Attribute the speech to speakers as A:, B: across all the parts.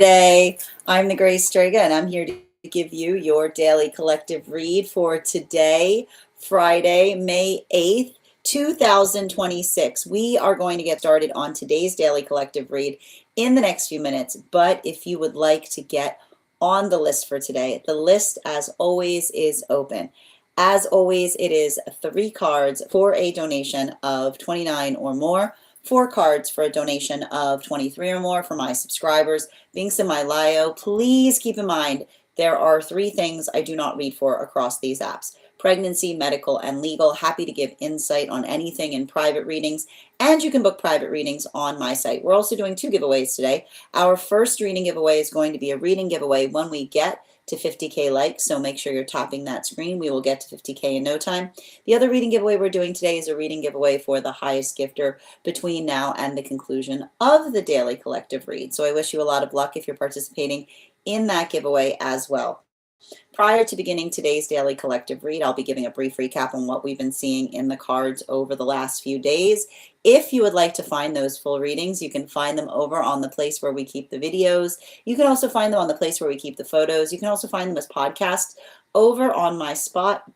A: Today, I'm the Grace Strega, and I'm here to give you your daily collective read for today, Friday, May 8th, 2026. We are going to get started on today's daily collective read in the next few minutes, but if you would like to get on the list for today, the list, as always, is open. As always, it is 3 cards for a donation of $29 or more. 4 cards for a donation of $23 or more for my subscribers. Links in my bio. Please keep in mind there are 3 things I do not read for across these apps: pregnancy, medical, and legal. Happy to give insight on anything in private readings, and you can book private readings on my site. We're also doing 2 giveaways today. Our first reading giveaway is going to be a reading giveaway when we get to 50K likes, so make sure you're tapping that screen. We will get to 50K in no time. The other reading giveaway we're doing today is a reading giveaway for the highest gifter between now and the conclusion of the daily collective read. So I wish you a lot of luck if you're participating in that giveaway as well. Prior to beginning today's daily collective read, I'll be giving a brief recap on what we've been seeing in the cards over the last few days. If you would like to find those full readings, you can find them over on the place where we keep the videos. You can also find them on the place where we keep the photos. You can also find them as podcasts over on my spot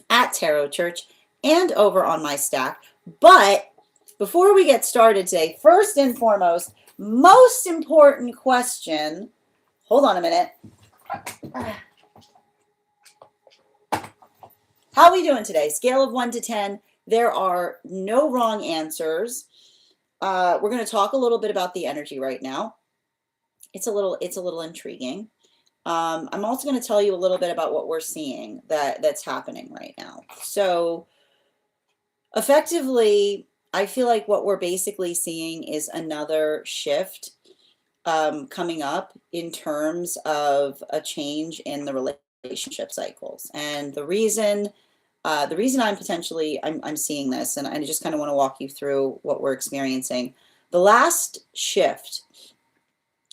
A: at Tarot Church and over on my stack. But before we get started today, first and foremost, most important question, hold on a minute. How are we doing today? Scale of 1 to 10. There are no wrong answers. We're going to talk a little bit about the energy right now. It's a little intriguing. I'm also going to tell you a little bit about what we're seeing that's happening right now. So effectively, I feel like what we're basically seeing is another shift coming up in terms of a change in the relationship cycles. And the reason I'm seeing this, and I just kind of want to walk you through what we're experiencing. The last shift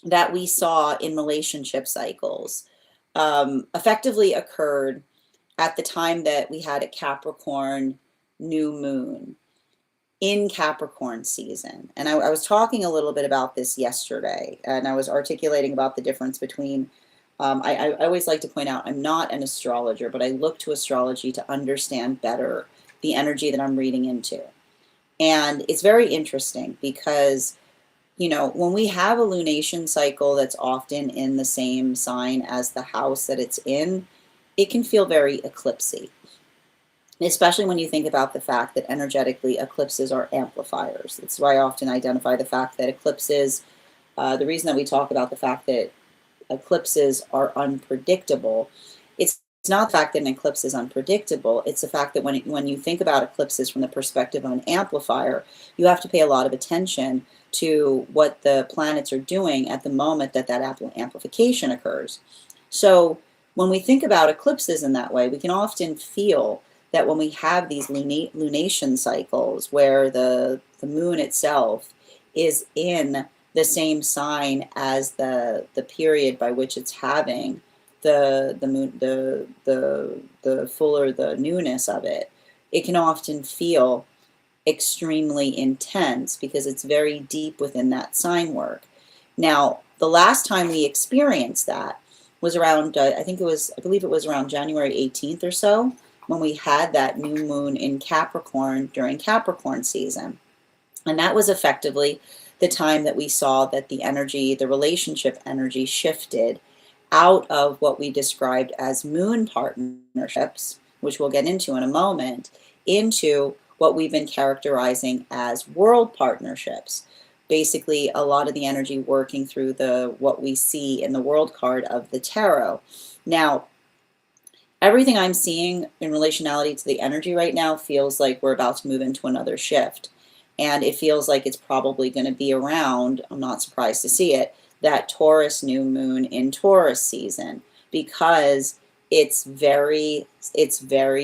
A: that we saw in relationship cycles effectively occurred at the time that we had a Capricorn new moon in Capricorn season. And I was talking a little bit about this yesterday, and I was articulating about the difference between I always like to point out I'm not an astrologer, but I look to astrology to understand better the energy that I'm reading into. And it's very interesting because, you know, when we have a lunation cycle that's often in the same sign as the house that it's in, it can feel very eclipsy. Especially when you think about the fact that energetically eclipses are amplifiers. That's why I often identify the fact that eclipses, the reason that we talk about the fact that eclipses are unpredictable, it's not the fact that an eclipse is unpredictable, it's the fact that when you think about eclipses from the perspective of an amplifier, you have to pay a lot of attention to what the planets are doing at the moment that amplification occurs. So when we think about eclipses in that way, we can often feel that when we have these lunation cycles where the moon itself is in the same sign as the period by which it's having the moon, the fuller the newness of it, it can often feel extremely intense because it's very deep within that sign work. Now, the last time we experienced that was around, I believe it was around January 18th or so, when we had that new moon in Capricorn during Capricorn season. And that was effectively the time that we saw that the energy, the relationship energy, shifted out of what we described as moon partnerships, which we'll get into in a moment, into what we've been characterizing as world partnerships. Basically, a lot of the energy working through what we see in the world card of the tarot. Now, everything I'm seeing in relationality to the energy right now feels like we're about to move into another shift. And it feels like it's probably going to be around, I'm not surprised to see it, that Taurus new moon in Taurus season, because it's very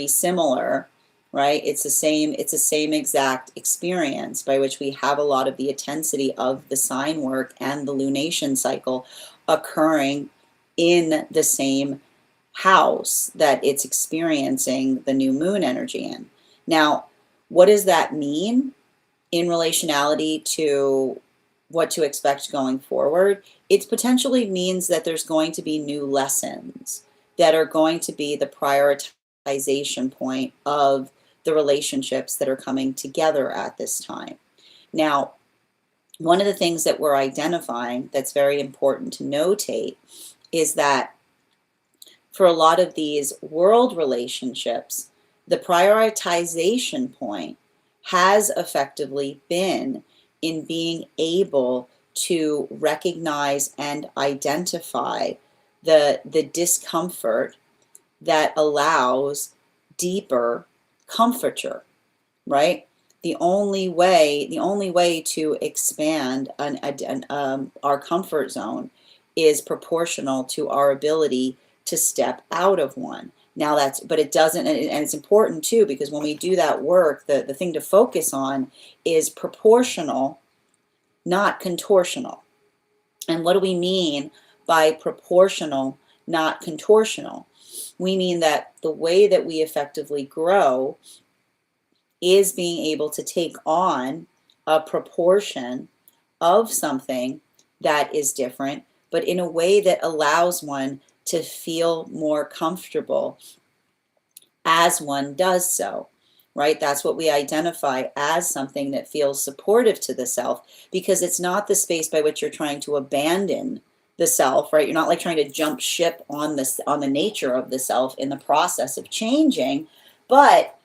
A: similar, right? It's the same exact experience by which we have a lot of the intensity of the sign work and the lunation cycle occurring in the same house that it's experiencing the new moon energy in. Now, what does that mean in relationality to what to expect going forward, it potentially means that there's going to be new lessons that are going to be the prioritization point of the relationships that are coming together at this time. Now, one of the things that we're identifying that's very important to notate is that for a lot of these world relationships, the prioritization point has effectively been in being able to recognize and identify the discomfort that allows deeper comforture, right? The only way to expand our comfort zone is proportional to our ability to step out of one. Now but it doesn't, and it's important too, because when we do that work, the thing to focus on is proportional, not contortional. And what do we mean by proportional, not contortional? We mean that the way that we effectively grow is being able to take on a proportion of something that is different, but in a way that allows one to feel more comfortable as one does so, right? That's what we identify as something that feels supportive to the self, because it's not the space by which you're trying to abandon the self, right? You're not like trying to jump ship on the nature of the self in the process of changing, but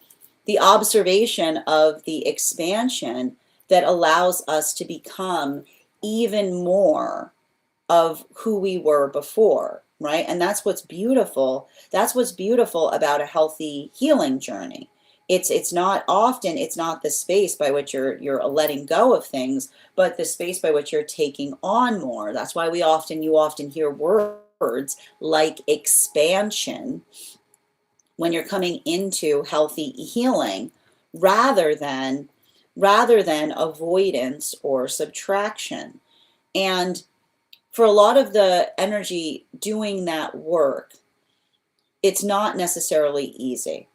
A: the observation of the expansion that allows us to become even more of who we were before, right? And that's what's beautiful. That's what's beautiful about a healthy healing journey. It's not the space by which you're letting go of things, but the space by which you're taking on more. That's why you often hear words like expansion when you're coming into healthy healing, rather than avoidance or subtraction. And for a lot of the energy doing that work, it's not necessarily easy,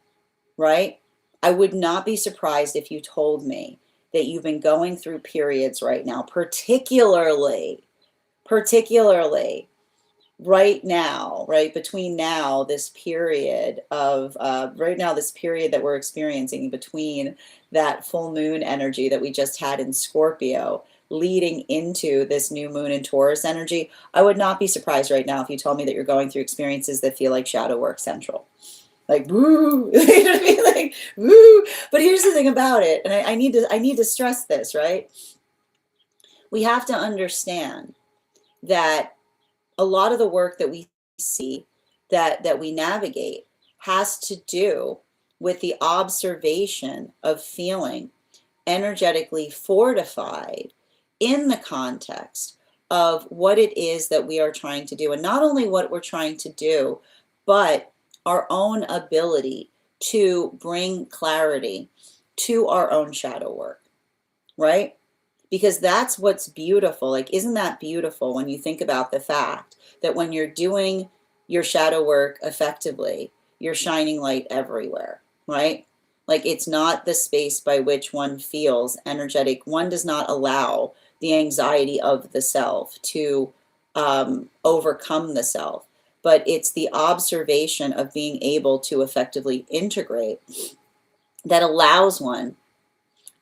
A: right? I would not be surprised if you told me that you've been going through periods right now, particularly right now, right between now, this period of right now, this period that we're experiencing between that full moon energy that we just had in Scorpio leading into this new moon in Taurus energy. I would not be surprised right now if you told me that you're going through experiences that feel like shadow work central. Like, woo, you know what I mean? Like, woo. But here's the thing about it, and I need to stress this, right? We have to understand that a lot of the work that we see, that we navigate, has to do with the observation of feeling energetically fortified in the context of what it is that we are trying to do. And not only what we're trying to do, but our own ability to bring clarity to our own shadow work, right? Because that's what's beautiful. Like, isn't that beautiful when you think about the fact that when you're doing your shadow work effectively, you're shining light everywhere, right? Like, it's not the space by which one feels energetic. One does not allow the anxiety of the self to overcome the self, but it's the observation of being able to effectively integrate that allows one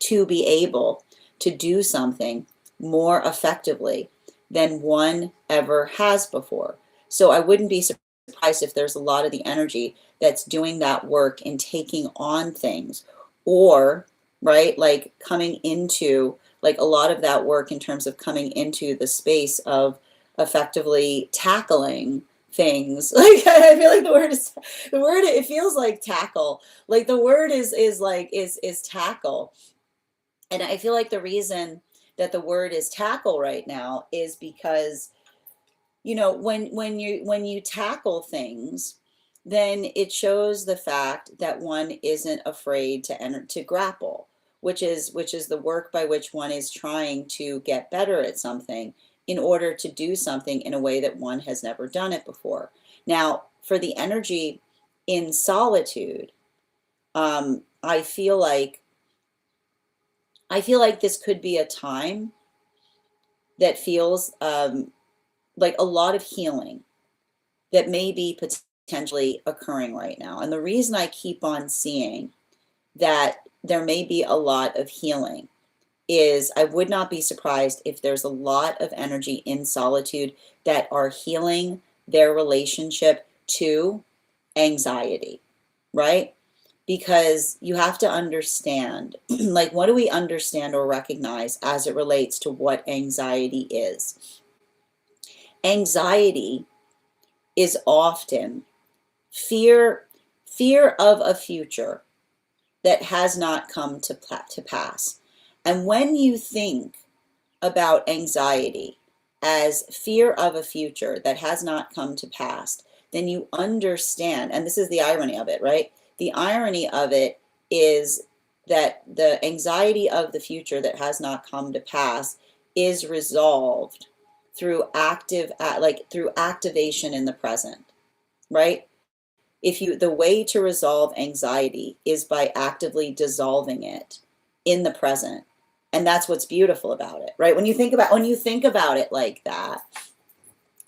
A: to be able to do something more effectively than one ever has before. So I wouldn't be surprised if there's a lot of the energy that's doing that work and taking on things, or, right, like coming into, like a lot of that work in terms of coming into the space of effectively tackling things. Like, I feel like it feels like tackle. Like the word is tackle. And I feel like the reason that the word is tackle right now is because, you know, when you tackle things, then it shows the fact that one isn't afraid to grapple, which is the work by which one is trying to get better at something in order to do something in a way that one has never done it before. Now, for the energy in solitude, I feel like this could be a time that feels like a lot of healing that may be potentially occurring right now. And the reason I keep on seeing that there may be a lot of healing is I would not be surprised if there's a lot of energy in solitude that are healing their relationship to anxiety, right? Because you have to understand, like, what do we understand or recognize as it relates to what anxiety is? Anxiety is often fear of a future that has not come to pass. And when you think about anxiety as fear of a future that has not come to pass, then you understand, and this is the irony of it, right? The irony of it is that the anxiety of the future that has not come to pass is resolved through through activation in the present, right? The way to resolve anxiety is by actively dissolving it in the present. And that's what's beautiful about it, right? When you think about it like that,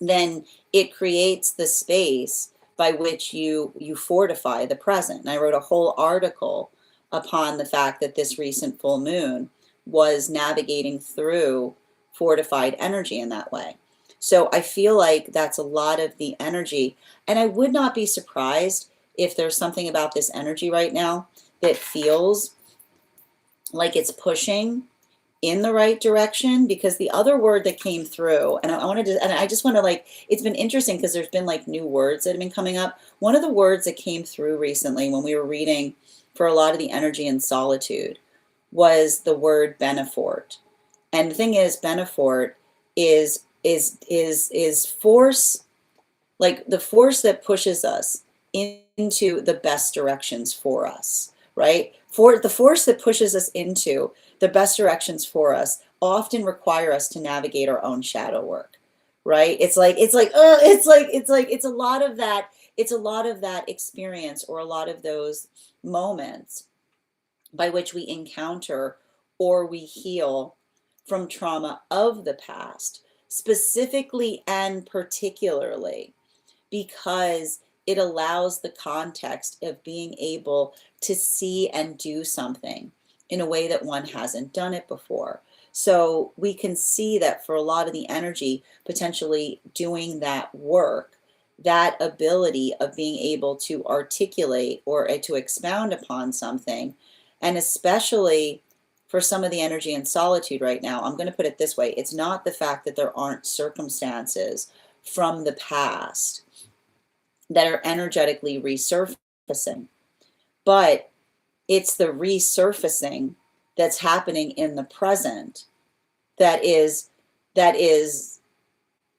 A: then it creates the space by which you fortify the present. And I wrote a whole article upon the fact that this recent full moon was navigating through fortified energy in that way. So I feel like that's a lot of the energy. And I would not be surprised if there's something about this energy right now that feels like it's pushing in the right direction, because the other word that came through, and I just want to, like, it's been interesting because there's been like new words that have been coming up. One of the words that came through recently when we were reading for a lot of the energy in solitude was the word benefort. And the thing is, benefort is force, like the force that pushes us into the best directions for us, right? For the force that pushes us into the best directions for us often require us to navigate our own shadow work, right? It's a lot of that. It's a lot of that experience, or a lot of those moments by which we encounter or we heal from trauma of the past, specifically and particularly because it allows the context of being able to see and do something in a way that one hasn't done it before. So we can see that for a lot of the energy potentially doing that work, that ability of being able to articulate or to expound upon something, and especially for some of the energy in solitude right now, I'm going to put it this way. It's not the fact that there aren't circumstances from the past that are energetically resurfacing, but it's the resurfacing that's happening in the present that is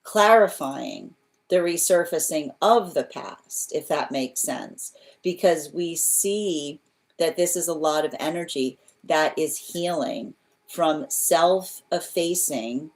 A: clarifying the resurfacing of the past, if that makes sense, because we see that this is a lot of energy that is healing from self-effacing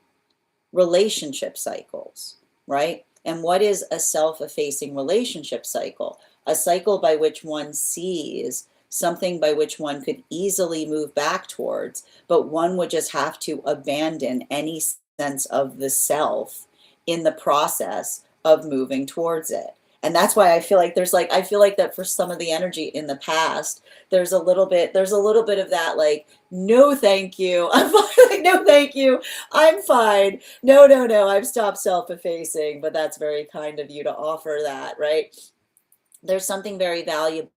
A: relationship cycles, right? And what is a self-effacing relationship cycle? A cycle by which one sees something by which one could easily move back towards, but one would just have to abandon any sense of the self in the process of moving towards it. And that's why I feel like I feel like that for some of the energy in the past, there's a little bit of that, like, no, thank you. I'm fine. Like, no, thank you. I'm fine. No, no, no. I've stopped self-effacing, but that's very kind of you to offer that, right? There's something very valuable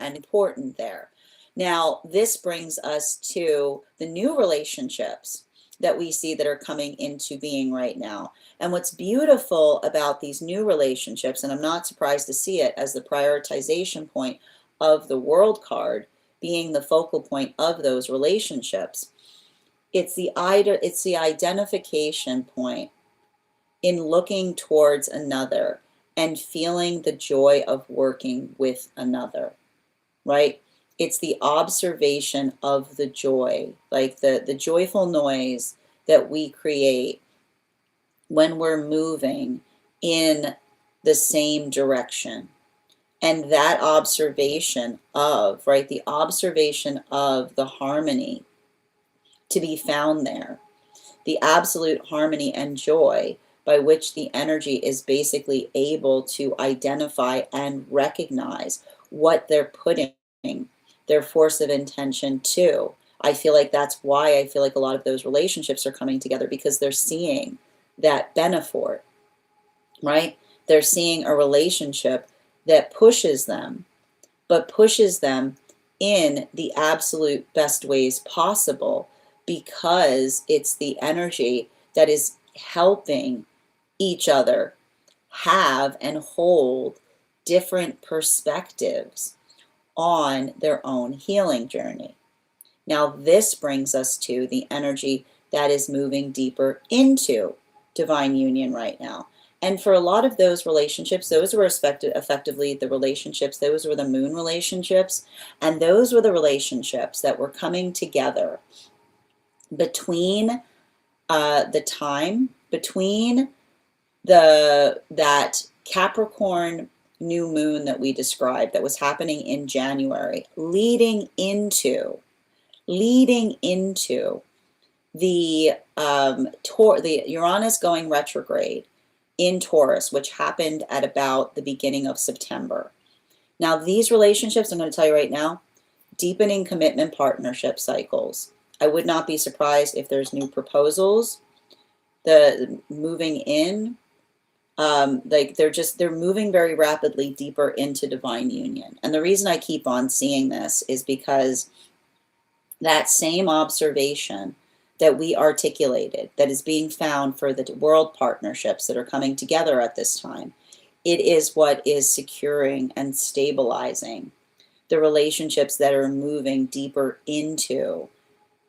A: and important there. Now, this brings us to the new relationships that we see that are coming into being right now. And what's beautiful about these new relationships, and I'm not surprised to see it as the prioritization point of the World card being the focal point of those relationships, it's the identification point in looking towards another and feeling the joy of working with another, right? It's the observation of the joy, like the joyful noise that we create when we're moving in the same direction. And that observation of, right, the observation of the harmony to be found there, the absolute harmony and joy by which the energy is basically able to identify and recognize what they're putting their force of intention to. I feel like that's why I feel like a lot of those relationships are coming together, because they're seeing that benefit, right? They're seeing a relationship that pushes them, but pushes them in the absolute best ways possible, because it's the energy that is helping each other have and hold different perspectives on their own healing journey. Now, this brings us to the energy that is moving deeper into divine union right now. And for a lot of those relationships, those were effectively the relationships, those were the moon relationships, and those were the relationships that were coming together between the time between that Capricorn new moon that we described, that was happening in January, leading into the the Uranus going retrograde in Taurus, which happened at about the beginning of September. Now, these relationships, I'm going to tell you right now, deepening commitment partnership cycles. I would not be surprised if there's new proposals, the moving in, like they're moving very rapidly deeper into divine union. And the reason I keep on seeing this is because that same observation that we articulated, that is being found for the world partnerships that are coming together at this time, it is what is securing and stabilizing the relationships that are moving deeper into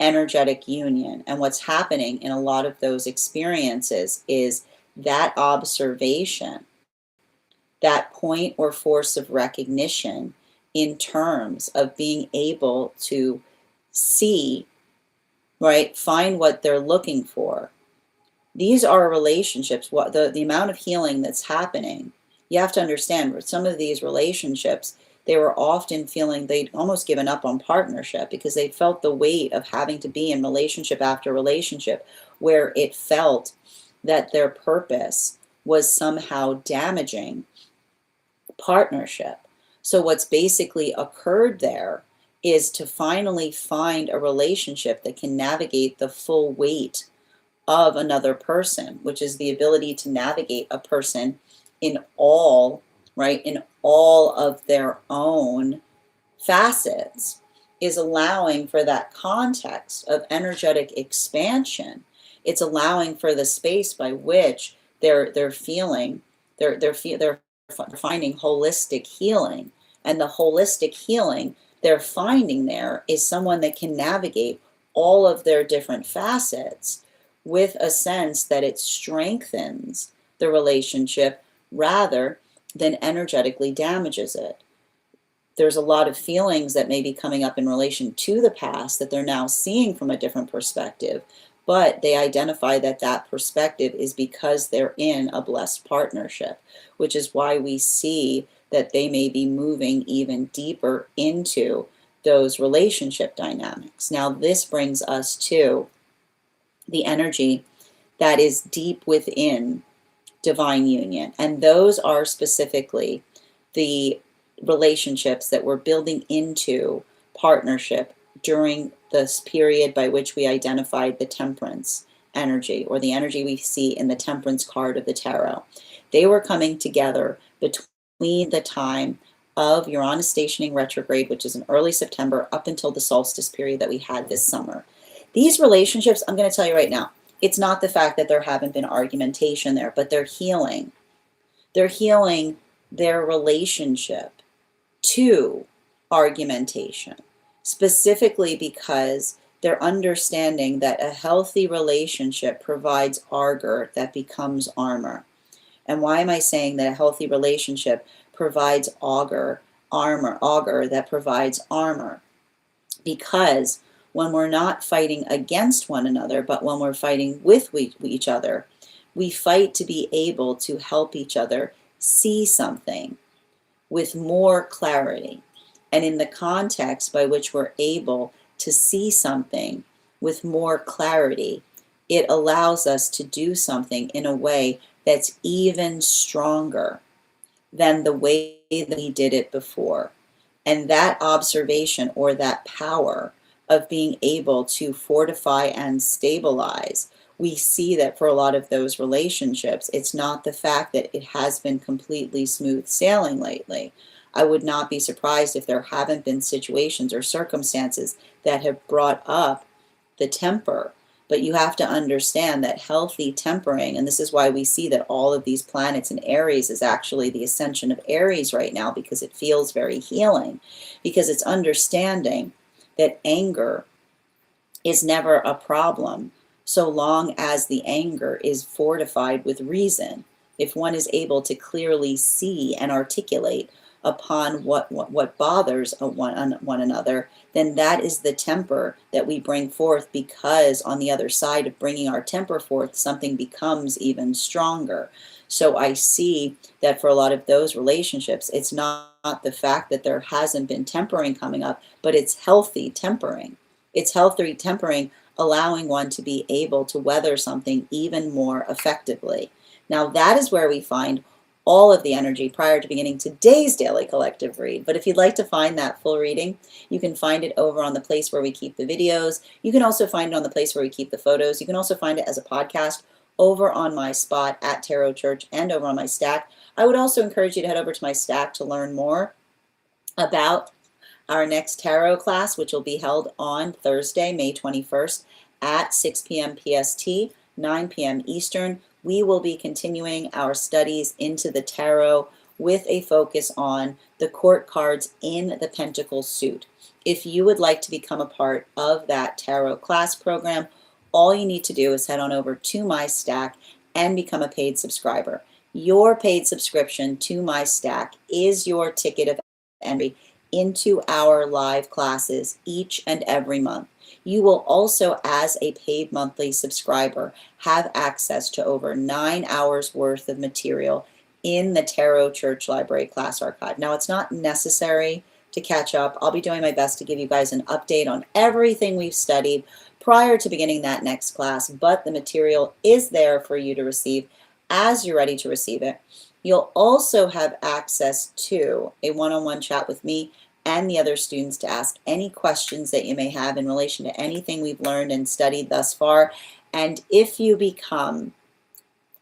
A: energetic union. And what's happening in a lot of those experiences is that observation, that point or force of recognition in terms of being able to see, right, find what they're looking for. These are relationships, what the amount of healing that's happening. You have to understand, with some of these relationships, they were often feeling they'd almost given up on partnership, because they felt the weight of having to be in relationship after relationship where it felt that their purpose was somehow damaging partnership. So what's basically occurred there is to finally find a relationship that can navigate the full weight of another person, which is the ability to navigate a person in all, right, in all of their own facets, is allowing for that context of energetic expansion. It's allowing for the space by which they're feeling, they're finding holistic healing. And the holistic healing they're finding there is someone that can navigate all of their different facets with a sense that it strengthens the relationship rather than energetically damages it. There's a lot of feelings that may be coming up in relation to the past that they're now seeing from a different perspective, but they identify that that perspective is because they're in a blessed partnership, which is why we see that they may be moving even deeper into those relationship dynamics. Now, this brings us to the energy that is deep within divine union, and those are specifically the relationships that we're building into partnership during this period by which we identified the temperance energy, or the energy we see in the temperance card of the tarot. They were coming together between the time of Uranus stationing retrograde, which is in early September, up until the solstice period that we had this summer. These relationships, I'm going to tell you right now, it's not the fact that there haven't been argumentation there, but they're healing. They're healing their relationship to argumentation, specifically because they're understanding that a healthy relationship provides ardor that becomes armor. And why am I saying that a healthy relationship provides auger that provides armor? Because when we're not fighting against one another, but when we're fighting with each other, we fight to be able to help each other see something with more clarity. And in the context by which we're able to see something with more clarity it allows us to do something in a way that's even stronger than the way that we did it before. And that observation, or that power of being able to fortify and stabilize, we see that for a lot of those relationships, it's not the fact that it has been completely smooth sailing lately. I would not be surprised if there haven't been situations or circumstances that have brought up the temper. But you have to understand that healthy tempering, and this is why we see that all of these planets in Aries is actually the ascension of Aries right now, because it feels very healing, because it's understanding that anger is never a problem so long as the anger is fortified with reason. If one is able to clearly see and articulate upon what bothers one another, then that is the temper that we bring forth, because on the other side of bringing our temper forth, something becomes even stronger. So I see that for a lot of those relationships, it's not the fact that there hasn't been tempering coming up, but it's healthy tempering. It's healthy tempering, allowing one to be able to weather something even more effectively. Now, that is where we find all of the energy prior to beginning today's daily collective read. But if you'd like to find that full reading, you can find it over on the place where we keep the videos. You can also find it on the place where we keep the photos. You can also find it as a podcast over on my spot at Tarot Church and over on my Stack. I would also encourage you to head over to my Stack to learn more about our next tarot class, which will be held on Thursday, May 21st at 6 p.m. PST, 9 p.m. Eastern. We will be continuing our studies into the tarot with a focus on the court cards in the Pentacle suit. If you would like to become a part of that tarot class program, all you need to do is head on over to my Stack and become a paid subscriber. Your paid subscription to my Stack is your ticket of entry into our live classes each and every month. You will also, as a paid monthly subscriber, have access to over 9 hours worth of material in the Tarot Church Library class archive. Now, it's not necessary to catch up. I'll be doing my best to give you guys an update on everything we've studied prior to beginning that next class, but the material is there for you to receive as you're ready to receive it. You'll also have access to a one-on-one chat with me and the other students to ask any questions that you may have in relation to anything we've learned and studied thus far. And if you become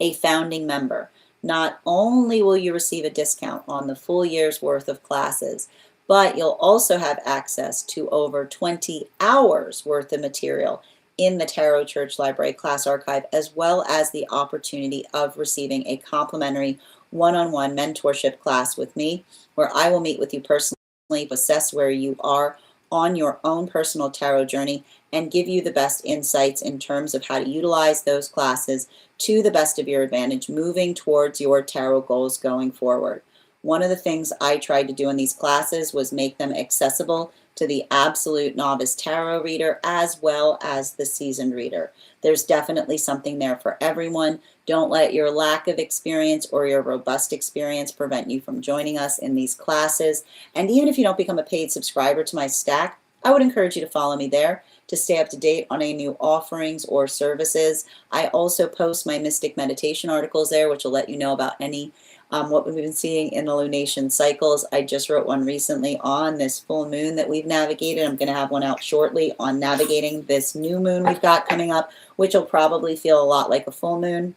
A: a founding member, not only will you receive a discount on the full year's worth of classes, but you'll also have access to over 20 hours worth of material in the Tarot Church Library class archive, as well as the opportunity of receiving a complimentary one-on-one mentorship class with me, where I will meet with you personally, assess where you are on your own personal tarot journey, and give you the best insights in terms of how to utilize those classes to the best of your advantage, moving towards your tarot goals going forward. One of the things I tried to do in these classes was make them accessible to the absolute novice tarot reader as well as the seasoned reader. There's definitely something there for everyone. Don't let your lack of experience or your robust experience prevent you from joining us in these classes. And even if you don't become a paid subscriber to my Stack, I would encourage you to follow me there to stay up to date on any new offerings or services. I also post my mystic meditation articles there, which will let you know about any what we've been seeing in the lunation cycles. I just wrote one recently on this full moon that we've navigated. I'm going to have one out shortly on navigating this new moon we've got coming up, which will probably feel a lot like a full moon.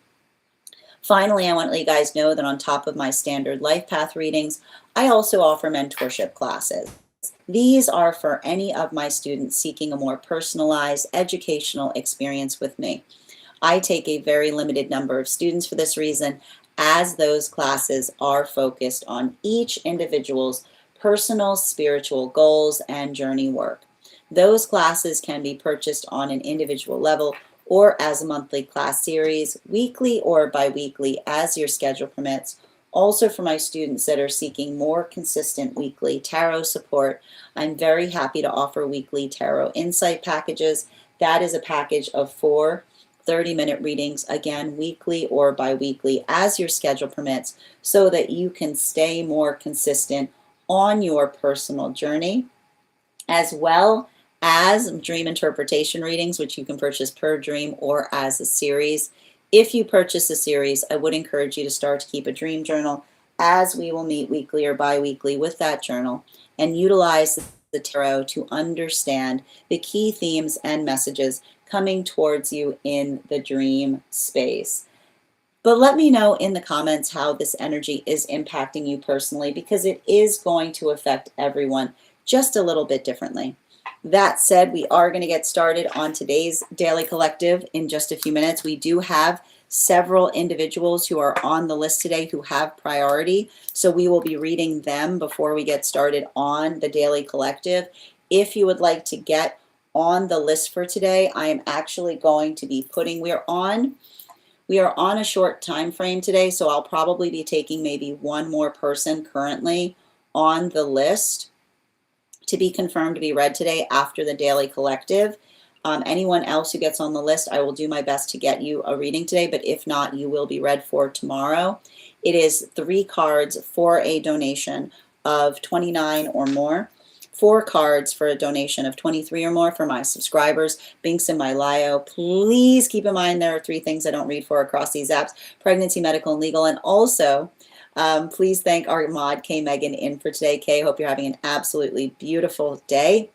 A: Finally, I want to let you guys know that on top of my standard life path readings, I also offer mentorship classes. These are for any of my students seeking a more personalized educational experience with me. I take a very limited number of students for this reason, as those classes are focused on each individual's personal spiritual goals and journey work. Those classes can be purchased on an individual level or as a monthly class series, weekly or bi-weekly as your schedule permits. Also, for my students that are seeking more consistent weekly tarot support, I'm very happy to offer weekly tarot insight packages. That is a package of 4 30-minute readings, again, weekly or bi-weekly as your schedule permits, so that you can stay more consistent on your personal journey, as well as dream interpretation readings, which you can purchase per dream or as a series. If you purchase a series, I would encourage you to start to keep a dream journal, as we will meet weekly or bi-weekly with that journal and utilize the tarot to understand the key themes and messages coming towards you in the dream space. But let me know in the comments how this energy is impacting you personally, because it is going to affect everyone just a little bit differently. That said, we are going to get started on today's Daily Collective in just a few minutes. We do have several individuals who are on the list today who have priority, so we will be reading them before we get started on the Daily Collective. If you would like to get on the list for today, I am actually going to be putting, we are on a short time frame today, so I'll probably be taking maybe one more person currently on the list to be confirmed to be read today after the Daily Collective. Anyone else who gets on the list, I will do my best to get you a reading today, but if not, you will be read for tomorrow. It is 3 cards for a donation of $29 or more. 4 cards for a donation of $23 or more for my subscribers. Binks in my Lio. Please keep in mind there are 3 things I don't read for across these apps: pregnancy, medical, and legal. And also, please thank our mod, K. Megan, in for today. Kay, hope you're having an absolutely beautiful day.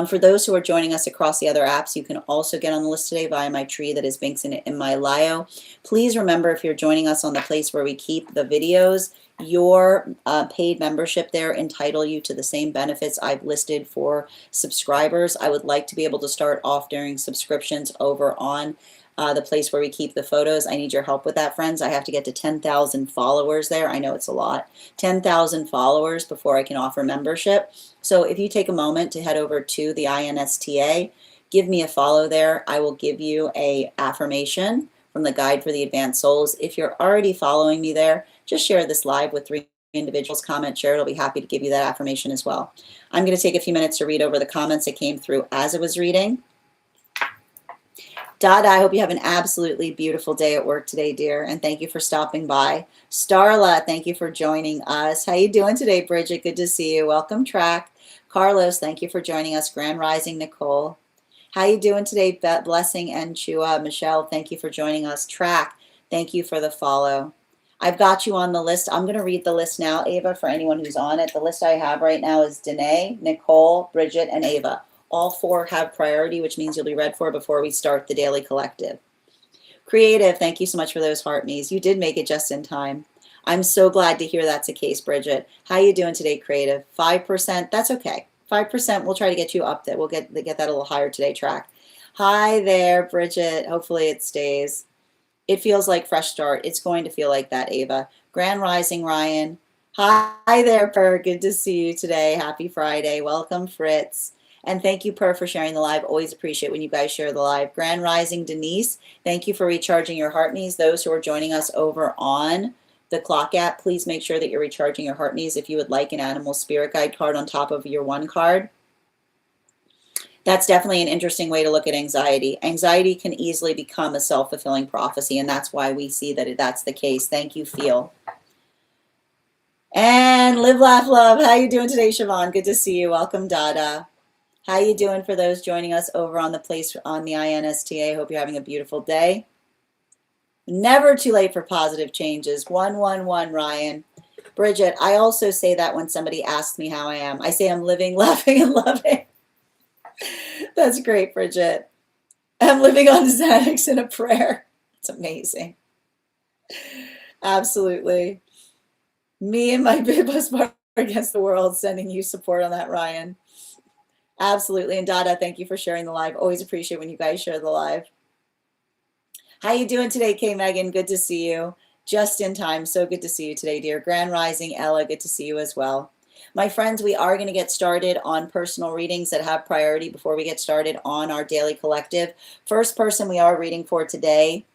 A: For those who are joining us across the other apps, you can also get on the list today via my tree that is Binks in my Lio. Please remember, if you're joining us on the place where we keep the videos, your paid membership there entitle you to the same benefits I've listed for subscribers. I would like to be able to start off during subscriptions over on the place where we keep the photos. I need your help with that, friends. I have to get to 10,000 followers there. I know it's a lot. 10,000 followers before I can offer membership. So if you take a moment to head over to the INSTA, give me a follow there. I will give you a affirmation from the Guide for the Advanced Souls. If you're already following me there, just share this live with 3 individuals, comment, share. It'll be happy to give you that affirmation as well. I'm going to take a few minutes to read over the comments that came through as I was reading. Dada, I hope you have an absolutely beautiful day at work today, dear, and thank you for stopping by. Starla, thank you for joining us. How you doing today, Bridget? Good to see you. Welcome, Track. Carlos, thank you for joining us. Grand Rising, Nicole. How you doing today, Blessing and Chua? Michelle, thank you for joining us. Track, thank you for the follow. I've got you on the list. I'm going to read the list now, Ava, for anyone who's on it. The list I have right now is Danae, Nicole, Bridget, and Ava. All 4 have priority, which means you'll be read for before we start the Daily Collective. Creative, thank you so much for those heart me's. You did make it just in time. I'm so glad to hear that's the case, Bridget. How you doing today, Creative? 5%, that's okay. 5%, we'll try to get you up there. We'll get that a little higher today, Track. Hi there, Bridget. Hopefully it stays. It feels like fresh start. It's going to feel like that, Ava. Grand Rising, Ryan. Hi there, Per. Good to see you today. Happy Friday. Welcome, Fritz. And thank you, Per, for sharing the live. Always appreciate when you guys share the live. Grand Rising, Denise. Thank you for recharging your heart knees. Those who are joining us over on the Clock app, please make sure that you're recharging your heart knees if you would like an animal spirit guide card on top of your 1 card. That's definitely an interesting way to look at anxiety. Anxiety can easily become a self-fulfilling prophecy, and that's why we see that that's the case. Thank you, Feel. And Live, Laugh, Love. How you doing today, Siobhan? Good to see you. Welcome, Dada. How you doing for those joining us over on the place on the INSTA? Hope you're having a beautiful day. Never too late for positive changes. 111, Ryan. Bridget, I also say that when somebody asks me how I am. I say I'm living, laughing, and loving. That's great, Bridget. I'm living on Xanax in a prayer. It's amazing. Absolutely. Me and my big bus bar against the world, sending you support on that, Ryan. Absolutely. And Dada, thank you for sharing the live. Always appreciate when you guys share the live. How you doing today, K. Megan? Good to see you. Just in time. So good to see you today, dear. Grand Rising, Ella. Good to see you as well. My friends, we are going to get started on personal readings that have priority before we get started on our Daily Collective. First person we are reading for today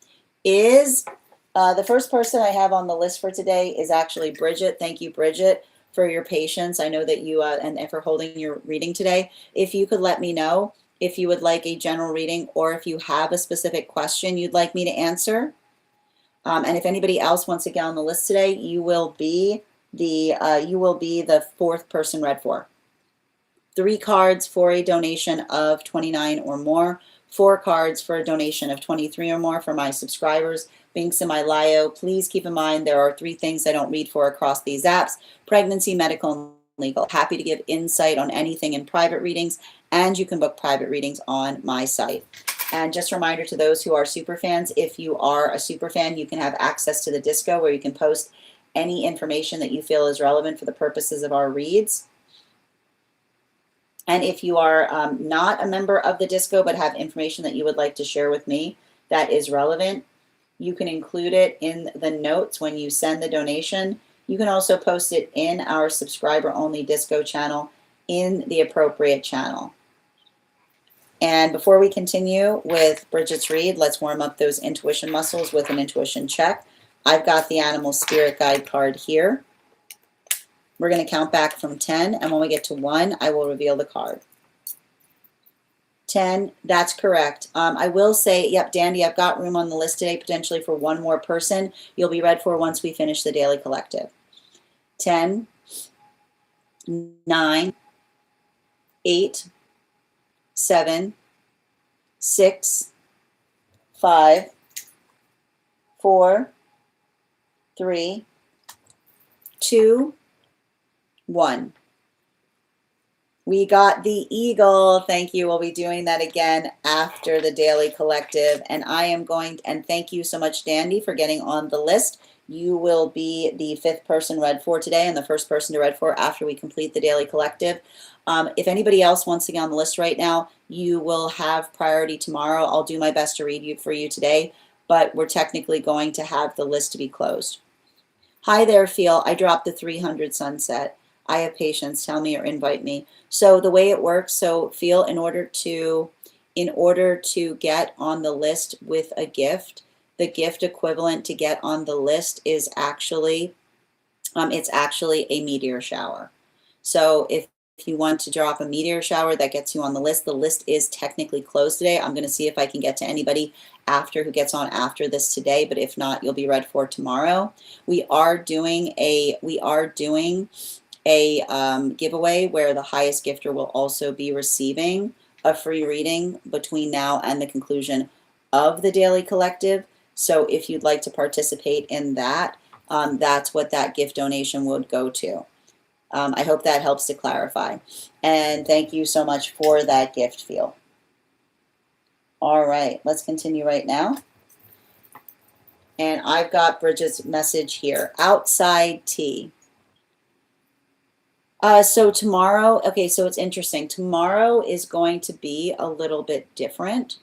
A: is, the first person I have on the list for today is actually Bridget. Thank you, Bridget, for your patience. I know that you, and for holding your reading today. If you could let me know if you would like a general reading or if you have a specific question you'd like me to answer. And if anybody else wants to get on the list today, you will be the 4th person read for. 3 cards for a donation of $29 or more, 4 cards for a donation of $23 or more for my subscribers. Links in my bio. Please keep in mind there are 3 things I don't read for across these apps: pregnancy, medical, and legal. Happy to give insight on anything in private readings, and you can book private readings on my site. And just a reminder to those who are super fans, if you are a super fan, you can have access to the Disco where you can post any information that you feel is relevant for the purposes of our reads. And if you are not a member of the Disco but have information that you would like to share with me that is relevant, you can include it in the notes when you send the donation. You can also post it in our subscriber-only Disco channel in the appropriate channel. And before we continue with Bridget's read, let's warm up those intuition muscles with an intuition check. I've got the Animal Spirit Guide card here. We're going to count back from 10, and when we get to 1, I will reveal the card. 10, that's correct. I will say, yep, Dandy, I've got room on the list today, potentially for 1 more person. You'll be read for once we finish the Daily Collective. 10, 9, 8, 7, 6, 5, 4, 3, 2, 1. We got the eagle. Thank you. We'll be doing that again after the Daily Collective. And I am going, and thank you so much, Dandy, for getting on the list. You will be the 5th person read for today and the 1st person to read for after we complete the Daily Collective. If anybody else wants to get on the list right now, you will have priority tomorrow. I'll do my best to read for you today, but we're technically going to have the list to be closed. Hi there, Phil. I dropped the 300 sunset. I have patience. Tell me or invite me. So the way it works, so Phil, in order to get on the list with a gift, the gift equivalent to get on the list is actually, it's actually a meteor shower. So if you want to drop a meteor shower that gets you on the list is technically closed today. I'm going to see if I can get to anybody who gets on after this today, but if not, you'll be read for tomorrow. We are doing a giveaway where the highest gifter will also be receiving a free reading between now and the conclusion of the Daily Collective. So if you'd like to participate in that, that's what that gift donation would go to. I hope that helps to clarify. And thank you so much for that gift, Phil. All right, let's continue right now. And I've got Bridget's message here. Outside tea. So tomorrow, okay, so it's interesting. Tomorrow is going to be a little bit different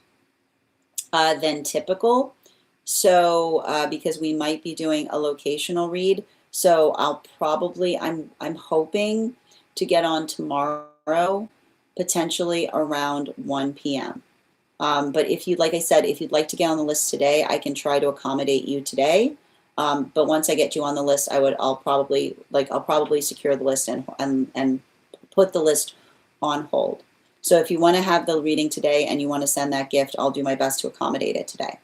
A: than typical. So because we might be doing a locational read. So I'll probably, I'm hoping to get on tomorrow, potentially around 1 p.m. But if you'd, like I said, if you'd like to get on the list today, I can try to accommodate you today. But once I get you on the list, I'll probably secure the list and put the list on hold. So if you want to have the reading today and you want to send that gift, I'll do my best to accommodate it today.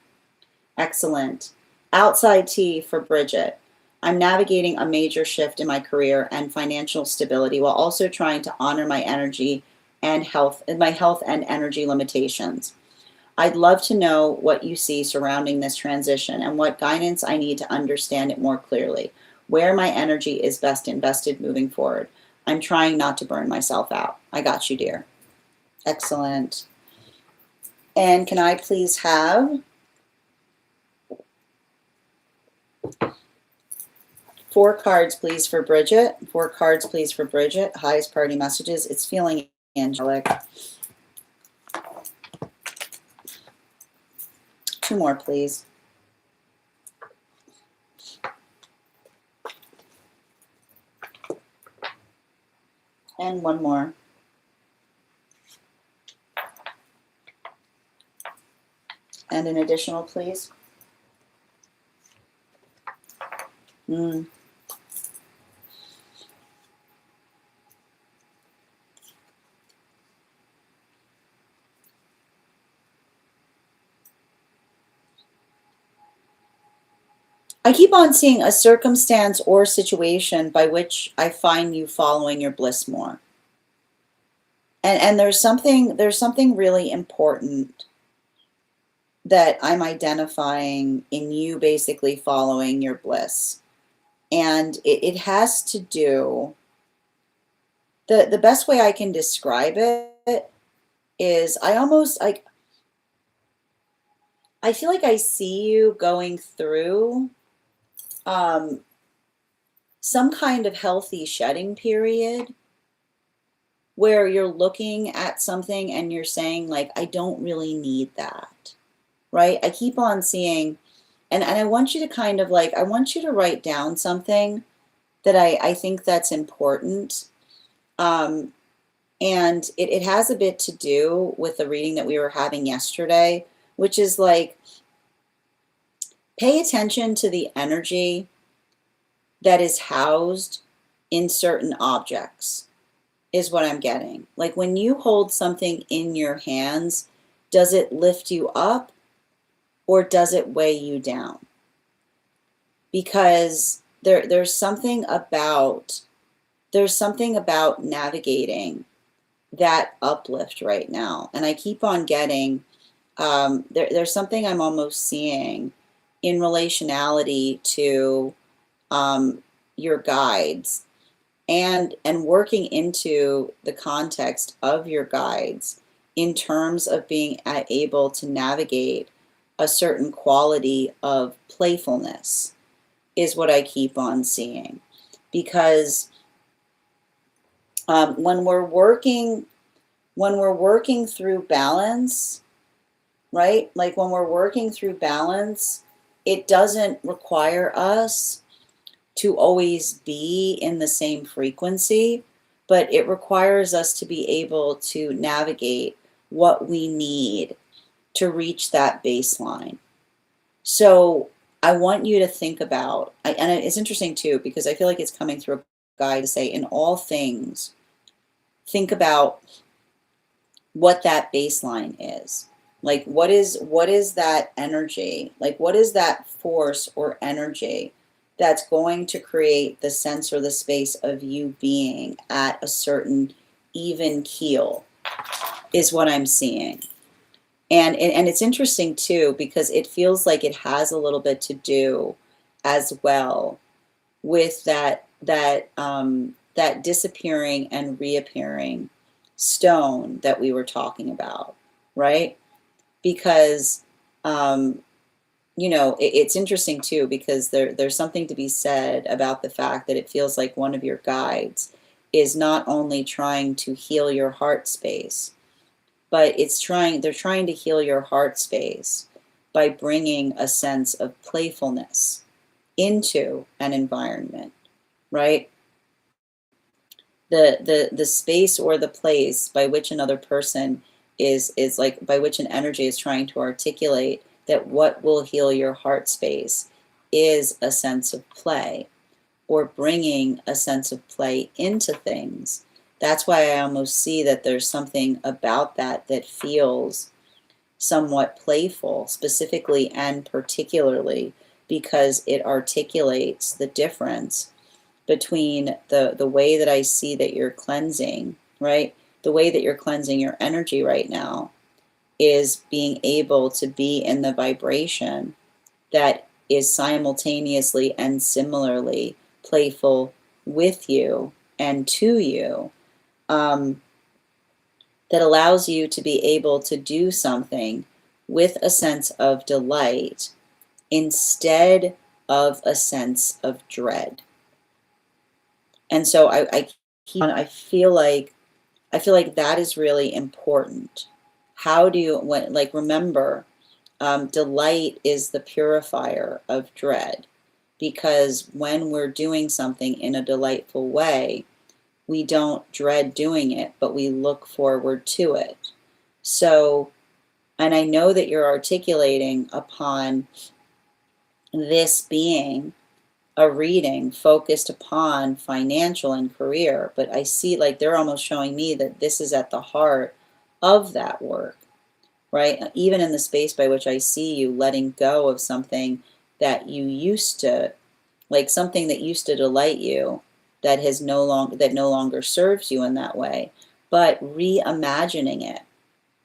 A: Excellent. Outside tea for Bridget. I'm navigating a major shift in my career and financial stability while also trying to honor my energy and health and energy limitations. I'd love to know what you see surrounding this transition and what guidance I need to understand it more clearly, where my energy is best invested moving forward. I'm trying not to burn myself out. I got you, dear. Excellent. And can I please have 4 cards, please, for Bridget. 4 cards, please, for Bridget. Highest priority messages. It's feeling angelic. 2 more, please. And 1 more. And an additional, please. I keep on seeing a circumstance or situation by which I find you following your bliss more. And there's something really important that I'm identifying in you basically following your bliss. And it has to do, the best way I can describe it is I feel like I see you going through um, some kind of healthy shedding period where you're looking at something and you're saying, like, I don't really need that, right? I keep on seeing, and I want you to kind of like, I want you to write down something that I think that's important. Um, and it has a bit to do with the reading that we were having yesterday, which is like, pay attention to the energy that is housed in certain objects, is what I'm getting. Like when you hold something in your hands, does it lift you up or does it weigh you down? Because there's something about navigating that uplift right now. And I keep on getting, there's something I'm almost seeing in relationality to your guides and working into the context of your guides in terms of being able to navigate a certain quality of playfulness is what I keep on seeing. Because when we're working through balance, right? Like when we're working through balance, it doesn't require us to always be in the same frequency, but it requires us to be able to navigate what we need to reach that baseline. So I want you to think about, and it's interesting too, because I feel like it's coming through a guide to say, in all things, think about what that baseline is. Like what is that energy? Like what is that force or energy that's going to create the sense or the space of you being at a certain even keel, is what I'm seeing. And it's interesting too, because it feels like it has a little bit to do as well with that disappearing and reappearing stone that we were talking about, right? Because it's interesting too, because there's something to be said about the fact that it feels like one of your guides is not only trying to heal your heart space, but they're trying to heal your heart space by bringing a sense of playfulness into an environment, right? The space or the place by which another person is like, by which an energy is trying to articulate that what will heal your heart space is a sense of play, or bringing a sense of play into things. That's why I almost see that there's something about that that feels somewhat playful, specifically and particularly because it articulates the difference between the way that I see that you're cleansing, right? The way that you're cleansing your energy right now is being able to be in the vibration that is simultaneously and similarly playful with you and to you, that allows you to be able to do something with a sense of delight instead of a sense of dread. And so I feel like that is really important. How do you, remember, delight is the purifier of dread, because when we're doing something in a delightful way, we don't dread doing it, but we look forward to it. So, and I know that you're articulating upon this being a reading focused upon financial and career, but I see, like, they're almost showing me that this is at the heart of that work, right? Even in the space by which I see you letting go of something that you used to, like something that used to delight you, that no longer serves you in that way. but reimagining it,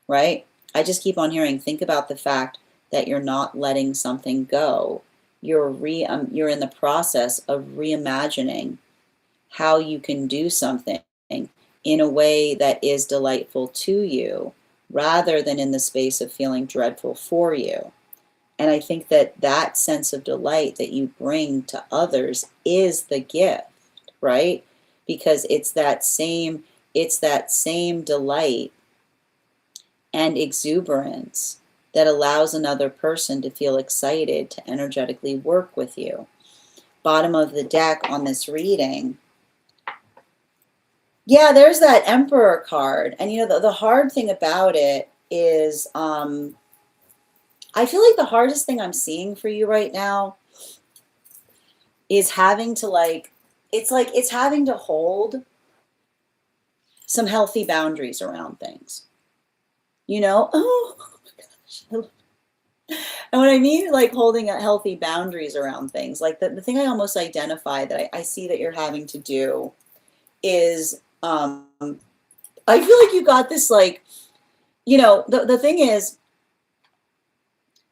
A: right? I just keep on hearing, think about the fact that you're not letting something go. You're in the process of reimagining how you can do something in a way that is delightful to you, rather than in the space of feeling dreadful for you. And I think that that sense of delight that you bring to others is the gift, right? Because it's that same delight and exuberance that allows another person to feel excited to energetically work with you. Bottom of the deck on this reading, yeah, there's that Emperor card. And the hard thing about it is, I feel like the hardest thing I'm seeing for you right now is having to it's having to hold some healthy boundaries around things. Oh my gosh. And what I mean, like holding healthy boundaries around things, like the thing I almost identify that I see that you're having to do is, I feel like you got this, like, the thing is,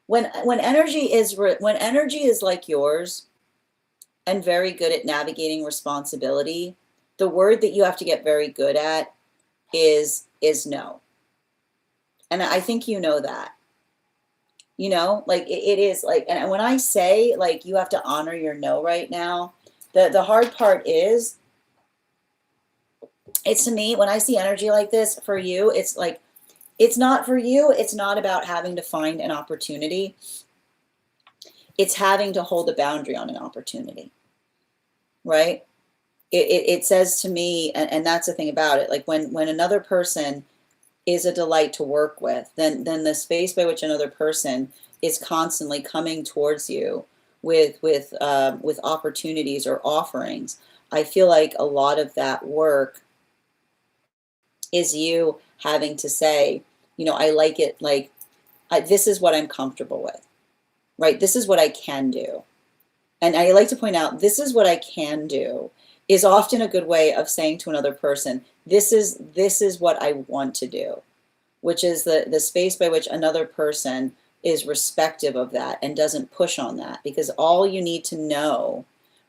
A: when energy is like yours and very good at navigating responsibility, the word that you have to get very good at is no. And I think you know that. Like it is like, and when I say, like, you have to honor your no right now, the hard part is, it's, to me, when I see energy like this for you, it's like, it's not for you. It's not about having to find an opportunity. It's having to hold a boundary on an opportunity, right? It says to me, and that's the thing about it, like when another person is a delight to work with, then the space by which another person is constantly coming towards you with opportunities or offerings, I feel like a lot of that work is you having to say, I like it, like, this is what I'm comfortable with, right? This is what I can do. And I like to point out, this is what I can do is often a good way of saying to another person, this is what I want to do, which is the space by which another person is respective of that and doesn't push on that. Because all you need to know,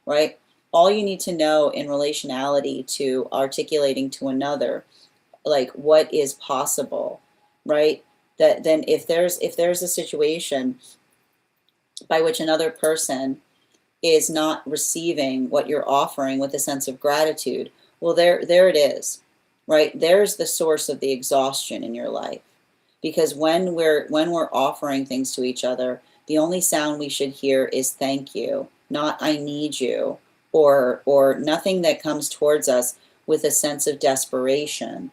A: right? All you need to know in relationality to articulating to another, like, what is possible, right? That then if there's a situation by which another person is not receiving what you're offering with a sense of gratitude, well, there it is, right? There's the source of the exhaustion in your life. Because when we're offering things to each other, the only sound we should hear is thank you, not I need you, or nothing that comes towards us with a sense of desperation.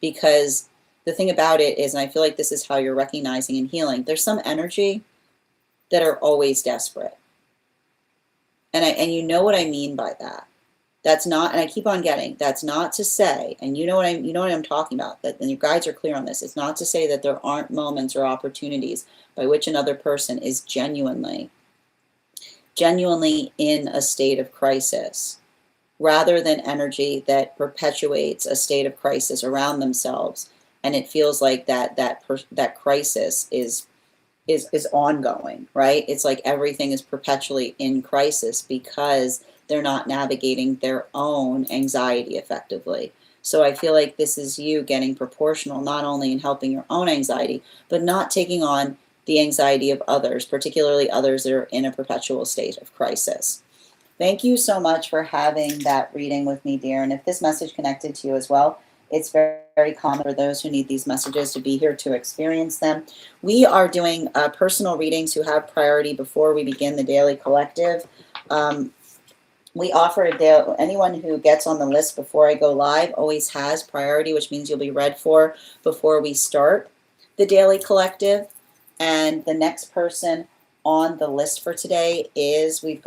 A: Because the thing about it is, and I feel like this is how you're recognizing and healing, there's some energy that are always desperate. And you know what I mean by that. That's not, and I keep on getting, that's not to say, and you know what I'm talking about, that, and your guides are clear on this, it's not to say that there aren't moments or opportunities by which another person is genuinely in a state of crisis, rather than energy that perpetuates a state of crisis around themselves, and it feels like that crisis is ongoing, right? It's like everything is perpetually in crisis because they're not navigating their own anxiety effectively. So I feel like this is you getting proportional, not only in helping your own anxiety, but not taking on the anxiety of others, particularly others that are in a perpetual state of crisis. Thank you so much for having that reading with me, dear. And if this message connected to you as well, it's very, very common for those who need these messages to be here to experience them. We are doing personal readings who have priority before we begin the daily collective. We offer anyone who gets on the list before I go live always has priority, which means you'll be read for before we start the daily collective. And the next person on the list for today is, we've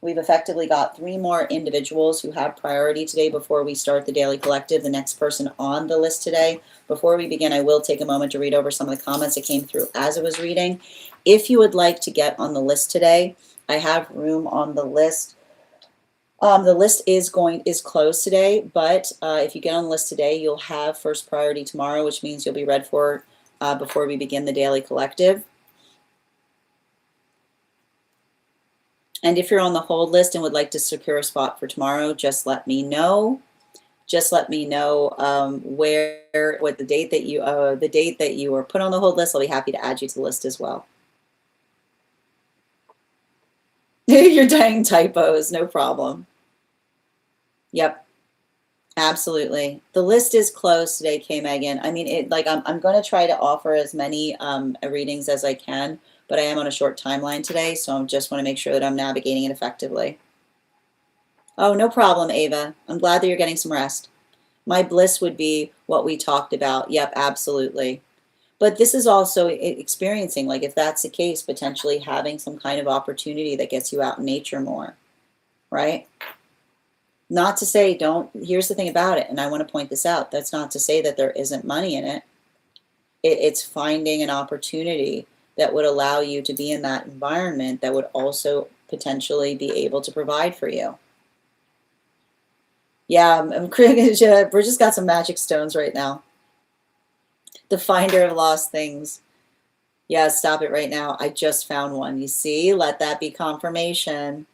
A: effectively got 3 more individuals who have priority today before we start the daily collective. The next person on the list today. Before we begin, I will take a moment to read over some of the comments that came through as I was reading. If you would like to get on the list today, I have room on the list The list is closed today, but if you get on the list today, you'll have first priority tomorrow, which means you'll be read for before we begin the daily collective. And if you're on the hold list and would like to secure a spot for tomorrow, just let me know. Just let me know what the date that you were put on the hold list. I'll be happy to add you to the list as well. You're dying typos, no problem. Yep, absolutely. The list is closed today, K Megan. I mean, I'm going to try to offer as many readings as I can, but I am on a short timeline today, so I just want to make sure that I'm navigating it effectively. Oh, no problem, Ava. I'm glad that you're getting some rest. My bliss would be what we talked about. Yep, absolutely. But this is also experiencing, like if that's the case, potentially having some kind of opportunity that gets you out in nature more, right? Not to say here's the thing about it, and I want to point this out, that's not to say that there isn't money in it. It's finding an opportunity that would allow you to be in that environment that would also potentially be able to provide for you. Yeah, Bridget's got some magic stones right now. The finder of lost things. Yeah, stop it right now. I just found one. You see? Let that be confirmation.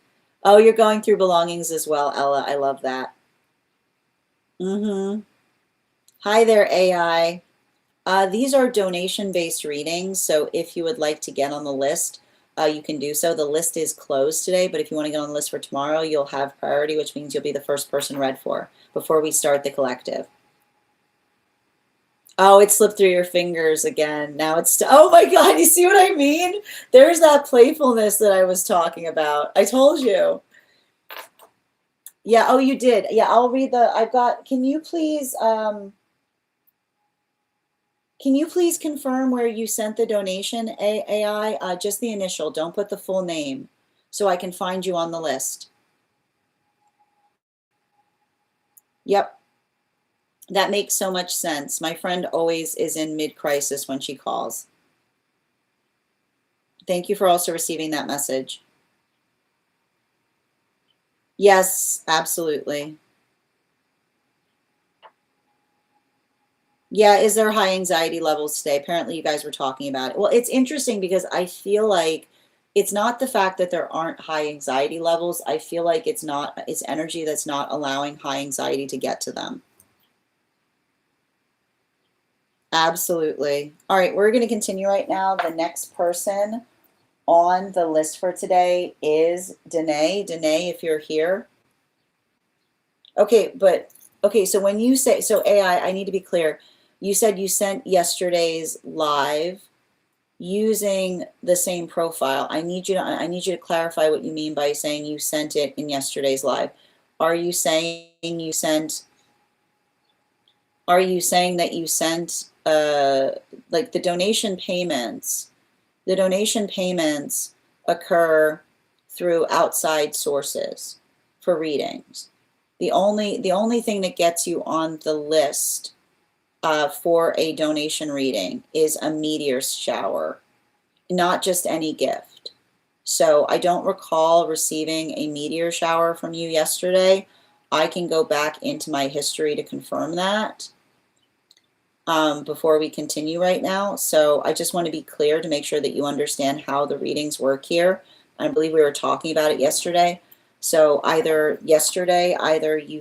A: Oh, you're going through belongings as well, Ella. I love that. Hi there, AI. These are donation-based readings, so if you would like to get on the list, you can do so. The list is closed today, but if you want to get on the list for tomorrow, you'll have priority, which means you'll be the first person read for before we start the collective. Oh, it slipped through your fingers again. Now it's, oh my God, you see what I mean? There's that playfulness that I was talking about. I told you. Yeah, oh, you did. Yeah, I'll read can you please confirm where you sent the donation, AI? Just the initial, don't put the full name, so I can find you on the list. Yep. That makes so much sense. My friend always is in mid-crisis when she calls. Thank you for also receiving that message. Yes, absolutely. Yeah, is there high anxiety levels today? Apparently you guys were talking about it. Well, it's interesting because I feel like it's not the fact that there aren't high anxiety levels. I feel like it's energy that's not allowing high anxiety to get to them. Absolutely. All right, we're going to continue right now. The next person on the list for today is Danae. Danae, if you're here. Okay, so when you say, so AI, I need to be clear. You said you sent yesterday's live using the same profile. I need you to clarify what you mean by saying you sent it in yesterday's live. Are you saying that you sent like the donation payments occur through outside sources for readings? The only thing that gets you on the list for a donation reading is a meteor shower, not just any gift. So I don't recall receiving a meteor shower from you yesterday. I can go back into my history to confirm that before we continue right now. So I just want to be clear to make sure that you understand how the readings work here. I believe we were talking about it yesterday. So either you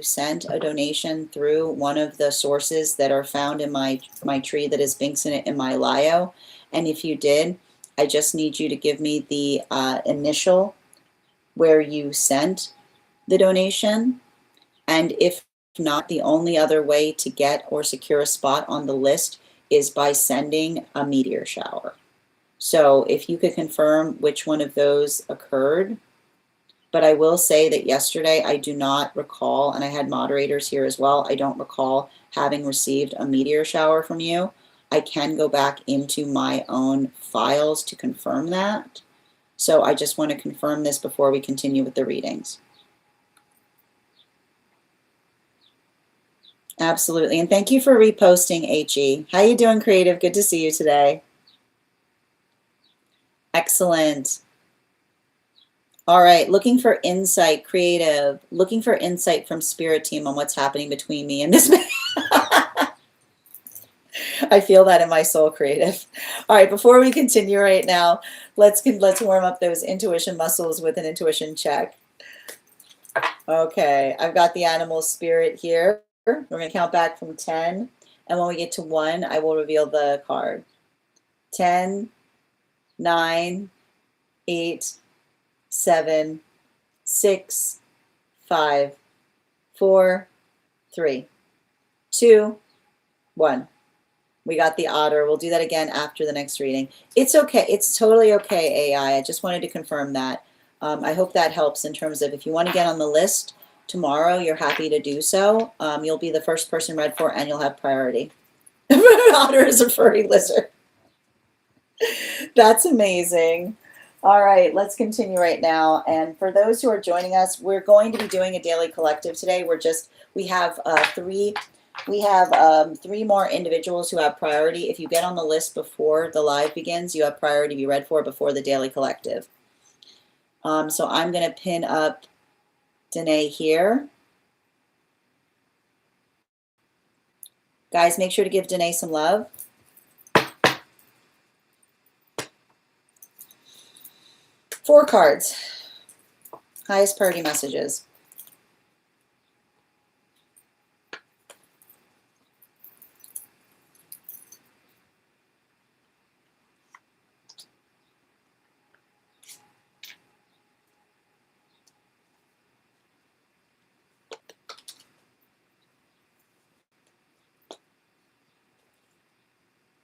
A: sent a donation through one of the sources that are found in my tree that is Binksonate in my Lio. And if you did, I just need you to give me the initial where you sent the donation. And if not, the only other way to get or secure a spot on the list is by sending a meteor shower. So if you could confirm which one of those occurred. But I will say that yesterday I do not recall, and I had moderators here as well, I don't recall having received a meteor shower from you. I can go back into my own files to confirm that. So I just want to confirm this before we continue with the readings. Absolutely, and thank you for reposting, HE. How you doing, Creative? Good to see you today. Excellent. All right, looking for insight, creative, looking for insight from spirit team on what's happening between me and this man. I feel that in my soul, creative. All right, before we continue right now, let's warm up those intuition muscles with an intuition check. Okay, I've got the animal spirit here. We're going to count back from 10, and when we get to 1, I will reveal the card. 10, 9, 8, 7, 6, 5, 4, 3, 2, 1. We got the otter. We'll do that again after the next reading. It's okay. It's totally okay, AI. I just wanted to confirm that. I hope that helps in terms of if you want to get on the list tomorrow, you're happy to do so. You'll be the first person read for, and you'll have priority. Otter is a furry lizard. That's amazing. All right, let's continue right now. And for those who are joining us, we're going to be doing a daily collective today. We have 3 more individuals who have priority. If you get on the list before the live begins, you have priority to be read for before the daily collective. So I'm going to pin up Danae here. Guys, make sure to give Danae some love. Four cards. Highest priority messages.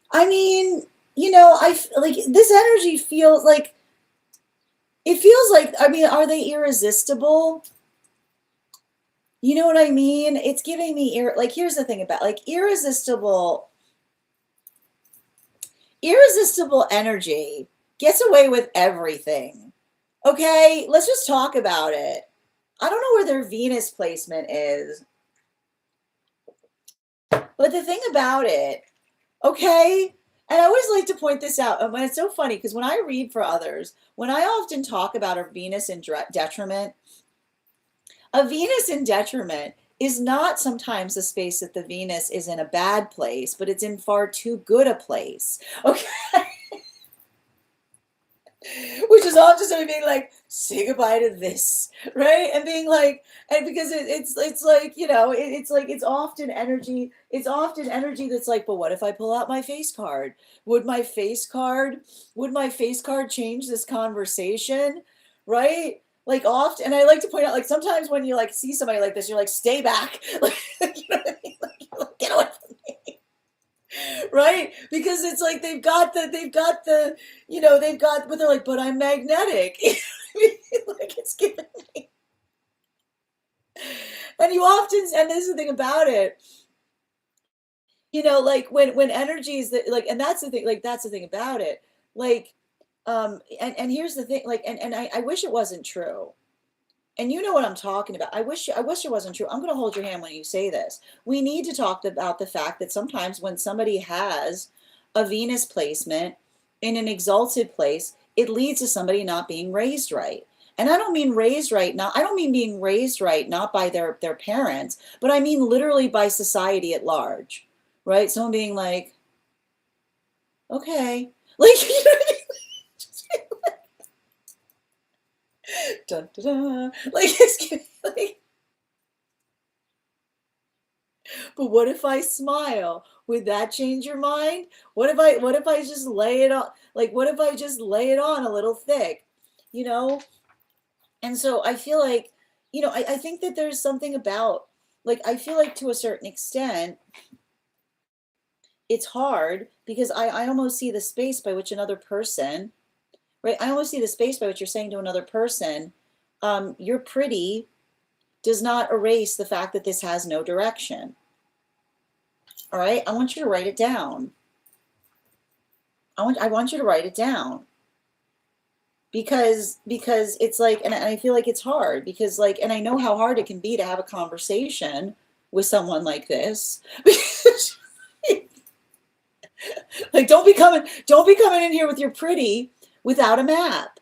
A: I mean, you know, like this energy feels like, it feels like, I mean, are they irresistible? You know what I mean? It's giving me, like, here's the thing about, like, irresistible energy gets away with everything. Okay, let's just talk about it. I don't know where their Venus placement is. But the thing about it, okay, and I always like to point this out, and it's so funny because when I read for others, when I often talk about a Venus in detriment, a Venus in detriment is not sometimes a space that the Venus is in a bad place, but it's in far too good a place. Okay. Which is all just being like, say goodbye to this, right? And being like, and because it's like, you know, it's like, it's often energy that's like, but what if I pull out my face card? Would my face card change this conversation? Right? Like often, and I like to point out, like sometimes when you like see somebody like this, you're like, stay back. Like, you know what I mean? Like, get away from me. Right? Because it's like they've got the, you know, but they're like, but I'm magnetic. Like it's giving me. And this is the thing about it, you know, like when energy is like, and that's the thing about it. Like, and here's the thing, like, and I wish it wasn't true. And you know what I'm talking about. I wish it wasn't true. I'm going to hold your hand when you say this. We need to talk about the fact that sometimes when somebody has a Venus placement in an exalted place, it leads to somebody not being raised right. And I don't mean raised right now. I don't mean being raised right, not by their parents, but I mean literally by society at large, right? Someone being like, okay, like, you know what I mean? Dun, dun, dun. Like, it's like, but what if I smile? Would that change your mind? What if I just lay it on? Like, what if I just lay it on a little thick? You know? And so I feel like, you know, I think that there's something about, like, I feel like to a certain extent, it's hard because I almost see the space by which another person, right? I almost see the space by which you're saying to another person, you're pretty, does not erase the fact that this has no direction. All right, I want you to write it down. I want you to write it down. Because it's like, and I feel like it's hard because like, and I know how hard it can be to have a conversation with someone like this. Like, don't be coming in here with your pretty without a map.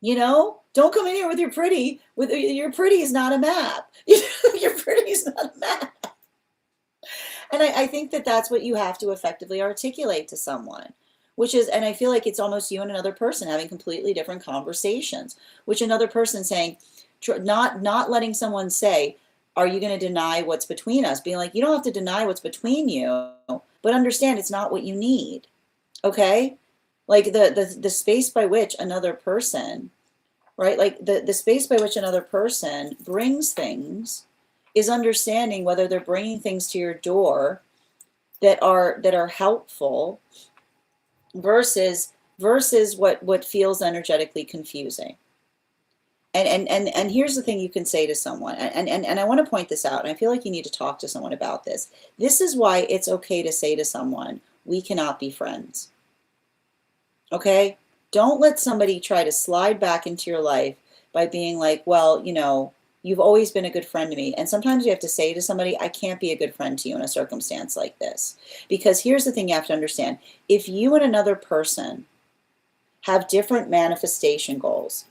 A: You know, don't come in here with your pretty. With your pretty is not a map. Your pretty is not a map. And I think that that's what you have to effectively articulate to someone, which is, and I feel like it's almost you and another person having completely different conversations, which another person saying, not letting someone say, are you going to deny what's between us? Being like, you don't have to deny what's between you, but understand it's not what you need. Okay? Like the space by which another person, right? Like the space by which another person brings things is understanding whether they're bringing things to your door that are helpful versus what feels energetically confusing. And here's the thing you can say to someone, and I want to point this out, and I feel like you need to talk to someone about this. This is why it's okay to say to someone, we cannot be friends. Okay? Don't let somebody try to slide back into your life by being like, well, you know, you've always been a good friend to me. And sometimes you have to say to somebody, I can't be a good friend to you in a circumstance like this. Because here's the thing you have to understand. If you and another person have different manifestation goals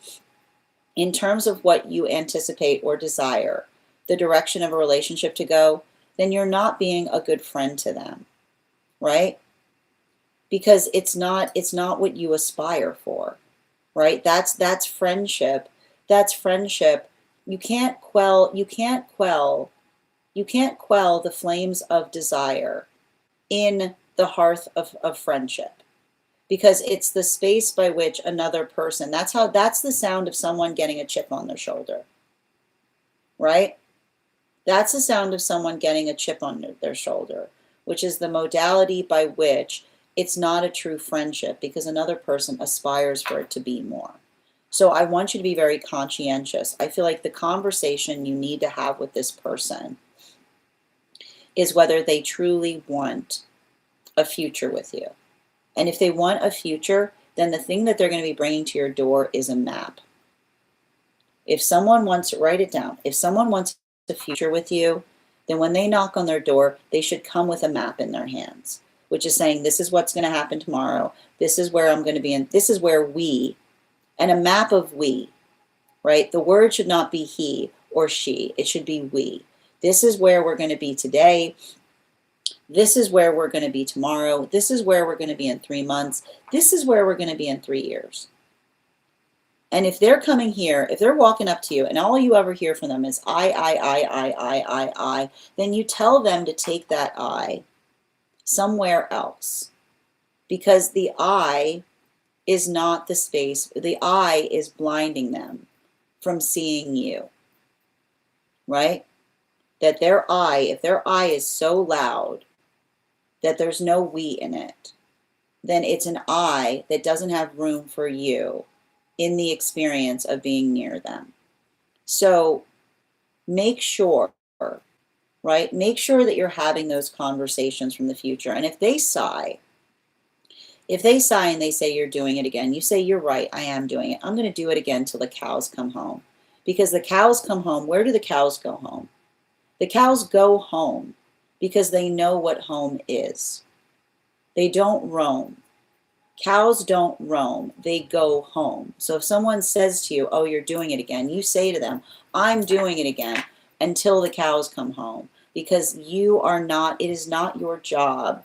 A: in terms of what you anticipate or desire, the direction of a relationship to go, then you're not being a good friend to them, right? Because it's not what you aspire for, right? That's friendship. That's friendship. You can't quell the flames of desire in the hearth of friendship, because it's the space by which another person, that's the sound of someone getting a chip on their shoulder, right? That's the sound of someone getting a chip on their shoulder, which is the modality by which it's not a true friendship, because another person aspires for it to be more. So I want you to be very conscientious. I feel like the conversation you need to have with this person is whether they truly want a future with you. And if they want a future, then the thing that they're going to be bringing to your door is a map. If someone wants to write it down, if someone wants a future with you, then when they knock on their door, they should come with a map in their hands, which is saying, this is what's going to happen tomorrow. This is where I'm going to be, and this is where we, and a map of we, right? The word should not be he or she. It should be we. This is where we're going to be today. This is where we're going to be tomorrow. This is where we're going to be in 3 months. This is where we're going to be in 3 years. And if they're coming here, if they're walking up to you and all you ever hear from them is I, then you tell them to take that I somewhere else. Because the I is not the space. The I is blinding them from seeing you, right? That their I, if their I is so loud that there's no we in it, then it's an I that doesn't have room for you in the experience of being near them. So make sure, right? Make sure that you're having those conversations from the future. And if they sigh and they say you're doing it again, you say, you're right, I am doing it. I'm going to do it again till the cows come home. Because the cows come home. Where do the cows go home? The cows go home because they know what home is. They don't roam. Cows don't roam. They go home. So if someone says to you, oh, you're doing it again, you say to them, I'm doing it again until the cows come home. Because you are not, it is not your job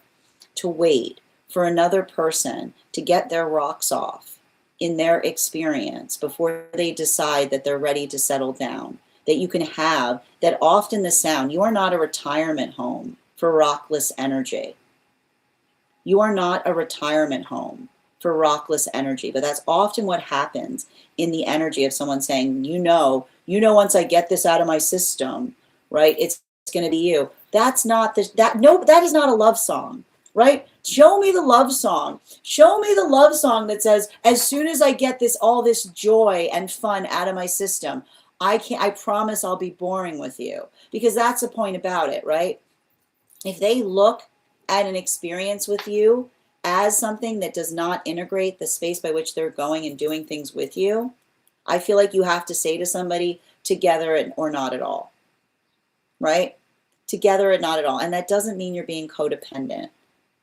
A: to wait for another person to get their rocks off in their experience before they decide that they're ready to settle down. That you can have, that often the sound, you are not a retirement home for rockless energy. You are not a retirement home for rockless energy, but that's often what happens in the energy of someone saying, you know, once I get this out of my system, right, it's going to be you. That's not this, that is not a love song. Right? Show me the love song. Show me the love song that says, as soon as I get all this joy and fun out of my system, I promise I'll be boring with you. Because that's the point about it, right? If they look at an experience with you as something that does not integrate the space by which they're going and doing things with you, I feel like you have to say to somebody, together or not at all. Right? Together or not at all. And that doesn't mean you're being codependent.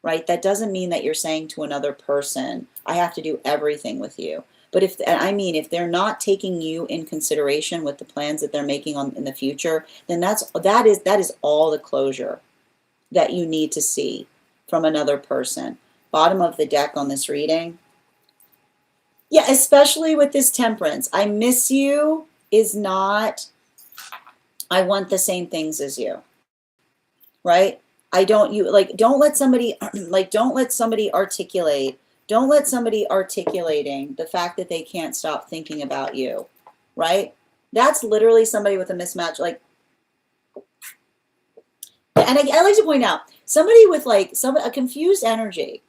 A: Right? That doesn't mean that you're saying to another person, I have to do everything with you. But if they're not taking you in consideration with the plans that they're making in the future, then that is all the closure that you need to see from another person. Bottom of the deck on this reading. Yeah, especially with this Temperance. I miss you is not, I want the same things as you. Right? Don't let somebody articulating the fact that they can't stop thinking about you. Right? That's literally somebody with a mismatch. And I like to point out, somebody with a confused energy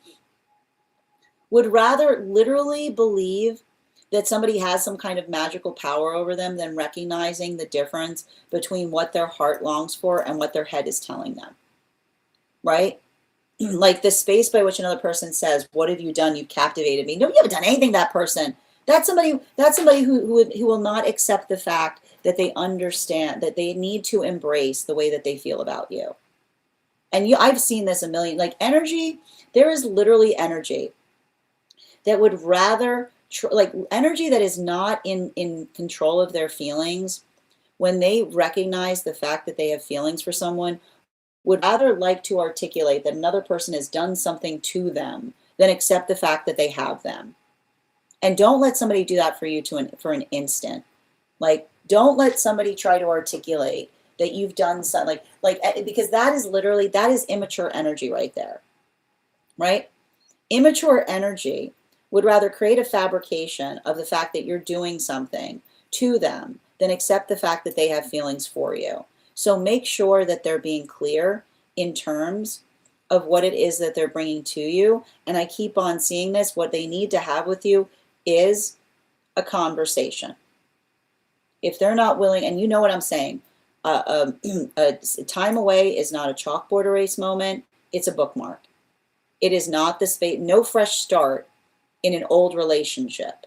A: would rather literally believe that somebody has some kind of magical power over them than recognizing the difference between what their heart longs for and what their head is telling them. Right? Like the space by which another person says, "What have you done? You've captivated me." No, you haven't done anything to that person. That's somebody who will not accept the fact that they understand that they need to embrace the way that they feel about you. And I've seen this a million, energy, there is literally energy that would rather, energy that is not in control of their feelings, when they recognize the fact that they have feelings for someone, would rather like to articulate that another person has done something to them than accept the fact that they have them. And don't let somebody do that for you for an instant. Don't let somebody try to articulate that you've done something, because that is immature energy right there. Right? Immature energy would rather create a fabrication of the fact that you're doing something to them than accept the fact that they have feelings for you. So make sure that they're being clear in terms of what it is that they're bringing to you. And I keep on seeing this. What they need to have with you is a conversation. If they're not willing, and you know what I'm saying, a time away is not a chalkboard erase moment. It's a bookmark. It is not the space, no fresh start in an old relationship.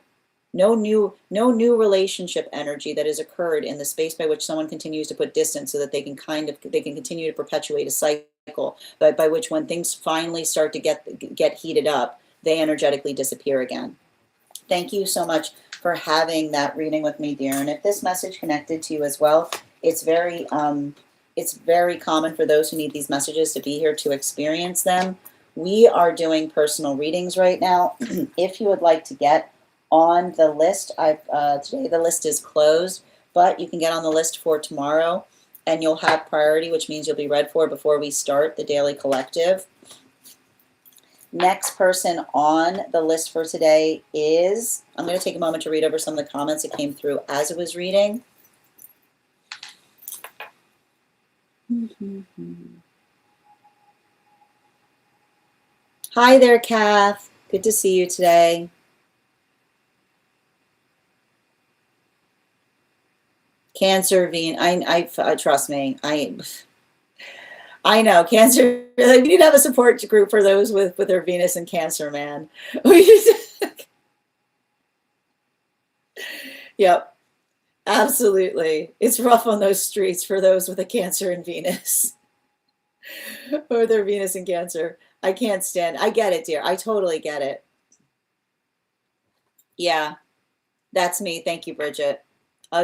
A: No new relationship energy that has occurred in the space by which someone continues to put distance so that they can continue to perpetuate a cycle, but by which when things finally start to get heated up, they energetically disappear again. Thank you so much for having that reading with me, dear. And if this message connected to you as well, it's very common for those who need these messages to be here to experience them. We are doing personal readings right now. If you would like to get on the list, today the list is closed, but you can get on the list for tomorrow, and you'll have priority, which means you'll be read for before we start the daily collective. Next person on the list for today is, I'm going to take a moment to read over some of the comments that came through as it was reading. Hi there, Kath. Good to see you today. Cancer, I trust me. I know Cancer. We need to have a support group for those with their Venus and Cancer, man. Yep, absolutely. It's rough on those streets for those with a Cancer and Venus, or their Venus and Cancer. I can't stand. I get it, dear. I totally get it. Yeah, that's me. Thank you, Bridget.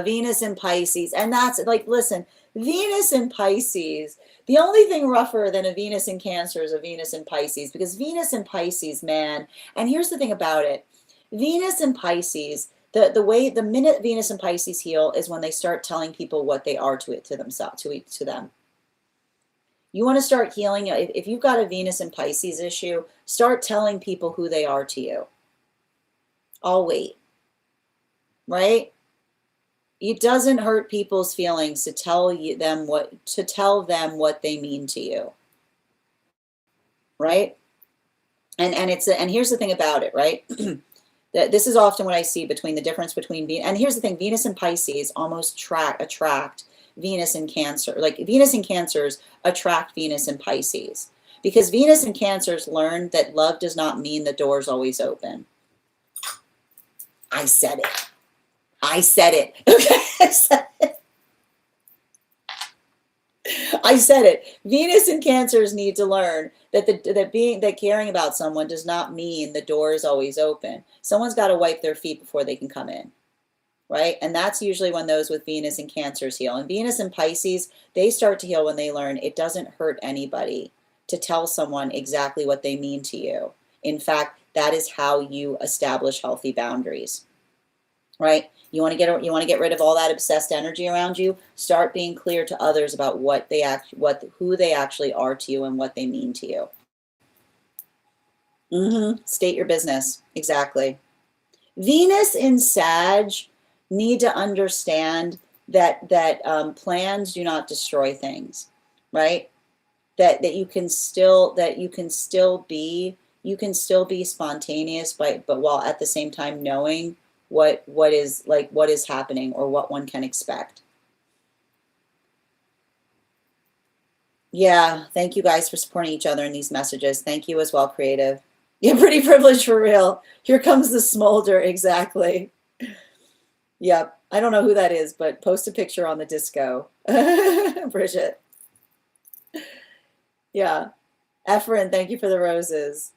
A: Venus in Pisces. And that's listen, Venus in Pisces. The only thing rougher than a Venus in Cancer is a Venus in Pisces, because Venus in Pisces, man. And here's the thing about it. Venus in Pisces, the minute Venus in Pisces heal is when they start telling people what they are to them. You want to start healing. If you've got a Venus in Pisces issue, start telling people who they are to you. I'll wait. Right? It doesn't hurt people's feelings to tell them what they mean to you. Right? And here's the thing about it, right? This is often what I see between the difference between and here's the thing, Venus and Pisces almost attract Venus and Cancer. Like Venus and Cancers attract Venus and Pisces, because Venus and Cancers learn that love does not mean the door's always open. I said it. Okay, I said it. I said it. Venus and Cancers need to learn that that caring about someone does not mean the door is always open. Someone's got to wipe their feet before they can come in, right? And that's usually when those with Venus and Cancers heal. And Venus and Pisces, they start to heal when they learn it doesn't hurt anybody to tell someone exactly what they mean to you. In fact, that is how you establish healthy boundaries, right? You want to get rid of all that obsessed energy around you. Start being clear to others about who they actually are to you and what they mean to you. State your business. Exactly. Venus in Sag need to understand that plans do not destroy things, right? That you can still be spontaneous, but while at the same time knowing what is happening or what one can expect. Yeah, thank you guys for supporting each other in these messages. Thank you as well, Creative. Yeah, pretty privileged for real. Here comes the smolder, exactly. Yep, I don't know who that is, but post a picture on the disco. Bridget. Yeah. Efren, thank you for the roses.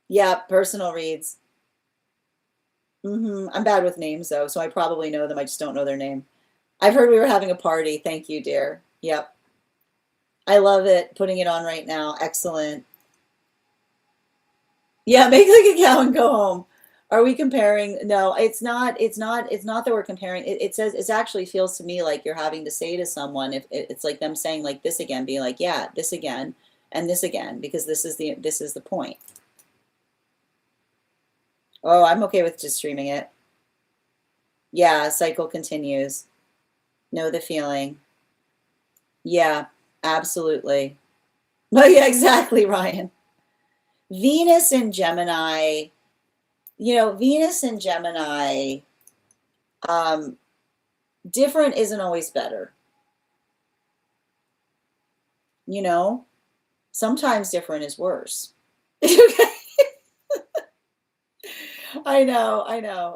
A: Yeah, personal reads. I'm bad with names though, so I probably know them. I just don't know their name. I've heard we were having a party. Thank you, dear. Yep. I love it. Putting it on right now. Excellent. Yeah, make like a cow and go home. Are we comparing? No, it's not that we're comparing. It says it actually feels to me like you're having to say to someone, if it's like them saying like this again, being like, yeah, this again and this again, because this is the point. Oh, I'm okay with just streaming it. Yeah, cycle continues. Know the feeling. Yeah, absolutely. Well, yeah, exactly, Ryan. Venus in Gemini, Venus in Gemini, different isn't always better. Sometimes different is worse. I know.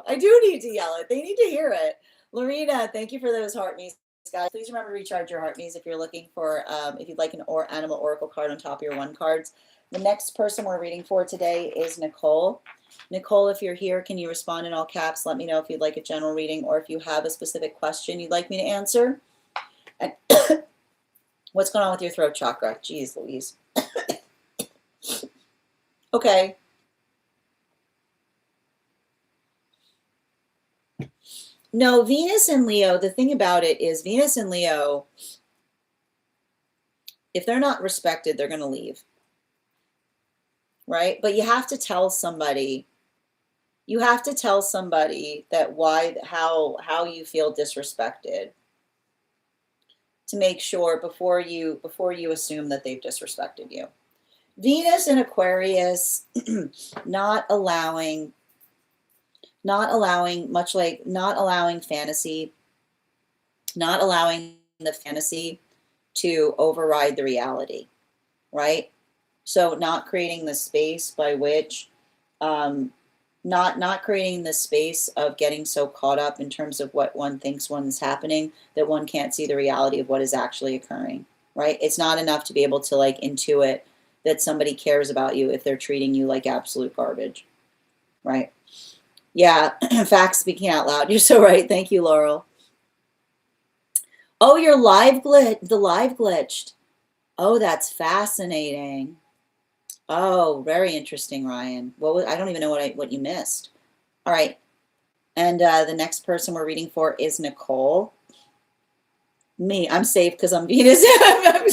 A: I do need to yell it. They need to hear it. Lorena, thank you for those heart me's, guys. Please remember to recharge your heart me's if you're looking for, if you'd like an animal oracle card on top of your one cards. The next person we're reading for today is Nicole. Nicole, if you're here, can you respond in all caps? Let me know if you'd like a general reading or if you have a specific question you'd like me to answer. And what's going on with your throat chakra? Jeez Louise. Okay. No, Venus and Leo, the thing about it is Venus and Leo, if they're not respected, they're going to leave. Right? But you have to tell somebody that how you feel disrespected, to make sure before you assume that they've disrespected you. Venus in Aquarius, not allowing fantasy, not allowing the fantasy to override the reality, right? So not creating the space by which, not creating the space of getting so caught up in terms of what one thinks one's happening that one can't see the reality of what is actually occurring, right? It's not enough to be able to like intuit that somebody cares about you if they're treating you like absolute garbage, right? Yeah, facts speaking out loud. You're so right. Thank you, Laurel. Oh, the live glitched. Oh, that's fascinating. Oh, very interesting, Ryan. I don't even know what you missed. All right. And the next person we're reading for is Nicole. Me, I'm safe because I'm Venus. I'm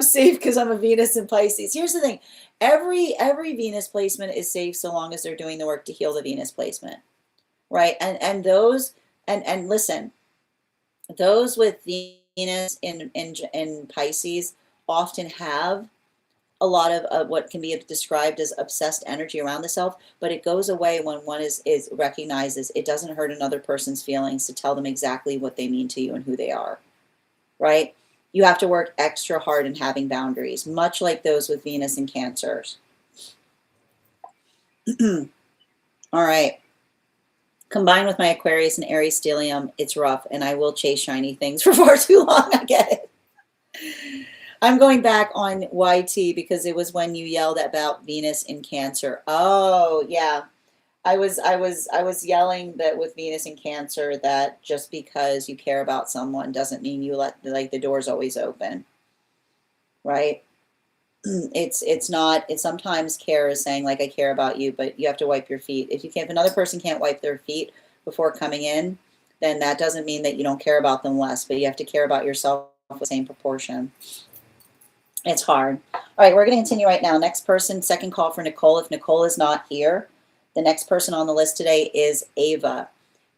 A: safe because I'm a Venus in Pisces. Here's the thing. Every Venus placement is safe so long as they're doing the work to heal the Venus placement, right? And listen, those with Venus in Pisces often have a lot of what can be described as obsessed energy around the self, but it goes away when one recognizes it doesn't hurt another person's feelings to tell them exactly what they mean to you and who they are, right? You have to work extra hard in having boundaries, much like those with Venus and Cancers. All right. Combined with my Aquarius and Aries stellium, it's rough, and I will chase shiny things for far too long. I get it. I'm going back on YT because it was when you yelled about Venus in Cancer. Oh, yeah. I was yelling that with Venus in Cancer that just because you care about someone doesn't mean you let the doors always open, right? It's not. It's sometimes care is saying like I care about you, but you have to wipe your feet. If another person can't wipe their feet before coming in, then that doesn't mean that you don't care about them less, but you have to care about yourself with the same proportion. It's hard. All right, we're going to continue right now. Next person, second call for Nicole. If Nicole is not here, the next person on the list today is Ava.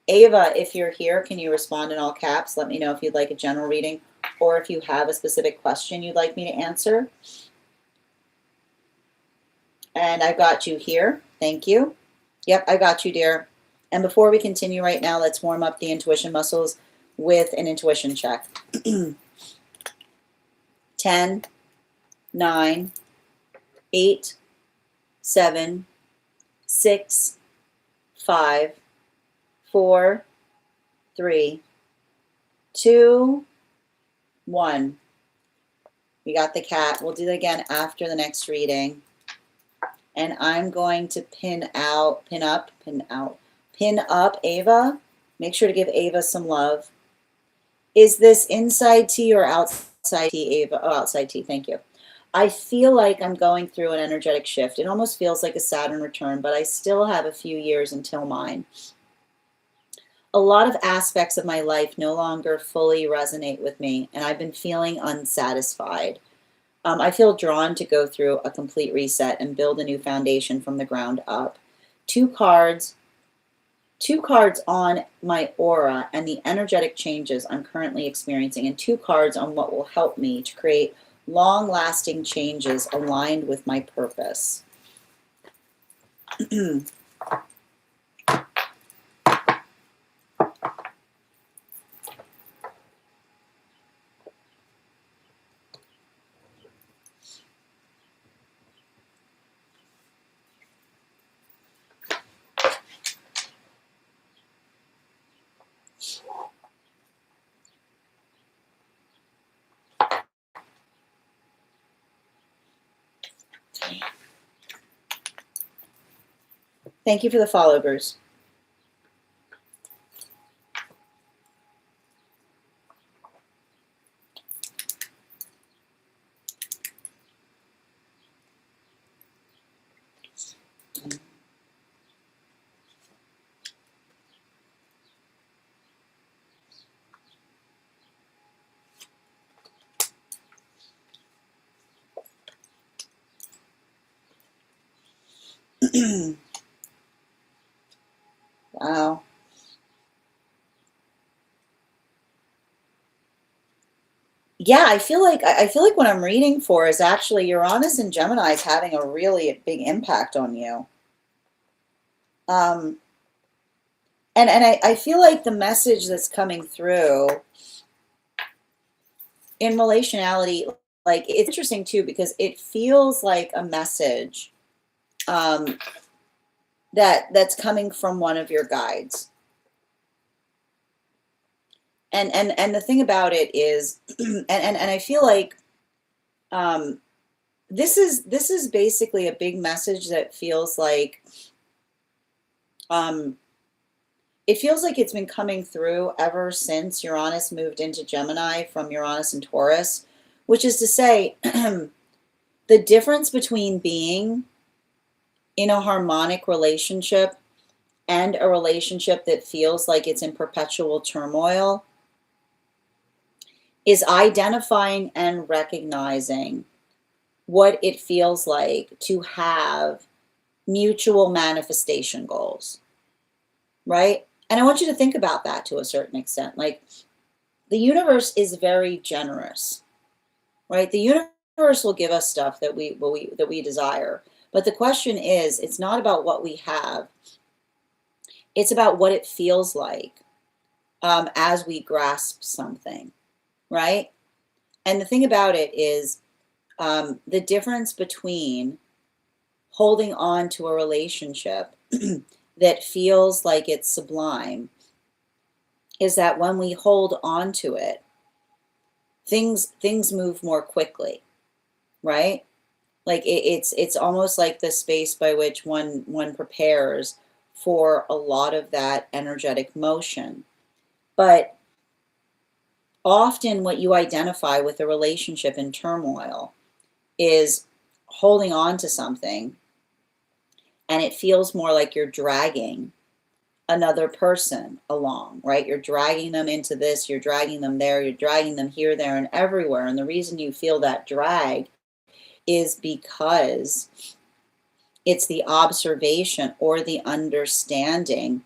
A: Ava, if you're here, can you respond in all caps? Let me know if you'd like a general reading or if you have a specific question you'd like me to answer. And I've got you here. Thank you. Yep, I got you, dear. And before we continue right now, let's warm up the intuition muscles with an intuition check. 10, 9, 8, 7, 6, 5, 4, 3, 2, 1. We got the cat. We'll do that again after the next reading. And I'm going to pin up Ava. Make sure to give Ava some love. Is this inside T or outside T, Ava? Oh, outside T, thank you. I feel like I'm going through an energetic shift. It almost feels like a Saturn return, but I still have a few years until mine. A lot of aspects of my life no longer fully resonate with me, and I've been feeling unsatisfied. I feel drawn to go through a complete reset and build a new foundation from the ground up. Two cards on my aura and the energetic changes I'm currently experiencing, and two cards on what will help me to create long-lasting changes aligned with my purpose. Thank you for the follow, Bruce. Wow. Yeah, I feel like what I'm reading for is actually Uranus and Gemini is having a really big impact on you. Um, and I feel like the message that's coming through in relationality, like it's interesting too, because it feels like a message that's coming from one of your guides. And the thing about it is, and I feel like this is basically a big message that feels like it feels like it's been coming through ever since Uranus moved into Gemini from Uranus and Taurus, which is to say, the difference between being in a harmonic relationship and a relationship that feels like it's in perpetual turmoil is identifying and recognizing what it feels like to have mutual manifestation goals, right? And I want you to think about that to a certain extent. Like, the universe is very generous, right? The universe will give us stuff that we desire. But the question is, it's not about what we have. It's about what it feels like as we grasp something, right? And the thing about it is the difference between holding on to a relationship that feels like it's sublime is that when we hold on to it, things move more quickly, right? Like it's almost like the space by which one prepares for a lot of that energetic motion. But often what you identify with a relationship in turmoil is holding on to something, and it feels more like you're dragging another person along, right? You're dragging them into this, you're dragging them there, you're dragging them here, there, and everywhere. And the reason you feel that drag is because it's the observation or the understanding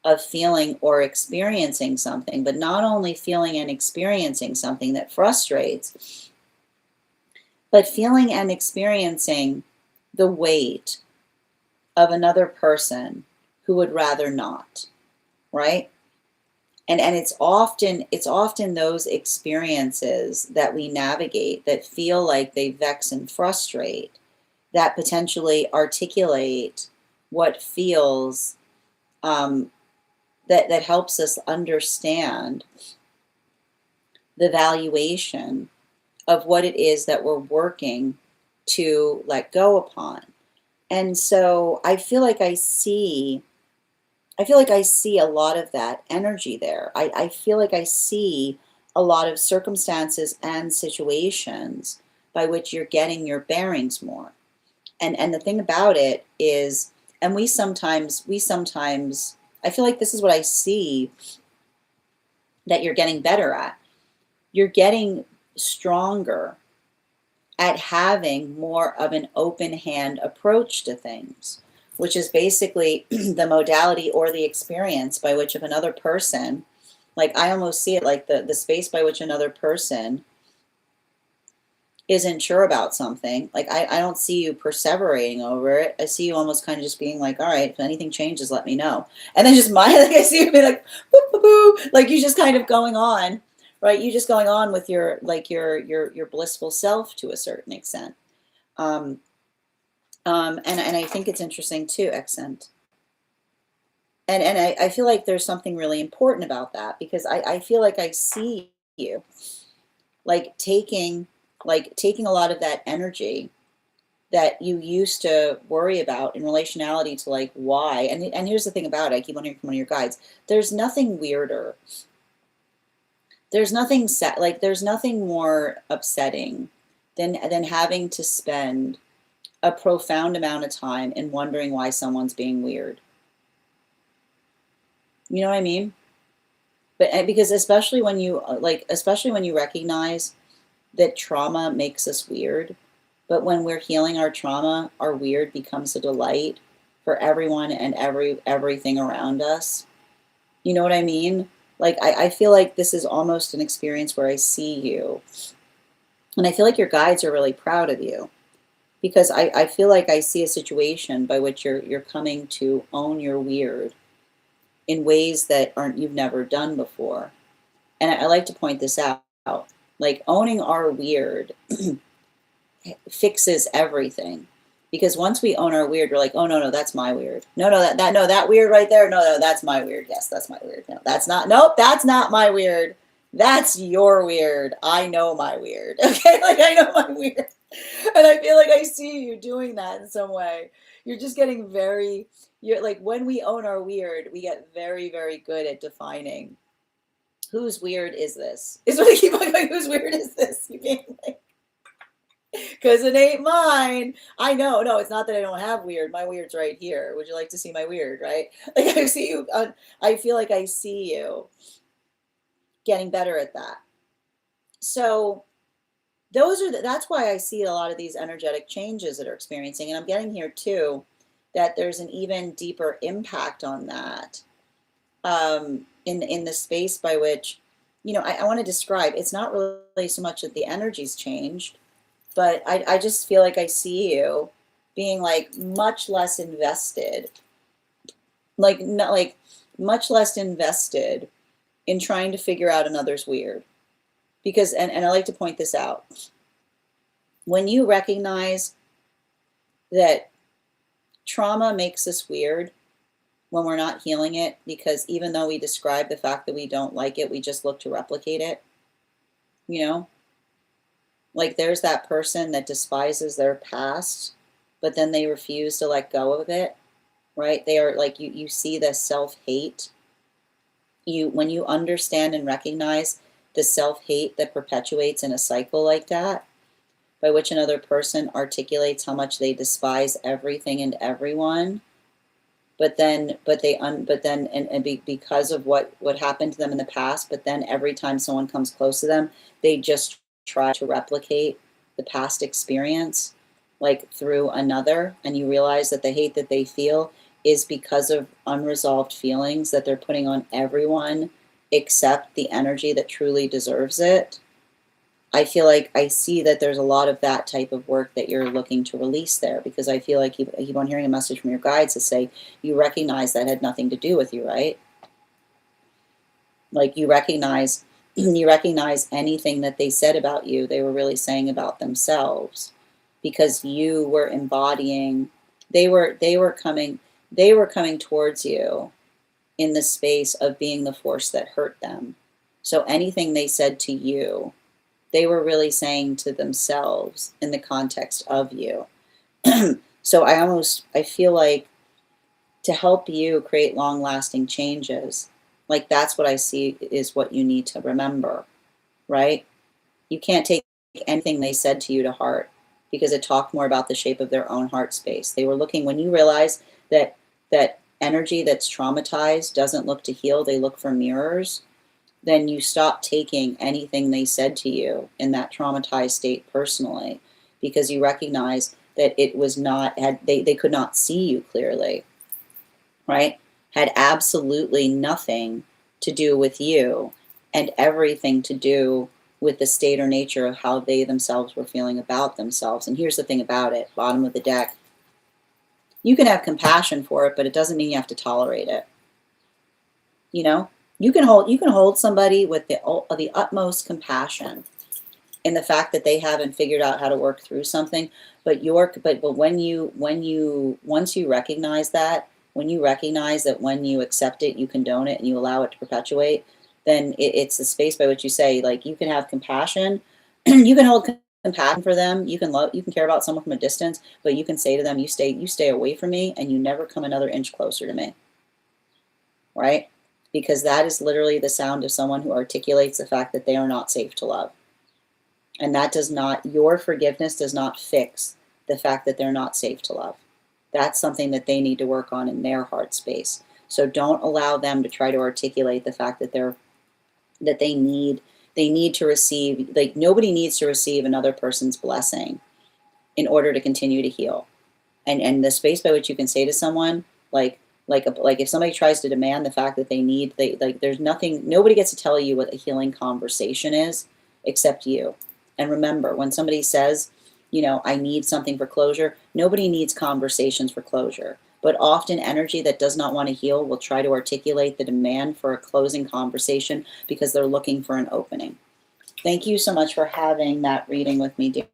A: of feeling or experiencing something, but not only feeling and experiencing something that frustrates, but feeling and experiencing the weight of another person who would rather not, right? And it's often those experiences that we navigate that feel like they vex and frustrate, that potentially articulate what feels, that helps us understand the valuation of what it is that we're working to let go upon. And so I feel like I see a lot of that energy there. I feel like I see a lot of circumstances and situations by which you're getting your bearings more. And the thing about it is, and we sometimes I feel like this is what I see that you're getting better at. You're getting stronger at having more of an open hand approach to things, which is basically the modality or the experience by which of another person, like I almost see it like the space by which another person isn't sure about something. Like I don't see you perseverating over it. I see you almost kind of just being like, all right, if anything changes, let me know. And then just like I see you be like, boo, boo, boo, like you just kind of going on, right? You just going on with your like your blissful self to a certain extent. Um, and I think it's interesting too, accent. And I feel like there's something really important about that because I feel like I see you like taking a lot of that energy that you used to worry about in relationality to like why. And here's the thing about it, I keep on hearing from one of your guides, there's nothing weirder. There's nothing set like there's nothing more upsetting than having to spend a profound amount of time in wondering why someone's being weird. You know what I mean? But because especially when you recognize that trauma makes us weird, but when we're healing our trauma, our weird becomes a delight for everyone and everything around us. You know what I mean? Like I feel like this is almost an experience where I see you. And I feel like your guides are really proud of you because I feel like I see a situation by which you're coming to own your weird in ways that aren't you've never done before. And I like to point this out. Like owning our weird fixes everything. Because once we own our weird, we're like, oh no, that's my weird. No, that weird right there. No, that's my weird. Yes, that's my weird. No, that's not my weird. That's your weird. I know my weird. Okay, like I know my weird. And I feel like I see you doing that in some way. You're just getting you're like when we own our weird, we get very, very good at defining whose weird is this? Is what I keep on going, whose weird is this? You can't like, because it ain't mine. I know. No, it's not that I don't have weird. My weird's right here. Would you like to see my weird, right? Like I see you, I feel like I see you getting better at that. So that's why I see a lot of these energetic changes that are experiencing. And I'm getting here too, that there's an even deeper impact on that in the space by which, I want to describe, it's not really so much that the energy's changed, but I just feel like I see you being like much less invested, like not like much less invested in trying to figure out another's weird. Because, and I like to point this out, when you recognize that trauma makes us weird, when we're not healing it, because even though we describe the fact that we don't like it, we just look to replicate it. You know, like there's that person that despises their past, but then they refuse to let go of it, right? They are like, you see the self-hate. When you understand and recognize the self-hate that perpetuates in a cycle like that, by which another person articulates how much they despise everything and everyone, because of what happened to them in the past, but then every time someone comes close to them, they just try to replicate the past experience, like through another, and you realize that the hate that they feel is because of unresolved feelings that they're putting on everyone except the energy that truly deserves it. I feel like I see that there's a lot of that type of work that you're looking to release there, because I feel like I keep on hearing a message from your guides to say you recognize that had nothing to do with you, right? Like you recognize anything that they said about you, they were really saying about themselves, because you were embodying, they were coming towards you in the space of being the force that hurt them. So anything they said to you, they were really saying to themselves in the context of you. So I feel like to help you create long-lasting changes, like that's what I see is what you need to remember, right? You can't take anything they said to you to heart, because it talked more about the shape of their own heart space. They were looking, when you realize that energy that's traumatized doesn't look to heal, they look for mirrors, then you stop taking anything they said to you in that traumatized state personally, because you recognize that it was not, they could not see you clearly, right? Had absolutely nothing to do with you and everything to do with the state or nature of how they themselves were feeling about themselves. And here's the thing about it, bottom of the deck, you can have compassion for it, but it doesn't mean you have to tolerate it. You know, you can hold somebody with the utmost compassion in the fact that they haven't figured out how to work through something, but once you recognize that, when you accept it, you condone it, and you allow it to perpetuate, then it's the space by which you say, like, you can have compassion, you can hold compassion for them, you can care about someone from a distance, but you can say to them, you stay away from me, and you never come another inch closer to me, right? Because that is literally the sound of someone who articulates the fact that they are not safe to love. And that your forgiveness does not fix the fact that they're not safe to love. That's something that they need to work on in their heart space. So don't allow them to try to articulate the fact that they need to receive, like, nobody needs to receive another person's blessing in order to continue to heal. And the space by which you can say to someone, like if somebody tries to demand the fact that there's nothing, nobody gets to tell you what a healing conversation is except you. And remember, when somebody says, I need something for closure, nobody needs conversations for closure. But often energy that does not want to heal will try to articulate the demand for a closing conversation because they're looking for an opening. Thank you so much for having that reading with me, dear.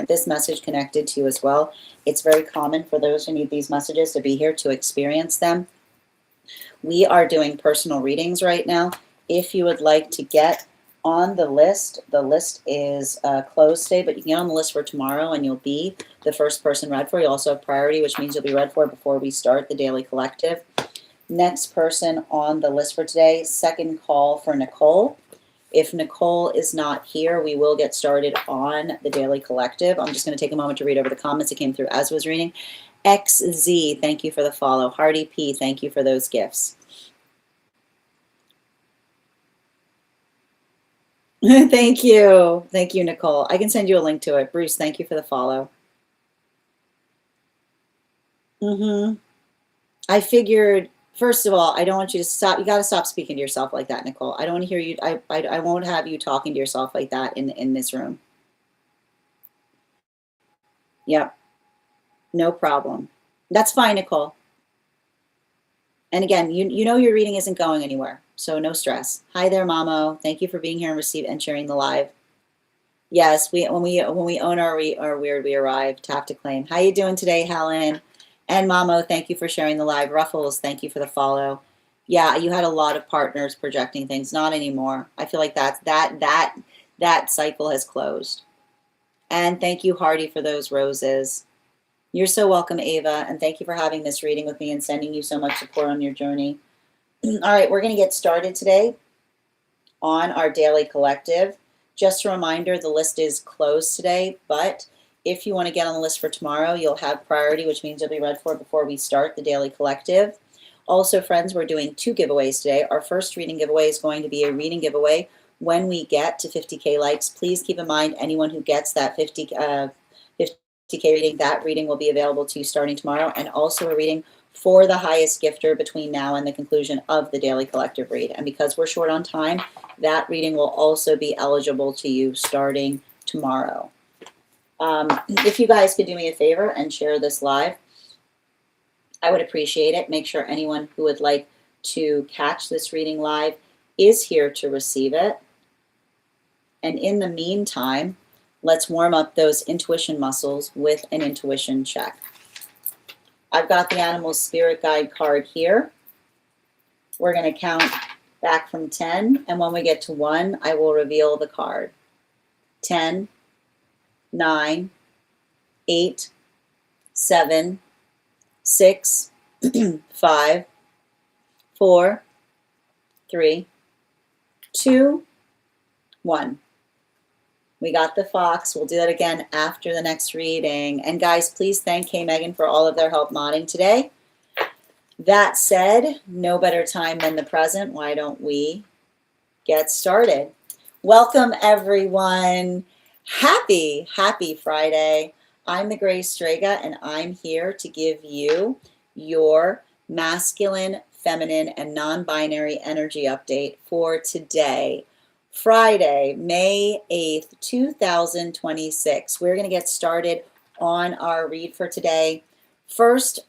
A: This message connected to you as well. It's very common for those who need these messages to be here to experience them. We are doing personal readings right now. If you would like to get on the list is closed today, but you can get on the list for tomorrow and you'll be the first person read for. You also have priority, which means you'll be read for before we start the daily collective. Next person on the list for today, second call for Nicole. If Nicole is not here, we will get started on the daily collective. I'm just going to take a moment to read over the comments that came through as I was reading. XZ, thank you for the follow. Hardy P, thank you for those gifts. Thank you, Nicole. I can send you a link to it. Bruce, thank you for the follow. I figured, first of all, I don't want you to stop. You got to stop speaking to yourself like that, Nicole. I don't want to hear you. I won't have you talking to yourself like that in this room. Yep. No problem. That's fine, Nicole. And again, you know your reading isn't going anywhere, so no stress. Hi there, Mamo. Thank you for being here and sharing the live. Yes, when we own our weird, we arrive. Tap to claim. How you doing today, Helen? And Mamo, thank you for sharing the live. Ruffles, thank you for the follow. Yeah, you had a lot of partners projecting things. Not anymore. I feel like that cycle has closed. And thank you, Hardy, for those roses. You're so welcome, Ava, and thank you for having this reading with me and sending you so much support on your journey. All right, we're going to get started today on our daily collective. Just a reminder, the list is closed today, but if you want to get on the list for tomorrow, you'll have priority, which means you'll be read for before we start the daily collective. Also, friends, we're doing 2 giveaways today. Our first reading giveaway is going to be a reading giveaway when we get to 50K likes. Please keep in mind, anyone who gets that 50K reading, that reading will be available to you starting tomorrow, and also a reading for the highest gifter between now and the conclusion of the daily collective read. And because we're short on time, that reading will also be eligible to you starting tomorrow. If you guys could do me a favor and share this live, I would appreciate it. Make sure anyone who would like to catch this reading live is here to receive it. And in the meantime, let's warm up those intuition muscles with an intuition check. I've got the animal spirit guide card here. We're going to count back from 10, and when we get to 1, I will reveal the card. 10, 9, 8, 7, 6, 5, 4, 3, 2, 1. We got the fox. We'll do that again after the next reading. And guys, please thank Kay Megan for all of their help modding today. That said, no better time than the present. Why don't we get started? Welcome, everyone. Happy Friday. I'm the Grace Strega, and I'm here to give you your masculine, feminine, and non-binary energy update for today, Friday, May 8th, 2026. We're going to get started on our read for today. First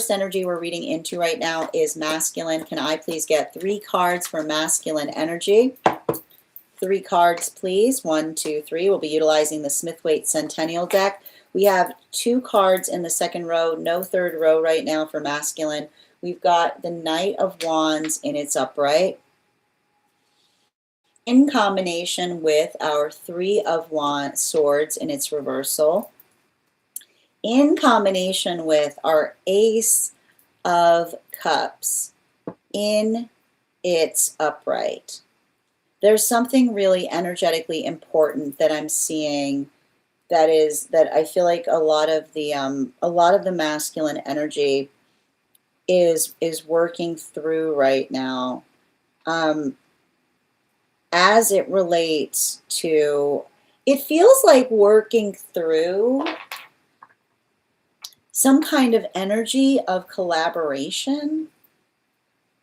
A: energy we're reading into right now is masculine. Can I please get 3 cards for masculine energy? 3 cards, please. 1, 2, 3. We'll be utilizing the Smith-Waite Centennial deck. We have 2 cards in the second row, no third row right now for masculine. We've got the Knight of Wands in its upright, in combination with our 3 of Swords in its reversal, in combination with our Ace of Cups in its upright. There's something really energetically important that I'm seeing that I feel like a lot of the masculine energy is working through right now, as it relates to, it feels like working through some kind of energy of collaboration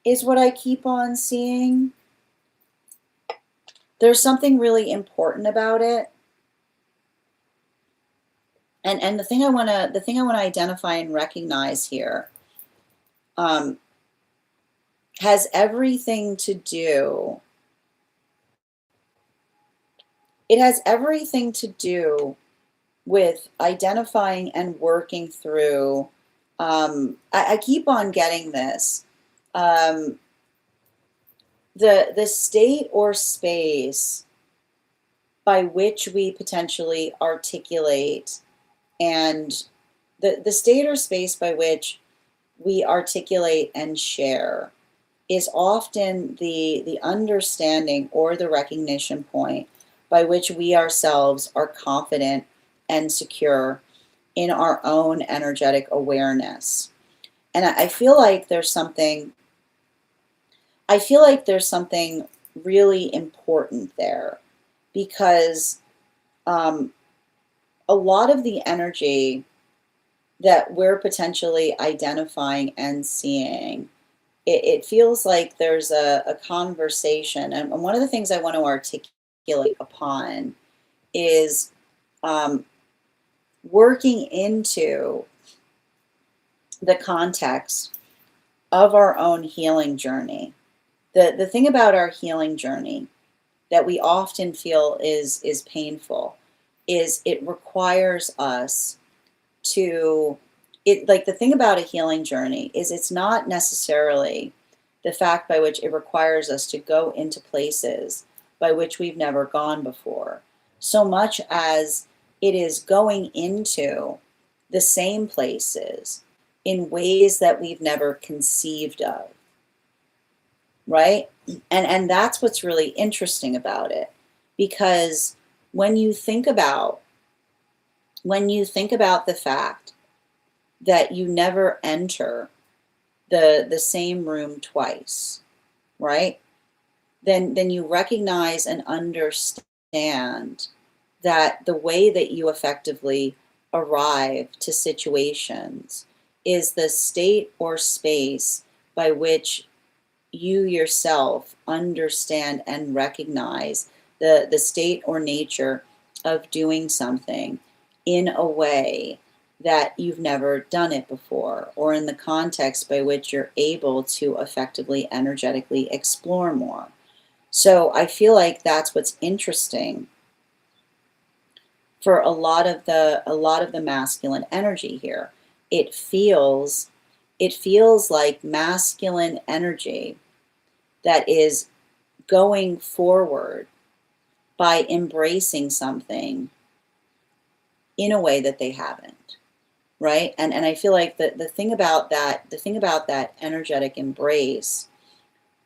A: is what I keep on seeing. There's something really important about it. And the thing I want to identify and recognize here has everything to do. It has everything to do with identifying and working through. I keep on getting this. The state or space by which we potentially articulate, and the state or space by which we articulate and share is often the understanding or the recognition point by which we ourselves are confident and secure in our own energetic awareness. And I feel like there's something really important there, because a lot of the energy that we're potentially identifying and seeing, it feels like there's a conversation. And one of the things I want to articulate upon is working into the context of our own healing journey. The thing about our healing journey that we often feel is painful is it requires us to it. Like, the thing about a healing journey is it's not necessarily the fact by which it requires us to go into places by which we've never gone before, so much as it is going into the same places in ways that we've never conceived of, right? And that's what's really interesting about it, because when you think about the fact that you never enter the same room twice, right? Then you recognize and understand that the way that you effectively arrive to situations is the state or space by which you yourself understand and recognize the state or nature of doing something in a way that you've never done it before, or in the context by which you're able to effectively energetically explore more. So I feel like that's what's interesting for a lot of the masculine energy here. It feels like masculine energy that is going forward by embracing something in a way that they haven't, right? And I feel like the thing about that energetic embrace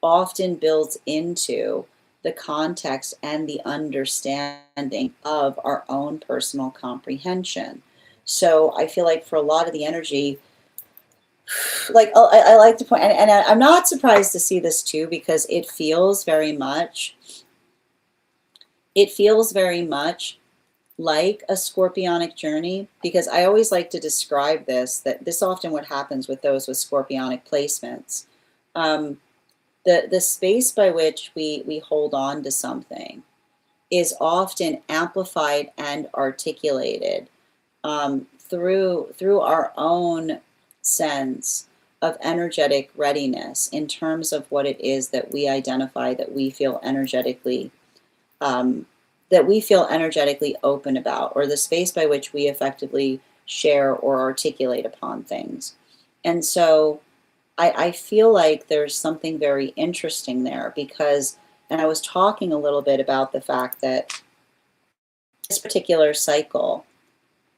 A: often builds into the context and the understanding of our own personal comprehension. So I feel like for a lot of the energy, like I like to point, and I'm not surprised to see this too, because it feels very much like a scorpionic journey, because I always like to describe this, that this often what happens with those with scorpionic placements. The space by which we hold on to something is often amplified and articulated through our own sense of energetic readiness, in terms of what it is that we identify, that we feel energetically open about, or the space by which we effectively share or articulate upon things. And so I feel like there's something very interesting there, because, and I was talking a little bit about the fact that this particular cycle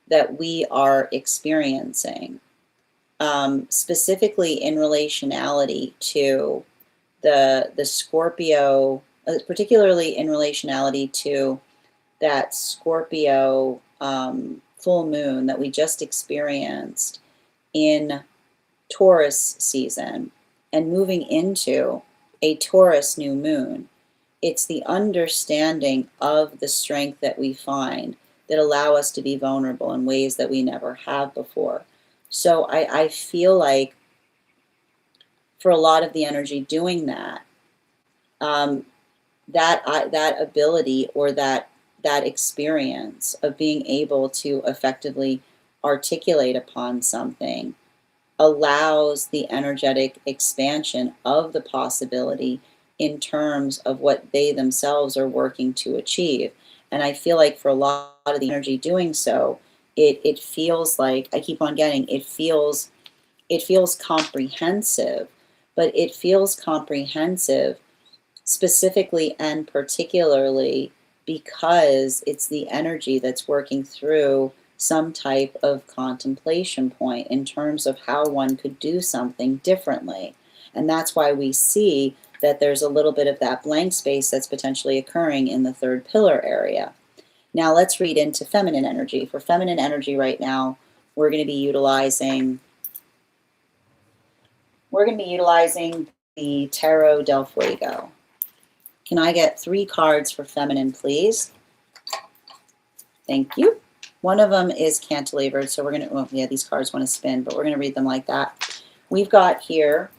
A: that we are experiencing, specifically in relationality to the Scorpio, particularly in relationality to that Scorpio full moon that we just experienced in Taurus season, and moving into a Taurus new moon. It's the understanding of the strength that we find that allow us to be vulnerable in ways that we never have before. So I feel like for a lot of the energy doing that, that ability, or that experience of being able to effectively articulate upon something, allows the energetic expansion of the possibility in terms of what they themselves are working to achieve. And I feel like for a lot of the energy doing so, it feels like, I keep on getting, it feels comprehensive, but it feels comprehensive specifically and particularly because it's the energy that's working through some type of contemplation point in terms of how one could do something differently. And that's why we see that there's a little bit of that blank space that's potentially occurring in the third pillar area. Now let's read into feminine energy. For feminine energy right now, we're going to be utilizing the Tarot del Fuego. Can I get 3 cards for feminine, please? Thank you. One of them is cantilevered, so we're going to, well, yeah, these cards want to spin, but we're going to read them like that. We've got here,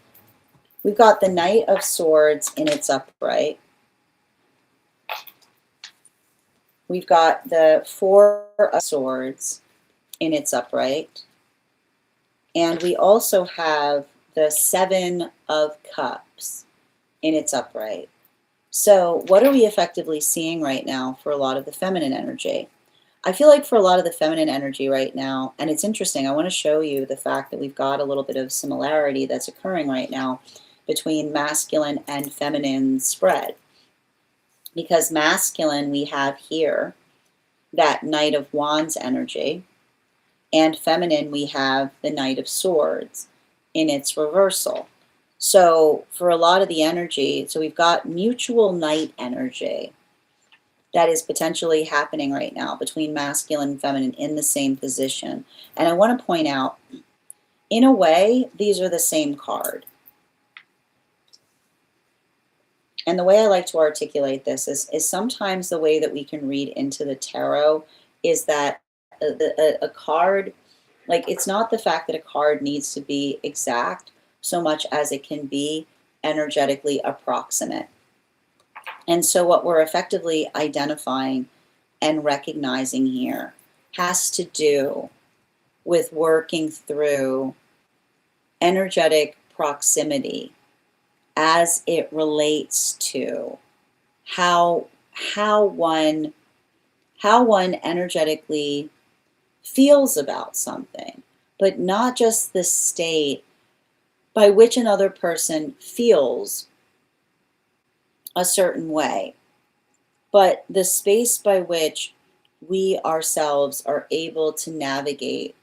A: we've got the Knight of Swords in its upright. We've got the Four of Swords in its upright. And we also have the Seven of Cups in its upright. So what are we effectively seeing right now for a lot of the feminine energy? I feel like for a lot of the feminine energy right now, and it's interesting, I want to show you the fact that we've got a little bit of similarity that's occurring right now between masculine and feminine spread. Because masculine, we have here that Knight of Wands energy, and feminine, we have the Knight of Swords in its reversal. So for a lot of the energy, so we've got mutual Knight energy that is potentially happening right now between masculine and feminine in the same position. And I want to point out, in a way, these are the same card. And the way I like to articulate this is sometimes the way that we can read into the tarot is that a card, like, it's not the fact that a card needs to be exact so much as it can be energetically approximate. And so what we're effectively identifying and recognizing here has to do with working through energetic proximity as it relates to how one energetically feels about something, but not just the state by which another person feels a certain way, but the space by which we ourselves are able to navigate,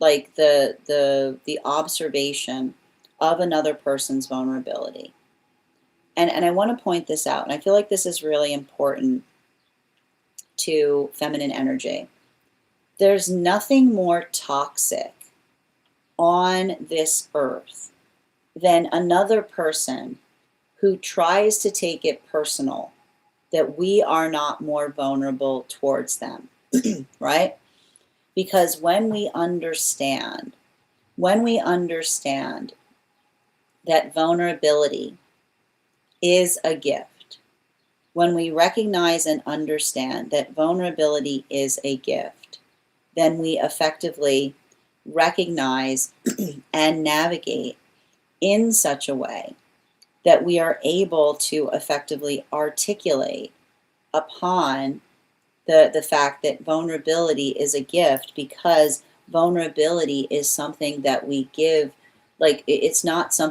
A: like the observation of another person's vulnerability. And I want to point this out, and I feel like this is really important to feminine energy. There's nothing more toxic on this earth than another person who tries to take it personal that we are not more vulnerable towards them, right? Because when we understand that vulnerability is a gift, when we recognize and understand that vulnerability is a gift, then we effectively recognize and navigate in such a way that we are able to effectively articulate upon the fact that vulnerability is a gift, because vulnerability is something that we give. Like, it's not a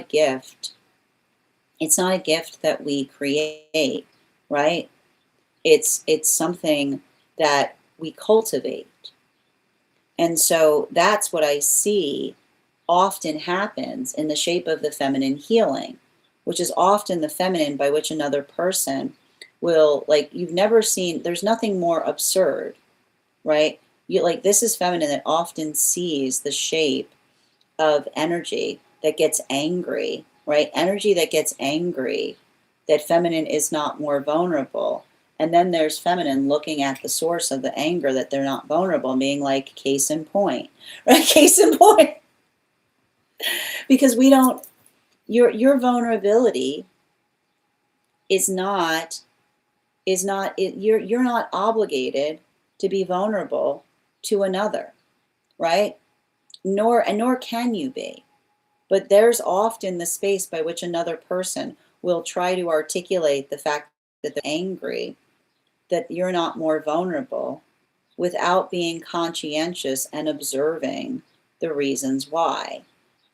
A: gift. It's not a gift that we create, right? It's something that we cultivate. And so that's what I see often happens in the shape of the feminine healing, which is often the feminine by which another person will, like, you've never seen, there's nothing more absurd, right? Like, this is feminine that often sees the shape of energy that gets angry, right? Energy that gets angry, that feminine is not more vulnerable. And then there's feminine looking at the source of the anger that they're not vulnerable and being like, case in point, right? Case in point. Because we don't, your vulnerability is not, you're not obligated to be vulnerable to another, right? Nor can you be. But there's often the space by which another person will try to articulate the fact that they're angry, that you're not more vulnerable, without being conscientious and observing the reasons why.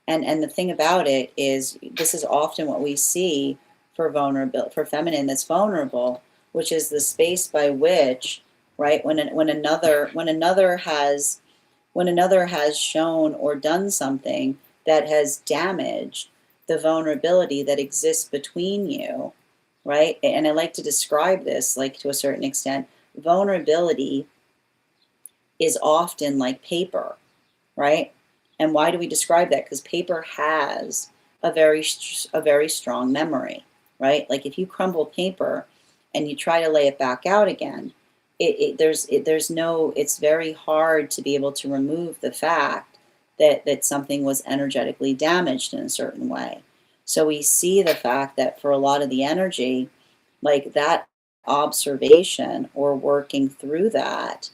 A: And the thing about it is, this is often what we see for feminine that's vulnerable, which is the space by which, right, when another has shown or done something that has damaged the vulnerability that exists between you, right? And I like to describe this, like, to a certain extent, vulnerability is often like paper, right? And why do we describe that? Because paper has a very strong memory, right? Like, if you crumble paper and you try to lay it back out again, it's very hard to be able to remove the fact that something was energetically damaged in a certain way. So we see the fact that for a lot of the energy, like, that observation or working through that,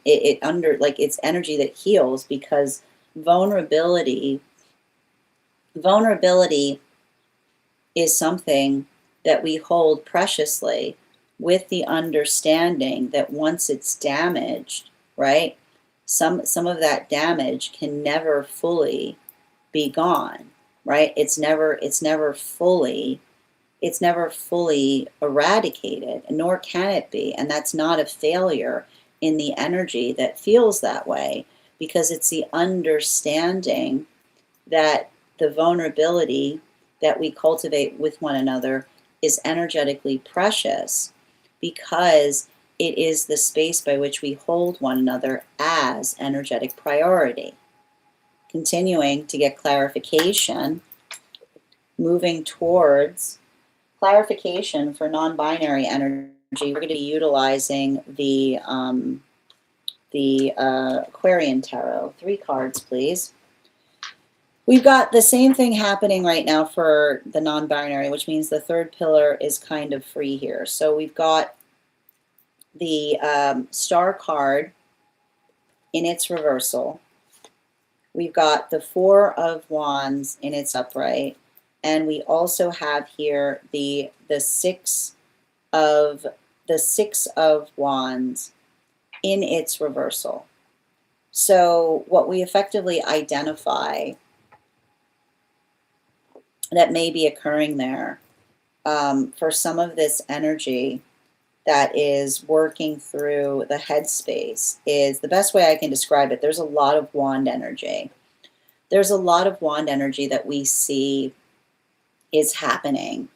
A: it's energy that heals, because vulnerability is something that we hold preciously with the understanding that once it's damaged, right, some of that damage can never fully be gone, right? It's never fully eradicated, nor can it be. And that's not a failure in the energy that feels that way, because it's the understanding that the vulnerability that we cultivate with one another is energetically precious, because it is the space by which we hold one another as energetic priority. Continuing to get clarification, moving towards clarification for non-binary energy, we're going to be utilizing the Aquarian Tarot. 3 cards, please. We've got the same thing happening right now for the non-binary, which means the third pillar is kind of free here. So we've got the Star card in its reversal. We've got the 4 of Wands in its upright. And we also have here the six of Wands in its reversal. So what we effectively identify that may be occurring there for some of this energy that is working through the headspace is, the best way I can describe it, there's a lot of wand energy. There's a lot of wand energy that we see is happening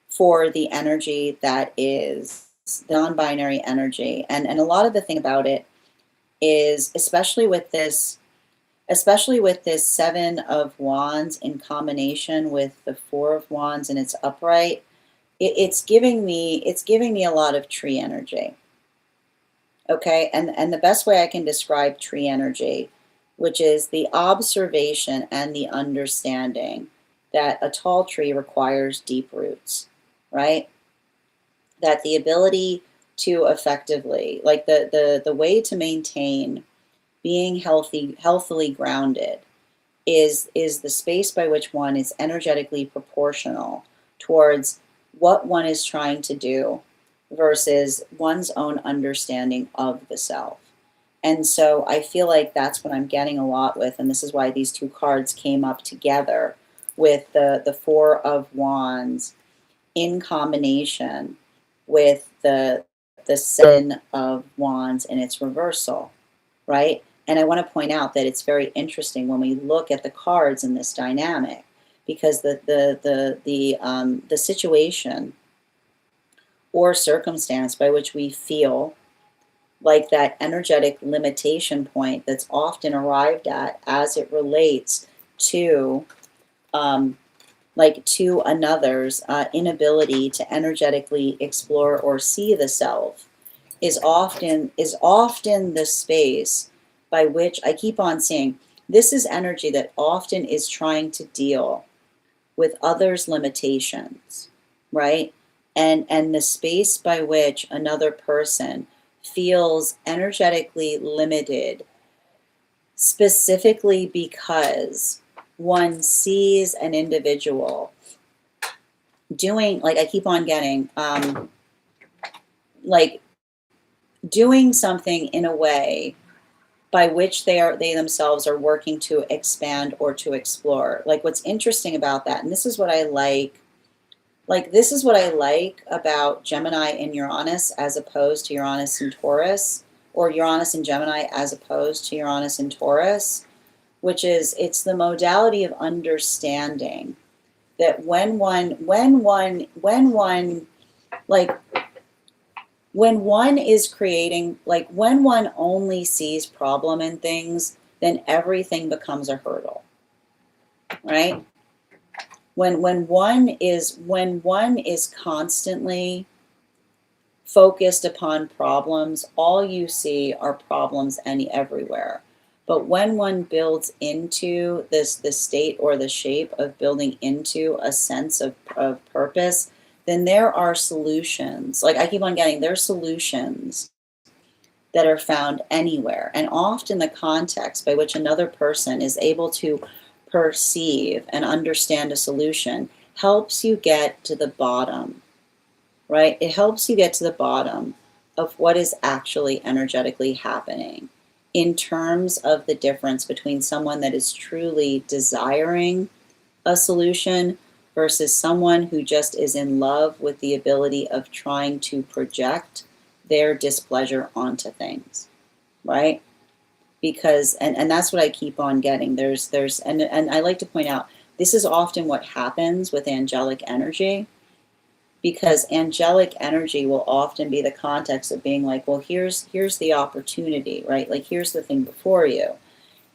A: for the energy that is the non-binary energy. And a lot of the thing about it is, especially with this 7 of Wands in combination with the 4 of Wands in its upright, it's giving me a lot of tree energy. Okay, and the best way I can describe tree energy, which is the observation and the understanding that a tall tree requires deep roots, right? That the ability to effectively, like the way to maintain being healthily grounded is the space by which one is energetically proportional towards what one is trying to do versus one's own understanding of the self. And so I feel like that's what I'm getting a lot with, and this is why these 2 cards came up together with the 4 of Wands in combination with the 7 of Wands in its reversal, right? And I want to point out that it's very interesting when we look at the cards in this dynamic, because the situation or circumstance by which we feel like that energetic limitation point that's often arrived at as it relates to to another's inability to energetically explore or see the self is often the space by which I keep on seeing this is energy that often is trying to deal with others' limitations, right? And the space by which another person feels energetically limited, specifically because one sees an individual doing, like I keep on getting, doing something in a way by which they themselves are working to expand or to explore. Like, what's interesting about that, and this is what I like about Gemini and Uranus as opposed to Uranus and Taurus, or Uranus and Gemini as opposed to Uranus and Taurus, which is, it's the modality of understanding that when one is creating, like when one only sees problem in things, then everything becomes a hurdle, right? When one is constantly focused upon problems, all you see are problems everywhere. But when one builds into the state or the shape of building into a sense of purpose, then there are solutions. Like I keep on getting, there are solutions that are found anywhere. And often the context by which another person is able to perceive and understand a solution helps you get to the bottom, right? It helps you get to the bottom of what is actually energetically happening in terms of the difference between someone that is truly desiring a solution versus someone who just is in love with the ability of trying to project their displeasure onto things, right? Because and that's what I keep on getting. And I like to point out, this is often what happens with angelic energy, because angelic energy will often be the context of being like, well, here's the opportunity, right? Like, here's the thing before you.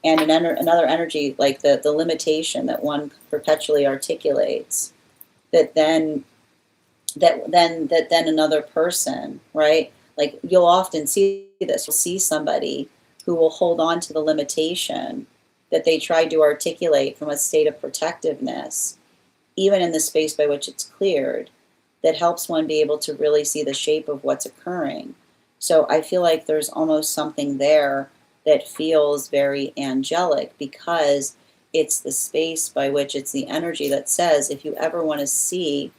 A: And another energy, like the limitation that one perpetually articulates, that then another person, right? Like, you'll often see this. You'll see somebody who will hold on to the limitation that they tried to articulate from a state of protectiveness, even in the space by which it's cleared, that helps one be able to really see the shape of what's occurring. So I feel like there's almost something there that feels very angelic, because it's the space by which it's the energy that says, if you ever want to see,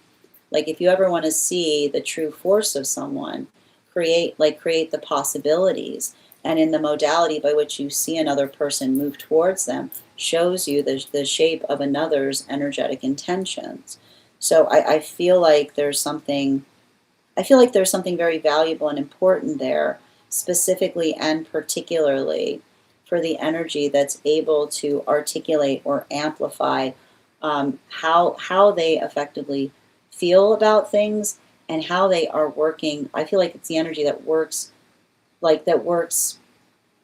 A: the true force of someone, create the possibilities. And in the modality by which you see another person move towards them, shows you the shape of another's energetic intentions. So I feel like there's something very valuable and important there, specifically and particularly for the energy that's able to articulate or amplify how they effectively feel about things and how they are working. I feel like it's the energy that works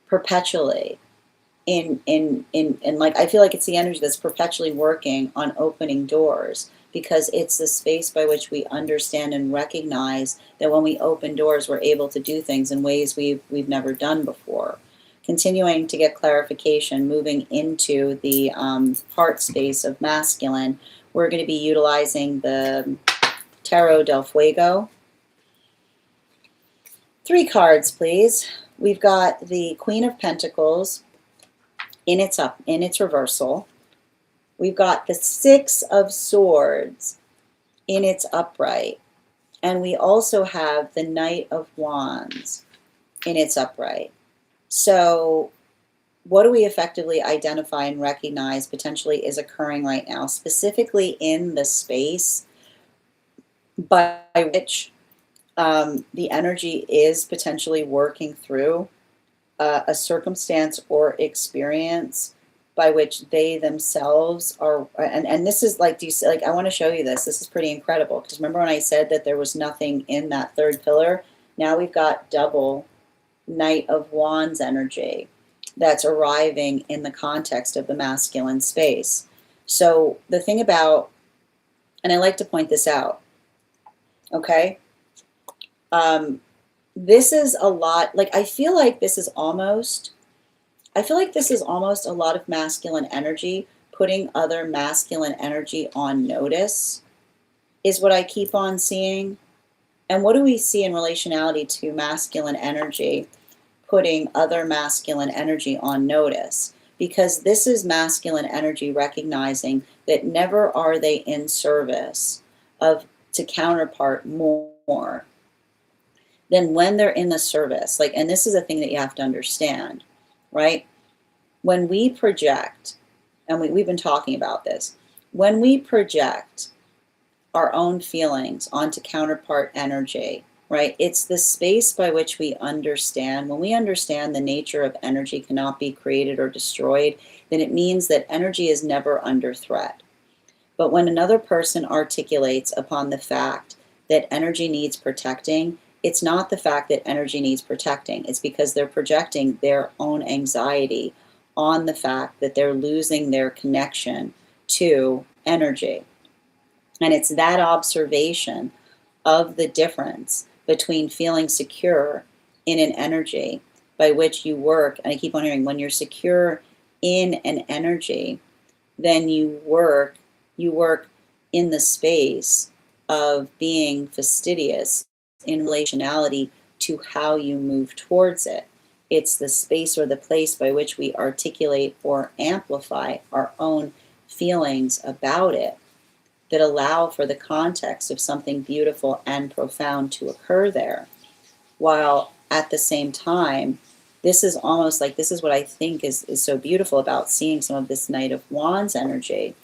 A: perpetually I feel like it's the energy that's perpetually working on opening doors, because it's the space by which we understand and recognize that when we open doors, we're able to do things in ways we've never done before. Continuing to get clarification, moving into the heart space of masculine, we're going to be utilizing the Tarot del Fuego. 3 cards, please. We've got the Queen of Pentacles in its reversal. We've got the 6 of Swords in its upright. And we also have the Knight of Wands in its upright. So what do we effectively identify and recognize potentially is occurring right now, specifically in the space by which the energy is potentially working through a circumstance or experience by which they themselves are, and this is like, I want to show you this. This is pretty incredible, because remember when I said that there was nothing in that 3rd pillar? Now we've got double Knight of Wands energy that's arriving in the context of the masculine space. So the thing about, and I like to point this out, okay? This is a lot, like, I feel like this is almost a lot of masculine energy putting other masculine energy on notice, is what I keep on seeing. And what do we see in relationality to masculine energy putting other masculine energy on notice? Because this is masculine energy recognizing that never are they in service to counterpart more than when they're in the service. Like, and this is a thing that you have to understand, right? When we project, and we've been talking about this, when we project our own feelings onto counterpart energy, right? It's the space by which we understand. When we understand the nature of energy cannot be created or destroyed, then it means that energy is never under threat. But when another person articulates upon the fact that energy needs protecting, it's not the fact that energy needs protecting. It's because they're projecting their own anxiety on the fact that they're losing their connection to energy. And it's that observation of the difference between feeling secure in an energy by which you work. And I keep on hearing, when you're secure in an energy, then you work in the space of being fastidious in relationality to how you move towards it. It's the space or the place by which we articulate or amplify our own feelings about it that allow for the context of something beautiful and profound to occur there, while at the same time, this is almost like, this is what I think is so beautiful about seeing some of this Knight of Wands energy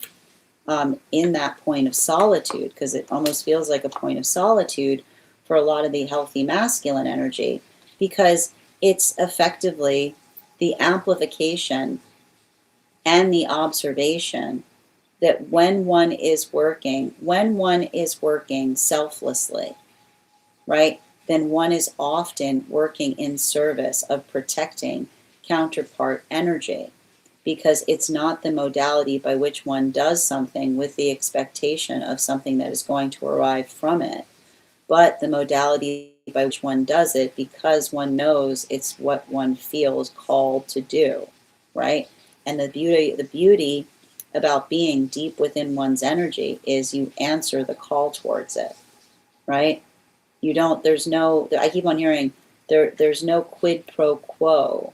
A: in that point of solitude, because it almost feels like a point of solitude for a lot of the healthy masculine energy, because it's effectively the amplification and the observation that when one is working selflessly, right, then one is often working in service of protecting counterpart energy, because it's not the modality by which one does something with the expectation of something that is going to arrive from it, but the modality by which one does it because one knows it's what one feels called to do, right? And the beauty about being deep within one's energy is you answer the call towards it, right? You don't, there's no, I keep on hearing, there's no quid pro quo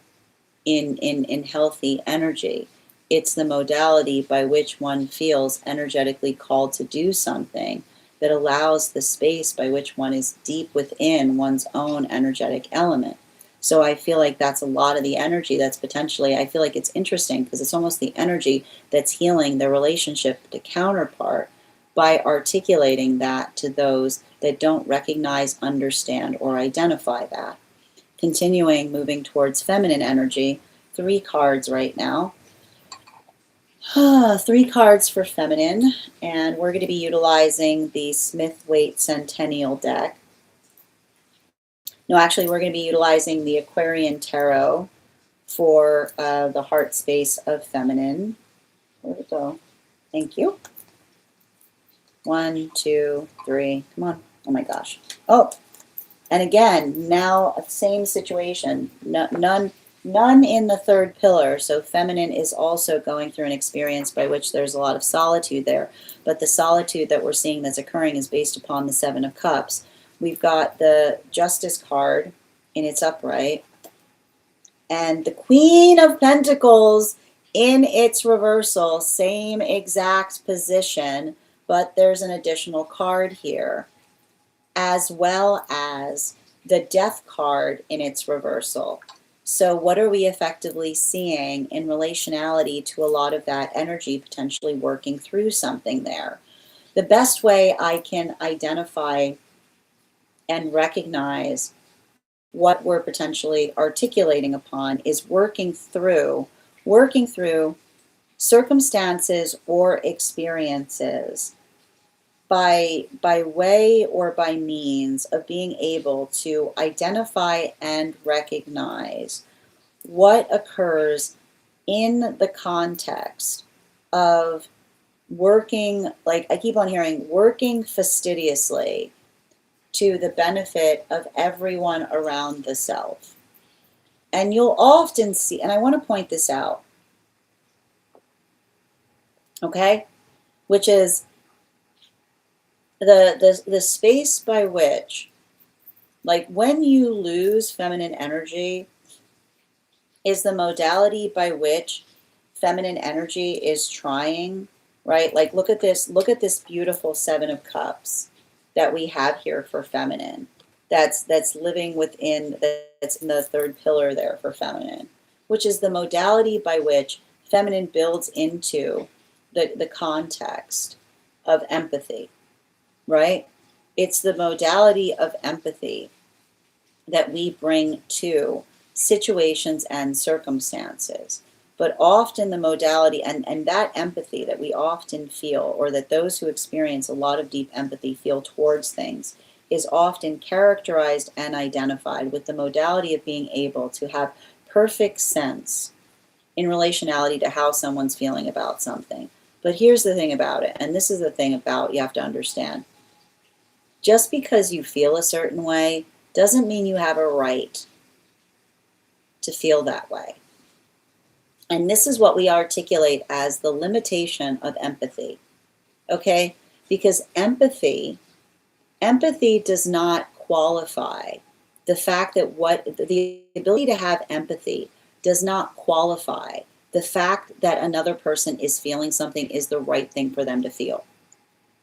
A: in healthy energy. It's the modality by which one feels energetically called to do something that allows the space by which one is deep within one's own energetic element. So I feel like that's a lot of the energy that's potentially, I feel like it's interesting because it's almost the energy that's healing the relationship to counterpart by articulating that to those that don't recognize, understand, or identify that. Continuing, moving towards feminine energy, 3 cards right now. 3 cards for feminine, and we're going to be utilizing the Smith-Waite Centennial deck. No, actually, we're going to be utilizing the Aquarian Tarot for the heart space of feminine. Where'd it go? Thank you. 1, 2, 3. Come on. Oh my gosh. Oh, and again, now same situation. None in the 3rd pillar. So feminine is also going through an experience by which there's a lot of solitude there. But the solitude that we're seeing that's occurring is based upon the 7 of Cups. We've got the Justice card in its upright, and the Queen of Pentacles in its reversal, same exact position, but there's an additional card here, as well as the Death card in its reversal. So what are we effectively seeing in relationality to a lot of that energy potentially working through something there? The best way I can identify and recognize what we're potentially articulating upon is working through circumstances or experiences by way or by means of being able to identify and recognize what occurs in the context of working, like I keep on hearing, working fastidiously to the benefit of everyone around the self. And you'll often see, and I want to point this out, okay, which is the space by which, like when you lose feminine energy, is the modality by which feminine energy is trying, right? Like look at this beautiful 7 of Cups that we have here for feminine. That's living within, that's in the 3rd pillar there for feminine, which is the modality by which feminine builds into the context of empathy, right? It's the modality of empathy that we bring to situations and circumstances. But often the modality and that empathy that we often feel, or that those who experience a lot of deep empathy feel towards things, is often characterized and identified with the modality of being able to have perfect sense in relationality to how someone's feeling about something. But here's the thing about it, and this is the thing about, you have to understand, just because you feel a certain way doesn't mean you have a right to feel that way. And this is what we articulate as the limitation of empathy, okay? Because empathy does not qualify. The fact that the ability to have empathy does not qualify the fact that another person is feeling something is the right thing for them to feel.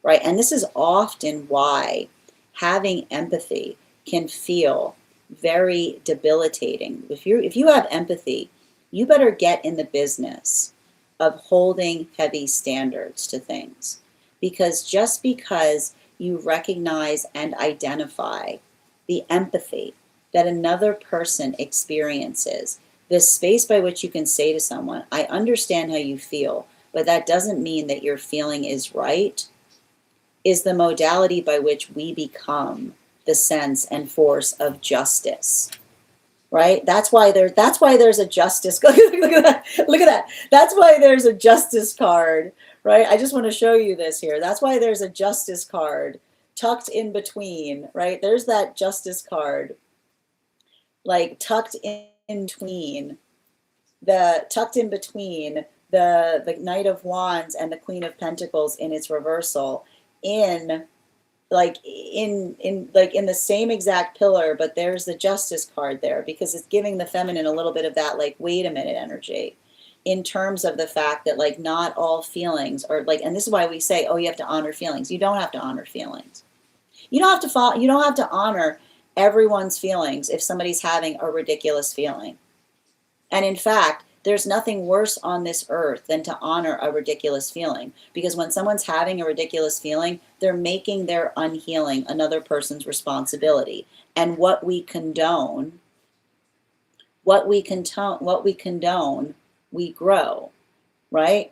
A: right? And this is often why having empathy can feel very debilitating. If you have empathy, you better get in the business of holding heavy standards to things. Because just because you recognize and identify the empathy that another person experiences, this space by which you can say to someone, I understand how you feel, but that doesn't mean that your feeling is right, is the modality by which we become the sense and force of justice. Right? That's why there's a justice. Look at that. Look at that. That's why there's a justice card, right? I just want to show you this here. That's why there's a justice card tucked in between, right? There's that justice card, like tucked in between the Knight of Wands and the Queen of Pentacles in its reversal, in the same exact pillar, but there's the justice card there because it's giving the feminine a little bit of that, like, wait a minute energy, in terms of the fact that, like, not all feelings are like, and this is why we say, oh, you have to honor feelings. You don't have to honor feelings. You don't have to honor everyone's feelings if somebody's having a ridiculous feeling. And in fact, there's nothing worse on this earth than to honor a ridiculous feeling. Because when someone's having a ridiculous feeling, they're making their unhealing another person's responsibility. And what we condone, we grow, right?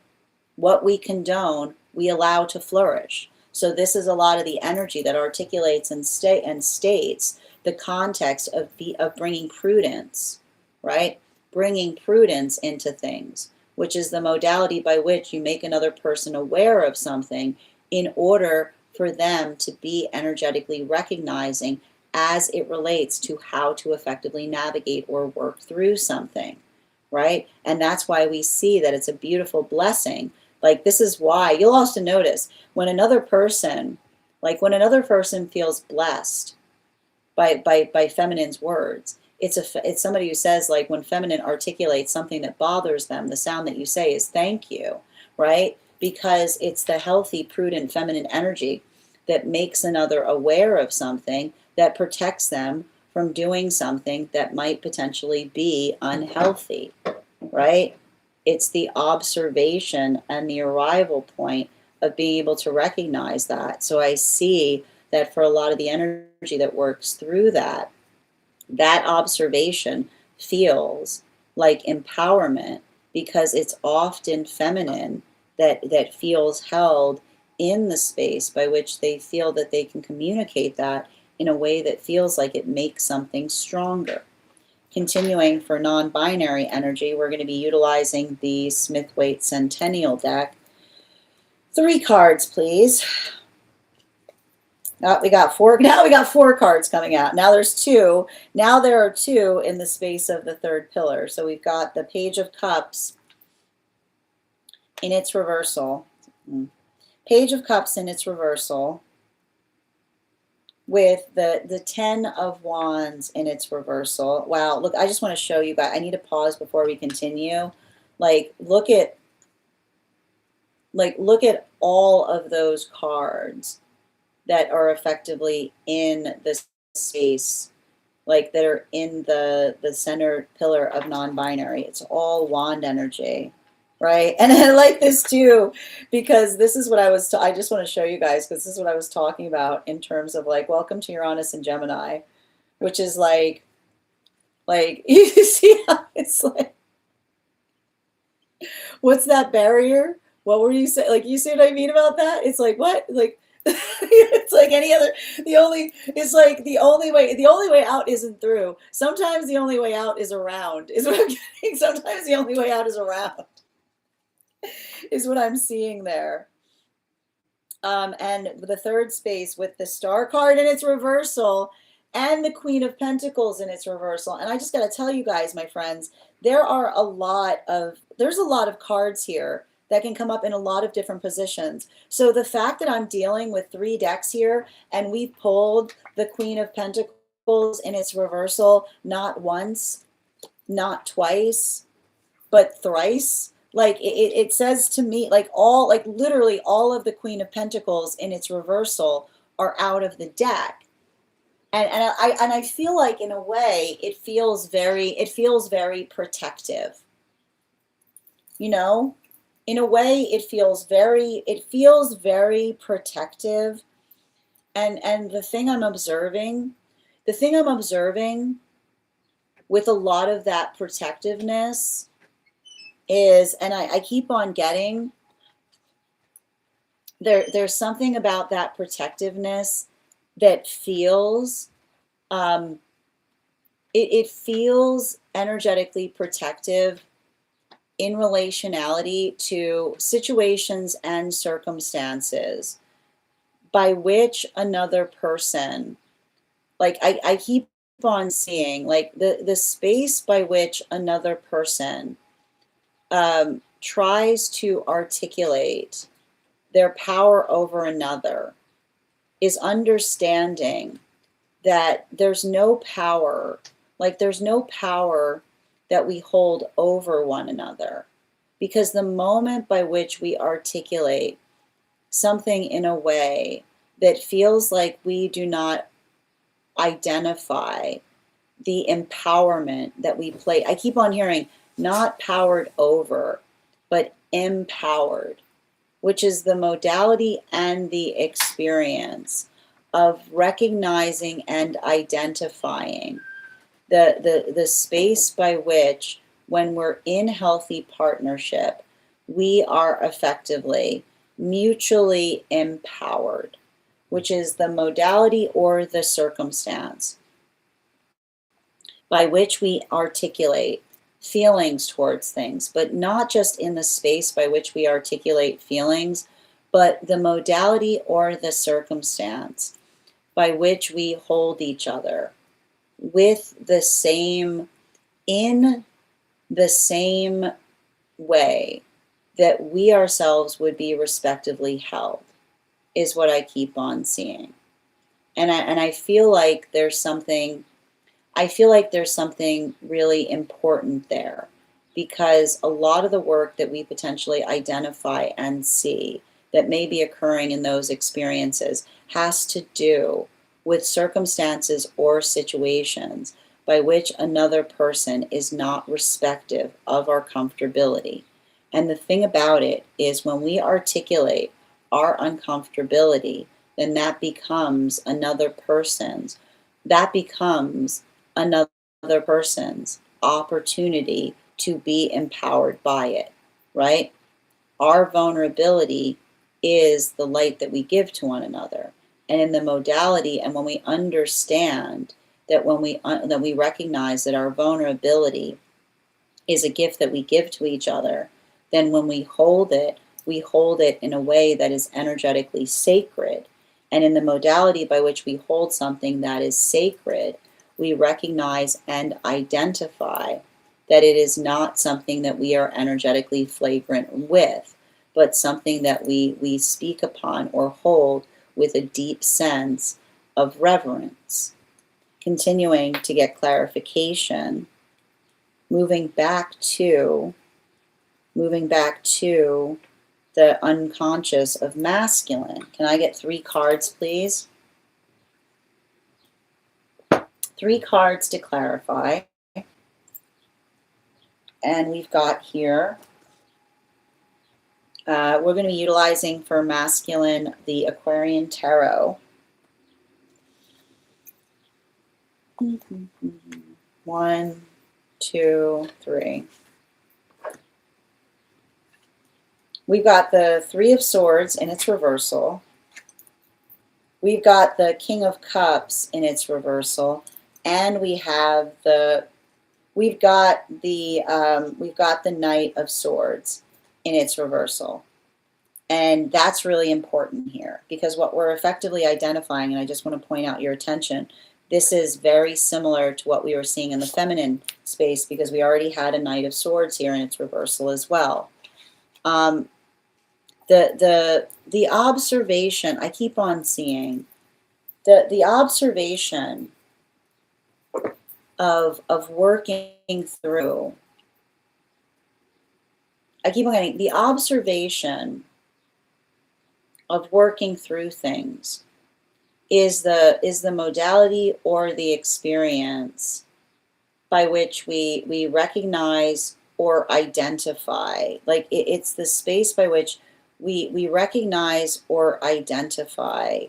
A: What we condone, we allow to flourish. So this is a lot of the energy that articulates and states the context of bringing prudence, right? Bringing prudence into things, which is the modality by which you make another person aware of something in order for them to be energetically recognizing as it relates to how to effectively navigate or work through something, right? And that's why we see that it's a beautiful blessing. Like, this is why you'll also notice when another person feels blessed by feminine's words, it's somebody who says, like, when feminine articulates something that bothers them, the sound that you say is thank you, right? Because it's the healthy, prudent, feminine energy that makes another aware of something that protects them from doing something that might potentially be unhealthy, right? It's the observation and the arrival point of being able to recognize that. So I see that for a lot of the energy that works through that observation feels like empowerment, because it's often feminine that feels held in the space by which they feel that they can communicate that in a way that feels like it makes something stronger. Continuing for non-binary energy, we're going to be utilizing the Smith-Waite Centennial deck. 3 cards, please. We got 4. Now we got 4 cards coming out. Now there's 2. Now there are 2 in the space of the 3rd pillar. So we've got the Page of Cups in its reversal. Page of Cups in its reversal, with the 10 of Wands in its reversal. Wow, look, I just want to show you guys. I need to pause before we continue. Like, look at all of those cards that are effectively in this space, like that are in the center pillar of non-binary. It's all wand energy, right? And I like this too, because this is what I just want to show you guys, because this is what I was talking about in terms of, like, welcome to Uranus and Gemini, which is like you see how it's like, what's that barrier? What were you saying? Like, you see what I mean about that? It's like, what? Like, it's like any other, the only way out isn't through. Sometimes the only way out is around, is what I'm getting. Sometimes the only way out is around, is what I'm seeing there. And the 3rd space with the Star card in its reversal and the Queen of Pentacles in its reversal. And I just got to tell you guys, my friends, there's a lot of cards here that can come up in a lot of different positions. So the fact that I'm dealing with 3 decks here, and we've pulled the Queen of Pentacles in its reversal not once, not twice, but thrice, Like it says to me, like all, like literally all of the Queen of Pentacles in its reversal are out of the deck. And I feel like in a way it feels very protective. You know? In a way it feels very protective. And the thing I'm observing with a lot of that protectiveness is, and I keep on getting, there's something about that protectiveness that feels, it feels energetically protective in relationality to situations and circumstances by which another person, like I keep on seeing, like the space by which another person tries to articulate their power over another is understanding that there's no power, like there's no power that we hold over one another. Because the moment by which we articulate something in a way that feels like we do not identify the empowerment that we play, I keep on hearing not powered over, but empowered, which is the modality and the experience of recognizing and identifying the space by which, when we're in healthy partnership, we are effectively mutually empowered, which is the modality or the circumstance by which we articulate feelings towards things, but not just in the space by which we articulate feelings, but the modality or the circumstance by which we hold each other with the same, in the same way that we ourselves would be respectively held, is what I keep on seeing. And I feel like there's something, really important there, because a lot of the work that we potentially identify and see that may be occurring in those experiences has to do with circumstances or situations by which another person is not respective of our comfortability. And the thing about it is, when we articulate our uncomfortability, then that becomes another person's opportunity to be empowered by it, right? Our vulnerability is the light that we give to one another. And in the modality, and when we understand that, when we recognize that our vulnerability is a gift that we give to each other, then when we hold it in a way that is energetically sacred. And in the modality by which we hold something that is sacred, we recognize and identify that it is not something that we are energetically flagrant with, but something that we speak upon or hold with a deep sense of reverence. Continuing to get clarification, moving back to the unconscious of masculine. Can I get 3 cards, please? 3 cards to clarify. And we've got here, we're going to be utilizing for masculine the Aquarian Tarot. 1, 2, 3. We've got the 3 of Swords in its reversal. We've got the King of Cups in its reversal, and we've got the Knight of Swords in its reversal. And that's really important here, because what we're effectively identifying, and I just want to point out your attention, this is very similar to what we were seeing in the feminine space, because we already had a Knight of Swords here in its reversal as well. The observation, I keep on seeing, the observation of working through I keep on getting the observation of working through things is the modality or the experience by which we recognize or identify. Like it's the space by which we recognize or identify,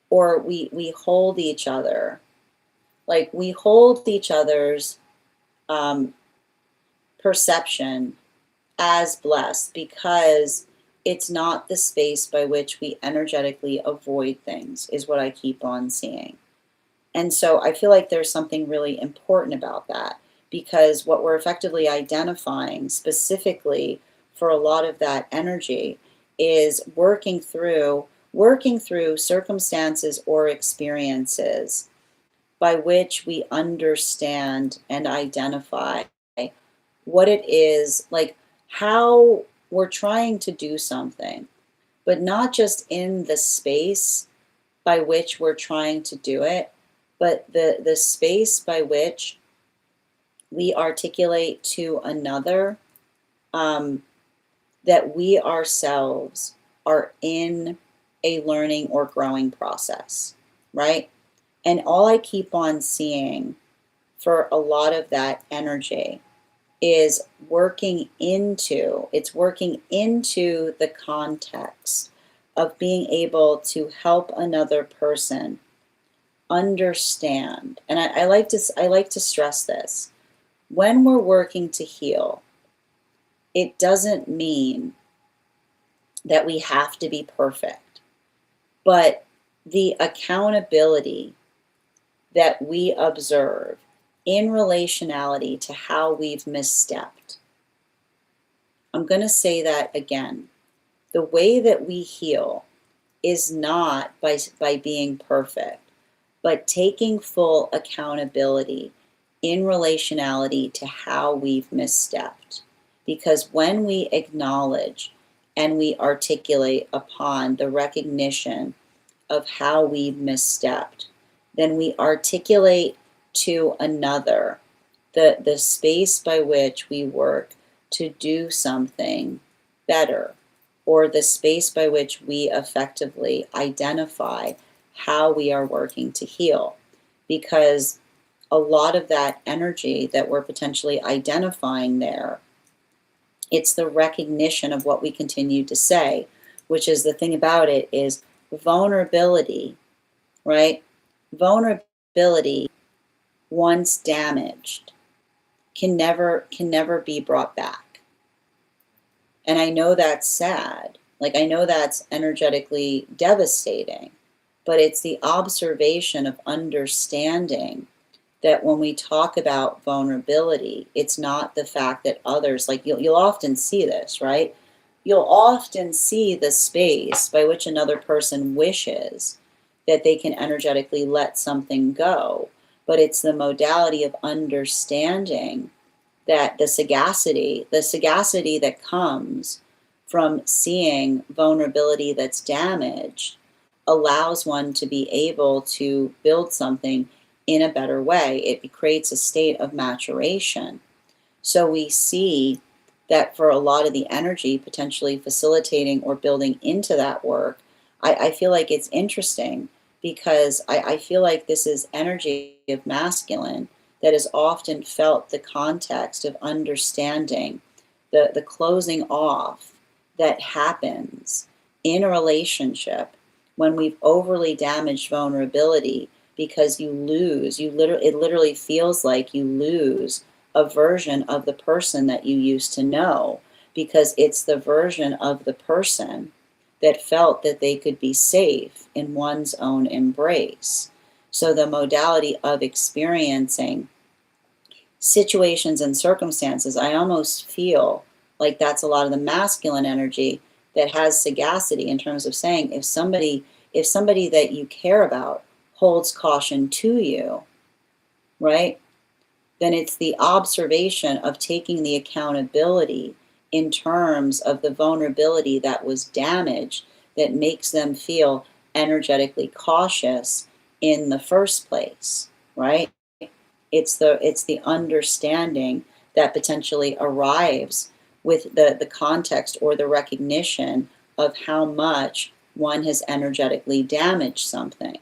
A: or we hold each other. Like we hold each other's um, perception as blessed because it's not the space by which we energetically avoid things, is what I keep on seeing. And so I feel like there's something really important about that, because what we're effectively identifying specifically for a lot of that energy is working through circumstances or experiences by which we understand and identify what it is, like how we're trying to do something, but not just in the space by which we're trying to do it, but the space by which we articulate to another um, that we ourselves are in a learning or growing process, right? And all I keep on seeing for a lot of that energy is working into the context of being able to help another person understand. And I like to stress this. When we're working to heal, it doesn't mean that we have to be perfect, but the accountability that we observe in relationality to how we've misstepped. I'm going to say that again. The way that we heal is not by being perfect, but taking full accountability in relationality to how we've misstepped. Because when we acknowledge and we articulate upon the recognition of how we've misstepped, then we articulate to another the space by which we work to do something better, or the space by which we effectively identify how we are working to heal. Because a lot of that energy that we're potentially identifying there, it's the recognition of what we continue to say, which is the thing about it is vulnerability, right? Vulnerability, once damaged, can never be brought back. And I know that's sad. Like I know that's energetically devastating, but it's the observation of understanding that when we talk about vulnerability, it's not the fact that others, like you'll often see this, right? You'll often see the space by which another person wishes that they can energetically let something go. But it's the modality of understanding that the sagacity that comes from seeing vulnerability that's damaged allows one to be able to build something in a better way. It creates a state of maturation. So we see that for a lot of the energy potentially facilitating or building into that work, I feel like it's interesting because I feel like this is energy of masculine that is often felt the context of understanding the closing off that happens in a relationship when we've overly damaged vulnerability, because you lose, it literally feels like you lose a version of the person that you used to know, because it's the version of the person that felt that they could be safe in one's own embrace. So the modality of experiencing situations and circumstances, I almost feel like that's a lot of the masculine energy that has sagacity in terms of saying if somebody that you care about holds caution to you, right? Then it's the observation of taking the accountability in terms of the vulnerability that was damaged that makes them feel energetically cautious in the first place, right? It's the understanding that potentially arrives with the context or the recognition of how much one has energetically damaged something.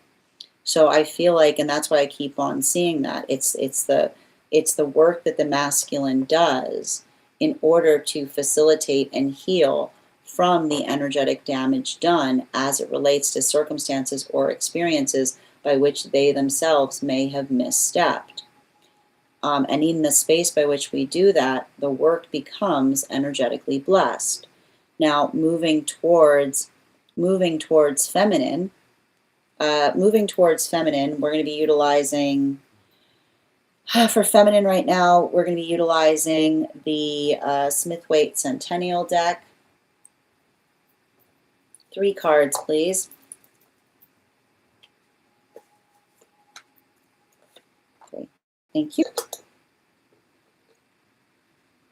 A: So I feel like, and that's why I keep on seeing that, it's the work that the masculine does in order to facilitate and heal from the energetic damage done as it relates to circumstances or experiences by which they themselves may have misstepped. And in the space by which we do that, the work becomes energetically blessed. Now, moving towards feminine, we're going to be utilizing, for feminine right now, we're going to be utilizing the Smith-Waite Centennial deck. 3 cards, please. Okay, thank you.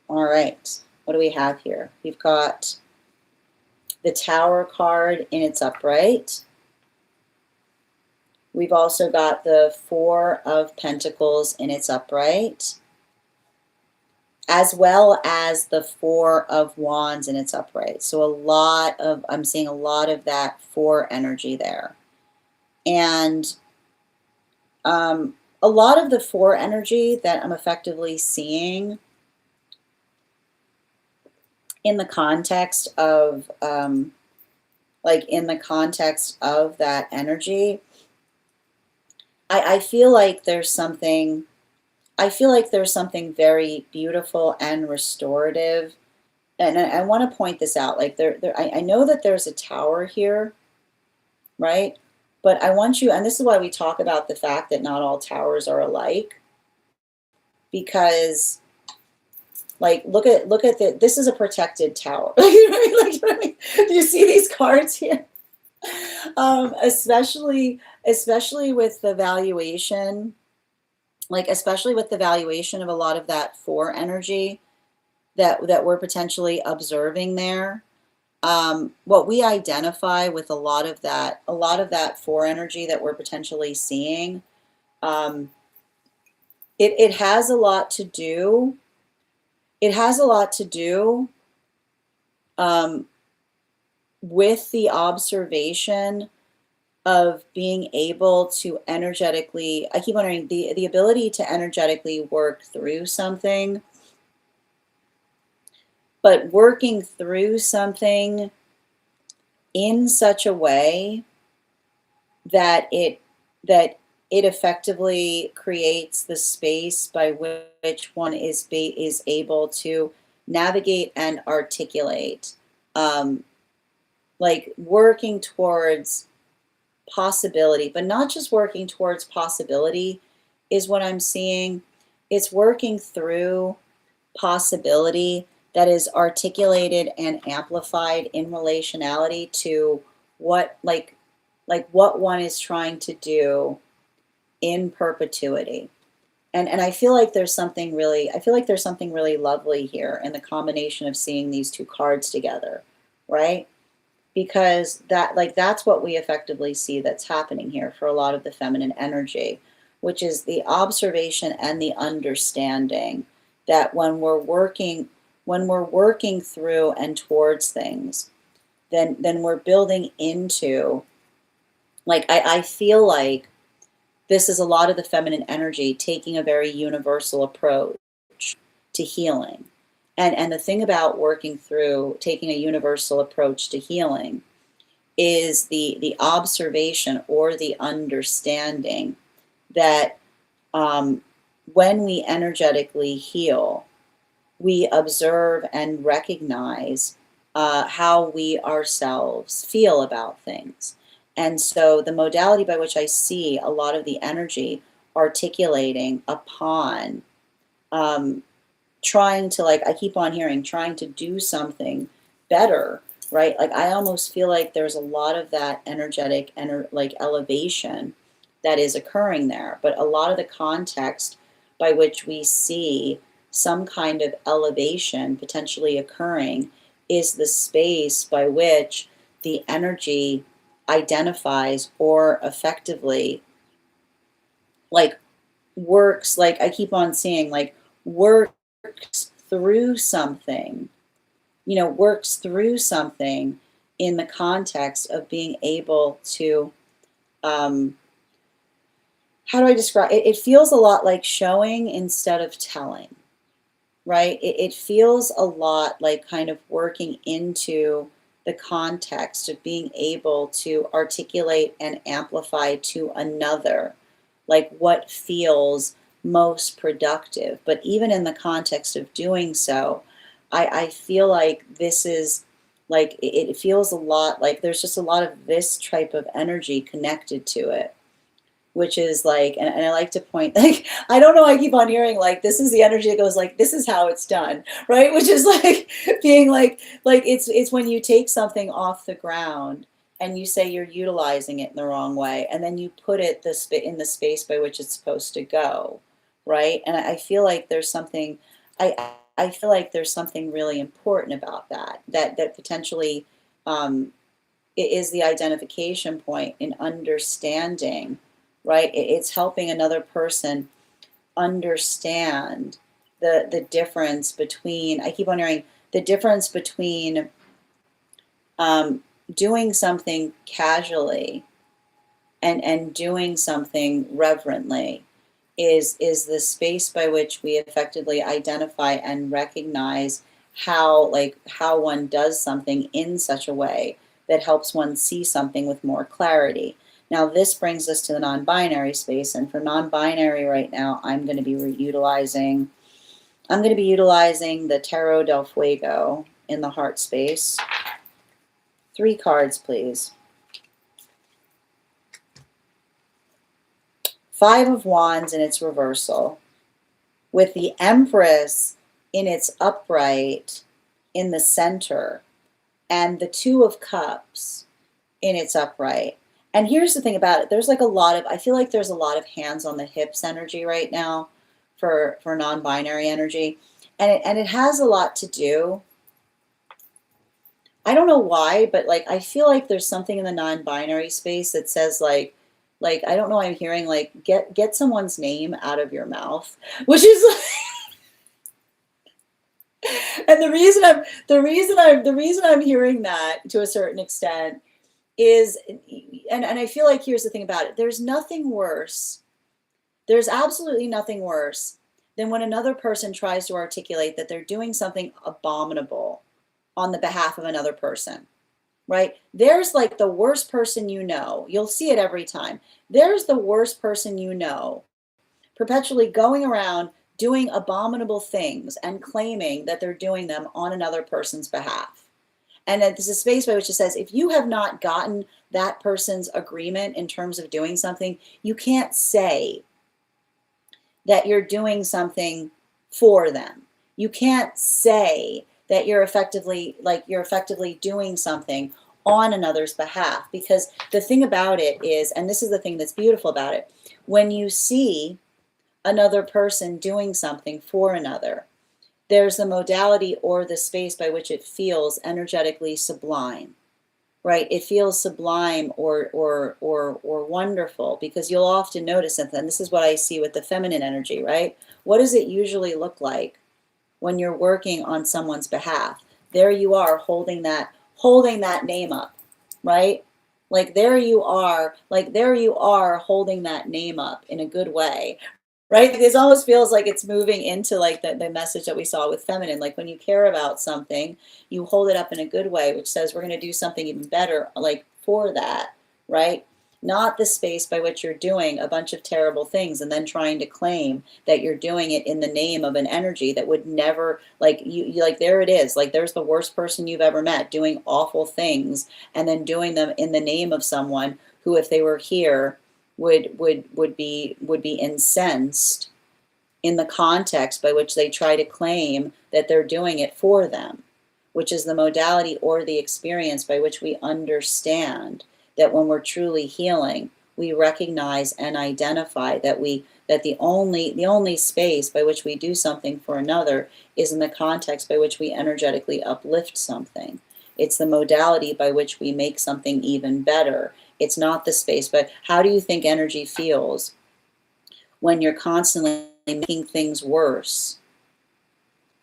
A: All right, what do we have here? We've got the Tower card in its upright. We've also got the 4 of Pentacles in its upright, as well as the 4 of Wands in its upright. So I'm seeing a lot of that 4 energy there. And a lot of the 4 energy that I'm effectively seeing in the context of, that energy, I feel like there's something very beautiful and restorative. And I want to point this out. Like I know that there's a tower here, right? But I want you, and this is why we talk about the fact that not all towers are alike, because like look at this is a protected tower. You know what I mean? Like, do you see these cards here? Especially with the valuation, especially with the valuation of a lot of that 4 energy that we're potentially observing there. What we identify with a lot of that 4 energy that we're potentially seeing, it has a lot to do. It has a lot to do with the observation of being able to energetically, I keep wondering, the ability to energetically work through something, but working through something in such a way that it effectively creates the space by which one is able to navigate and articulate, like working towards possibility, but not just working towards possibility is what I'm seeing. It's working through possibility that is articulated and amplified in relationality to what what one is trying to do in perpetuity. And I feel like there's something really lovely here in the combination of seeing these 2 cards together, right? Because that's what we effectively see that's happening here for a lot of the feminine energy, which is the observation and the understanding that when we're working through and towards things, then we're building into, I feel like this is a lot of the feminine energy taking a very universal approach to healing. And the thing about working through, taking a universal approach to healing, is the observation or the understanding that when we energetically heal, we observe and recognize how we ourselves feel about things. And so the modality by which I see a lot of the energy articulating upon trying to, I keep on hearing, trying to do something better, right? I almost feel like there's a lot of that energetic elevation that is occurring there. But a lot of the context by which we see some kind of elevation potentially occurring is the space by which the energy identifies or effectively works, I keep on seeing, works through something works through something in the context of being able to, how do I describe it? It feels a lot like showing instead of telling, right? It feels a lot like kind of working into the context of being able to articulate and amplify to another, like what feels most productive. But even in the context of doing so, I feel like this is like, it feels a lot like there's just a lot of this type of energy connected to it, which is like, and I like to point, like, I don't know, I keep on hearing like, this is the energy that goes like, this is how it's done, right? Which is like being like it's when you take something off the ground and you say you're utilizing it in the wrong way, and then you put it in the space by which it's supposed to go, right? And I feel like there's something, I feel like there's something really important about that potentially it is the identification point in understanding, right? It's helping another person understand the difference between, I keep wondering, the difference between doing something casually and doing something reverently is the space by which we effectively identify and recognize how one does something in such a way that helps one see something with more clarity. Now this brings us to the non-binary space, and for non-binary right now I'm going to be utilizing the Tarot del Fuego in the heart space. 3 cards, please. 5 of Wands in its reversal, with the Empress in its upright in the center, and the 2 of Cups in its upright. And here's the thing about it. There's like a lot of, I feel like there's a lot of hands on the hips energy right now for non-binary energy. And it has a lot to do, I don't know why, but like I feel like there's something in the non-binary space that says like I don't know, I'm hearing like get someone's name out of your mouth, which is like, and the reason I'm hearing that to a certain extent is, and I feel like here's the thing about it. There's nothing worse. There's absolutely nothing worse than when another person tries to articulate that they're doing something abominable on the behalf of another person, right? There's like the worst person you know. You'll see it every time. There's the worst person you know perpetually going around doing abominable things and claiming that they're doing them on another person's behalf. And there's a space by which it says, if you have not gotten that person's agreement in terms of doing something, you can't say that you're doing something for them. You can't say that you're effectively doing something on another's behalf, because the thing about it is, and this is the thing that's beautiful about it, when you see another person doing something for another, there's the modality or the space by which it feels energetically sublime, right? It feels sublime or wonderful, because you'll often notice it, and this is what I see with the feminine energy, right? What does it usually look like when you're working on someone's behalf? There you are holding that name up, right? Like there you are holding that name up in a good way, right? This almost feels like it's moving into like the message that we saw with feminine. Like when you care about something, you hold it up in a good way, which says we're going to do something even better, like for that, right? Not the space by which you're doing a bunch of terrible things and then trying to claim that you're doing it in the name of an energy that would never, like you like, there it is, like there's the worst person you've ever met doing awful things and then doing them in the name of someone who, if they were here, would be incensed in the context by which they try to claim that they're doing it for them, which is the modality or the experience by which we understand that when we're truly healing, we recognize and identify that the only space by which we do something for another is in the context by which we energetically uplift something. It's the modality by which we make something even better. It's not the space, but how do you think energy feels when you're constantly making things worse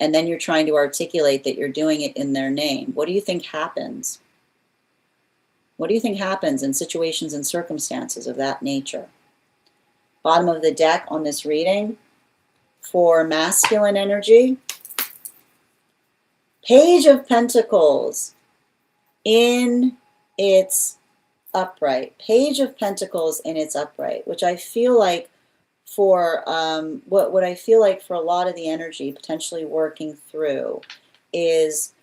A: and then you're trying to articulate that you're doing it in their name, what do you think happens? What do you think happens in situations and circumstances of that nature? Bottom of the deck on this reading for masculine energy, Page of Pentacles in its upright. Page of Pentacles in its upright, which I feel like for what I feel like for a lot of the energy potentially working through is,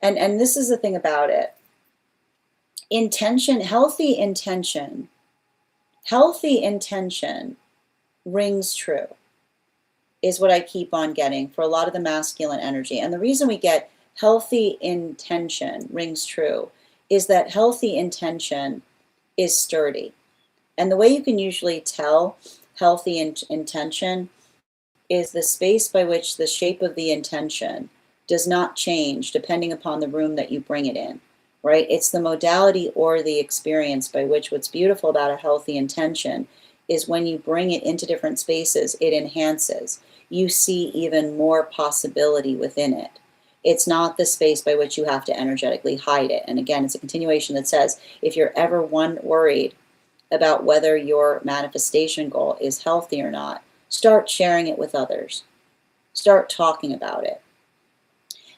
A: and this is the thing about it, intention, healthy intention rings true, is what I keep on getting for a lot of the masculine energy. And the reason we get healthy intention rings true is that healthy intention is sturdy. And the way you can usually tell healthy intention is the space by which the shape of the intention does not change depending upon the room that you bring it in, right? It's the modality or the experience by which what's beautiful about a healthy intention is when you bring it into different spaces, it enhances. You see even more possibility within it. It's not the space by which you have to energetically hide it. And again, it's a continuation that says, if you're ever worried about whether your manifestation goal is healthy or not, start sharing it with others. Start talking about it.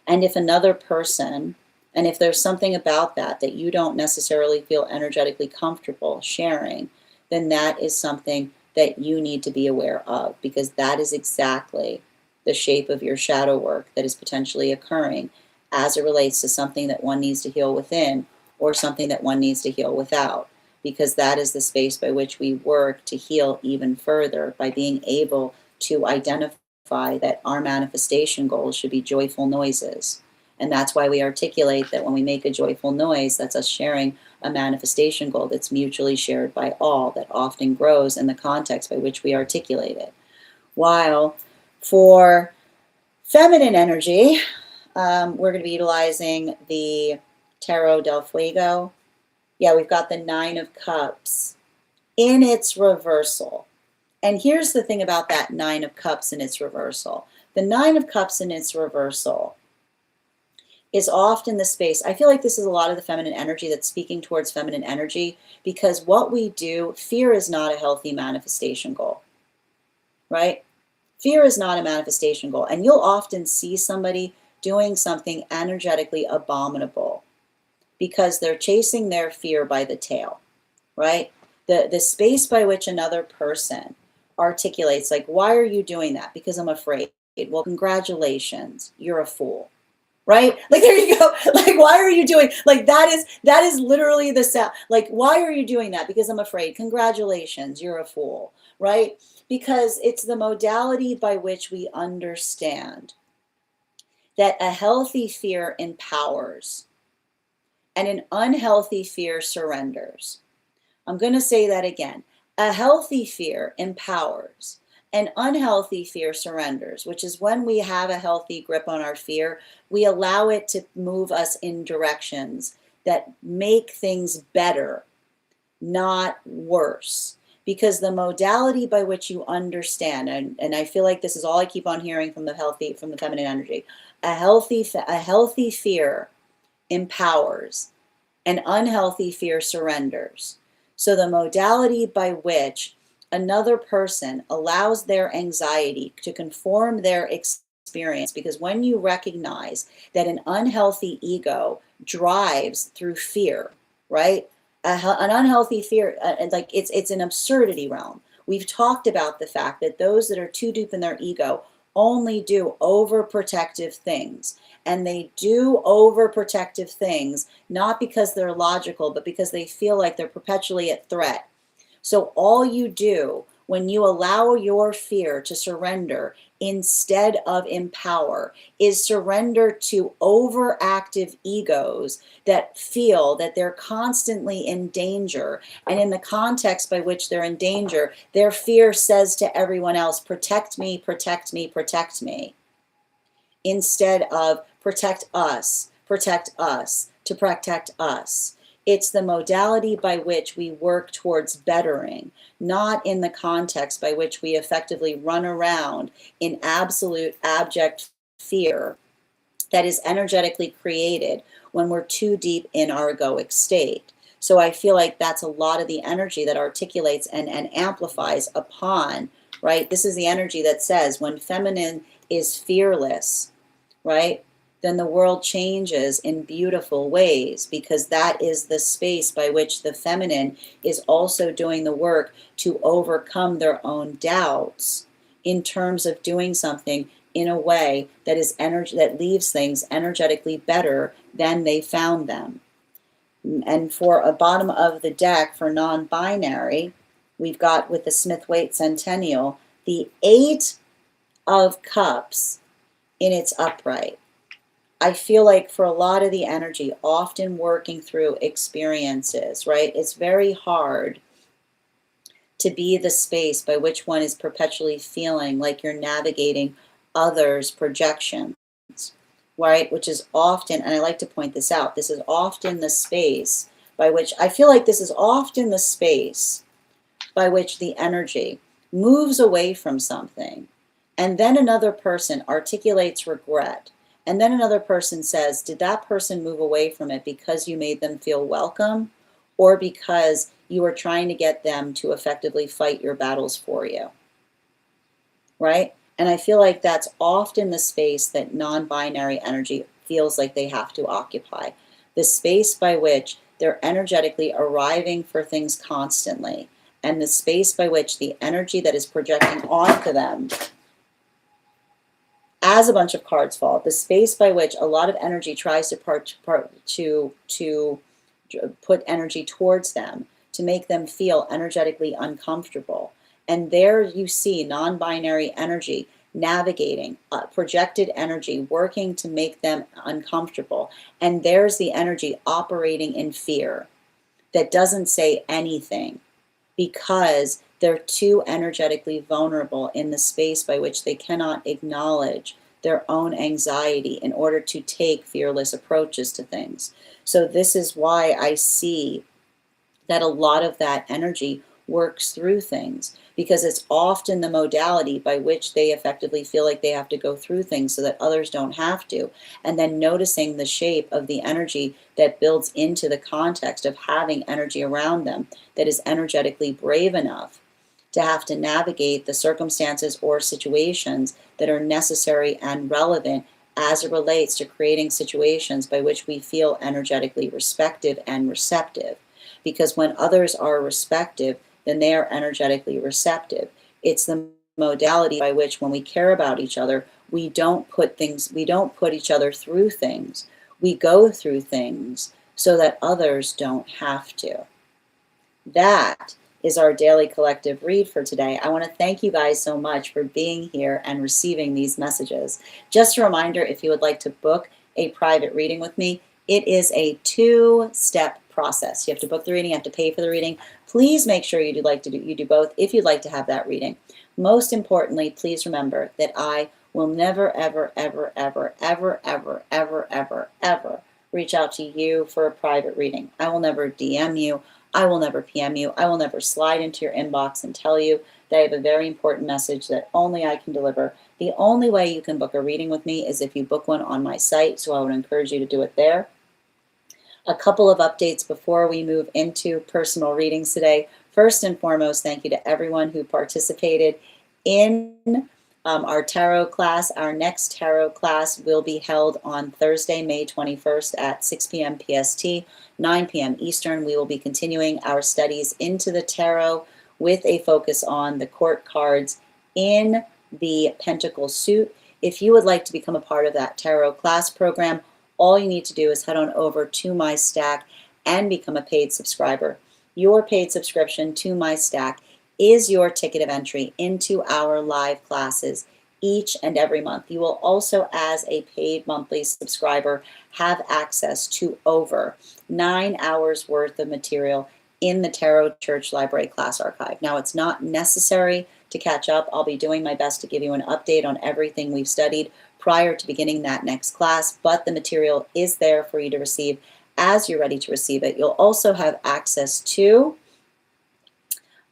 A: And if another person, and if there's something about that that you don't necessarily feel energetically comfortable sharing, then that is something that you need to be aware of, because that is exactly the shape of your shadow work that is potentially occurring as it relates to something that one needs to heal within or something that one needs to heal without, because that is the space by which we work to heal even further by being able to identify that our manifestation goals should be joyful noises. And that's why we articulate that when we make a joyful noise, that's us sharing a manifestation goal that's mutually shared by all, that often grows in the context by which we articulate it. While for feminine energy, we're going to be utilizing the Tarot del Fuego. Yeah, we've got the Nine of Cups in its reversal. And here's the thing about that Nine of Cups in its reversal. The Nine of Cups in its reversal is often the space. I feel like this is a lot of the feminine energy that's speaking towards feminine energy, because what we do, fear is not a healthy manifestation goal, right? Fear is not a manifestation goal. And you'll often see somebody doing something energetically abominable because they're chasing their fear by the tail, right? The space by which another person articulates, like, why are you doing that? Because I'm afraid. Well, congratulations, you're a fool. Right? Like, there you go. Like, why are you doing, like, that is literally the sound. Like, why are you doing that? Because I'm afraid. Congratulations, you're a fool. Right? Because it's the modality by which we understand that a healthy fear empowers and an unhealthy fear surrenders. I'm going to say that again. A healthy fear empowers. An unhealthy fear surrenders, which is when we have a healthy grip on our fear, we allow it to move us in directions that make things better, not worse. Because the modality by which you understand, and I feel like this is all I keep on hearing from the feminine energy, a healthy fear empowers, an unhealthy fear surrenders. So the modality by which another person allows their anxiety to conform their experience, because when you recognize that an unhealthy ego drives through fear, right? An unhealthy fear, like it's an absurdity realm. We've talked about the fact that those that are too deep in their ego only do overprotective things. And they do overprotective things not because they're logical, but because they feel like they're perpetually at threat. So all you do when you allow your fear to surrender instead of empower is surrender to overactive egos that feel that they're constantly in danger. And in the context by which they're in danger, their fear says to everyone else, protect me, protect me, protect me. Instead of protect us, to protect us. It's the modality by which we work towards bettering, not in the context by which we effectively run around in absolute abject fear that is energetically created when we're too deep in our egoic state. So I feel like that's a lot of the energy that articulates and amplifies upon, right? This is the energy that says when feminine is fearless, right? Then the world changes in beautiful ways, because that is the space by which the feminine is also doing the work to overcome their own doubts in terms of doing something in a way that is energy, that leaves things energetically better than they found them. And for a bottom of the deck for non-binary, we've got, with the Smith-Waite Centennial, the 8 of Cups in its upright. I feel like for a lot of the energy, often working through experiences, right? It's very hard to be the space by which one is perpetually feeling like you're navigating others' projections, right? Which is often, and I like to point this out, this is often the space by which, I feel like this is often the space by which the energy moves away from something, and then another person articulates regret, and then another person says, did that person move away from it because you made them feel welcome, or because you are trying to get them to effectively fight your battles for you, right? And I feel like that's often the space that non-binary energy feels like they have to occupy. The space by which they're energetically arriving for things constantly, and the space by which the energy that is projecting onto them as a bunch of cards fall, the space by which a lot of energy tries to put energy towards them to make them feel energetically uncomfortable. And there you see non-binary energy navigating projected energy, working to make them uncomfortable. And there's the energy operating in fear that doesn't say anything, because they're too energetically vulnerable in the space by which they cannot acknowledge their own anxiety in order to take fearless approaches to things. So this is why I see that a lot of that energy works through things, because it's often the modality by which they effectively feel like they have to go through things so that others don't have to. And then noticing the shape of the energy that builds into the context of having energy around them that is energetically brave enough to have to navigate the circumstances or situations that are necessary and relevant as it relates to creating situations by which we feel energetically respective and receptive. Because when others are receptive, then they are energetically receptive. It's the modality by which, when we care about each other, we don't put each other through things. We go through things so that others don't have to. That is our daily collective read for today. I want to thank you guys so much for being here and receiving these messages. Just a reminder, if you would like to book a private reading with me, it is a 2-step process. You have to book the reading, you have to pay for the reading. Please make sure you do both if you'd like to have that reading. Most importantly, please remember that I will never, ever, ever, ever, ever, ever, ever, ever, ever reach out to you for a private reading. I will never DM you. I will never PM you. I will never slide into your inbox and tell you that I have a very important message that only I can deliver. The only way you can book a reading with me is if you book one on my site, so I would encourage you to do it there. A couple of updates before we move into personal readings today. First and foremost, thank you to everyone who participated in our tarot class. Our next tarot class will be held on Thursday, May 21st at 6 p.m. PST, 9 p.m. Eastern. We will be continuing our studies into the tarot with a focus on the court cards in the Pentacle suit. If you would like to become a part of that tarot class program, all you need to do is head on over to my stack and become a paid subscriber. Your paid subscription to my stack is your ticket of entry into our live classes each and every month. You will also, as a paid monthly subscriber, have access to over 9 hours worth of material in the Tarot Church Library class archive. Now, it's not necessary to catch up. I'll be doing my best to give you an update on everything we've studied prior to beginning that next class, but the material is there for you to receive as you're ready to receive it. You'll also have access to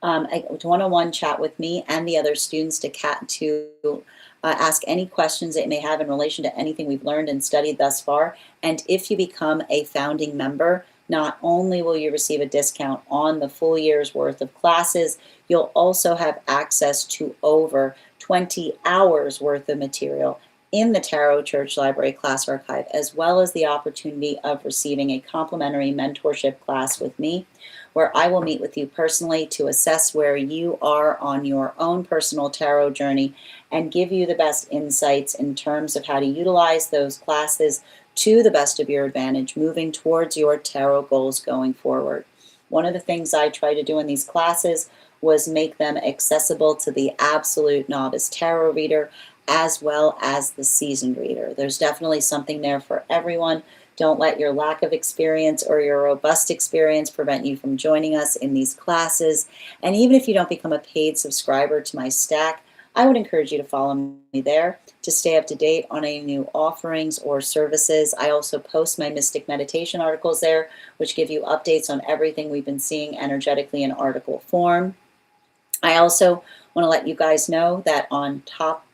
A: a one-on-one chat with me and the other students to ask any questions that you may have in relation to anything we've learned and studied thus far. And if you become a founding member, not only will you receive a discount on the full year's worth of classes, you'll also have access to over 20 hours worth of material in the Tarot Church Library class archive, as well as the opportunity of receiving a complimentary mentorship class with me, where I will meet with you personally to assess where you are on your own personal tarot journey and give you the best insights in terms of how to utilize those classes to the best of your advantage, moving towards your tarot goals going forward. One of the things I try to do in these classes was make them accessible to the absolute novice tarot reader as well as the seasoned reader. There's definitely something there for everyone. Don't let your lack of experience or your robust experience prevent you from joining us in these classes. And even if you don't become a paid subscriber to my stack, I would encourage you to follow me there to stay up to date on any new offerings or services. I also post my Mystic Meditation articles there, which give you updates on everything we've been seeing energetically in article form. I also want to let you guys know that on top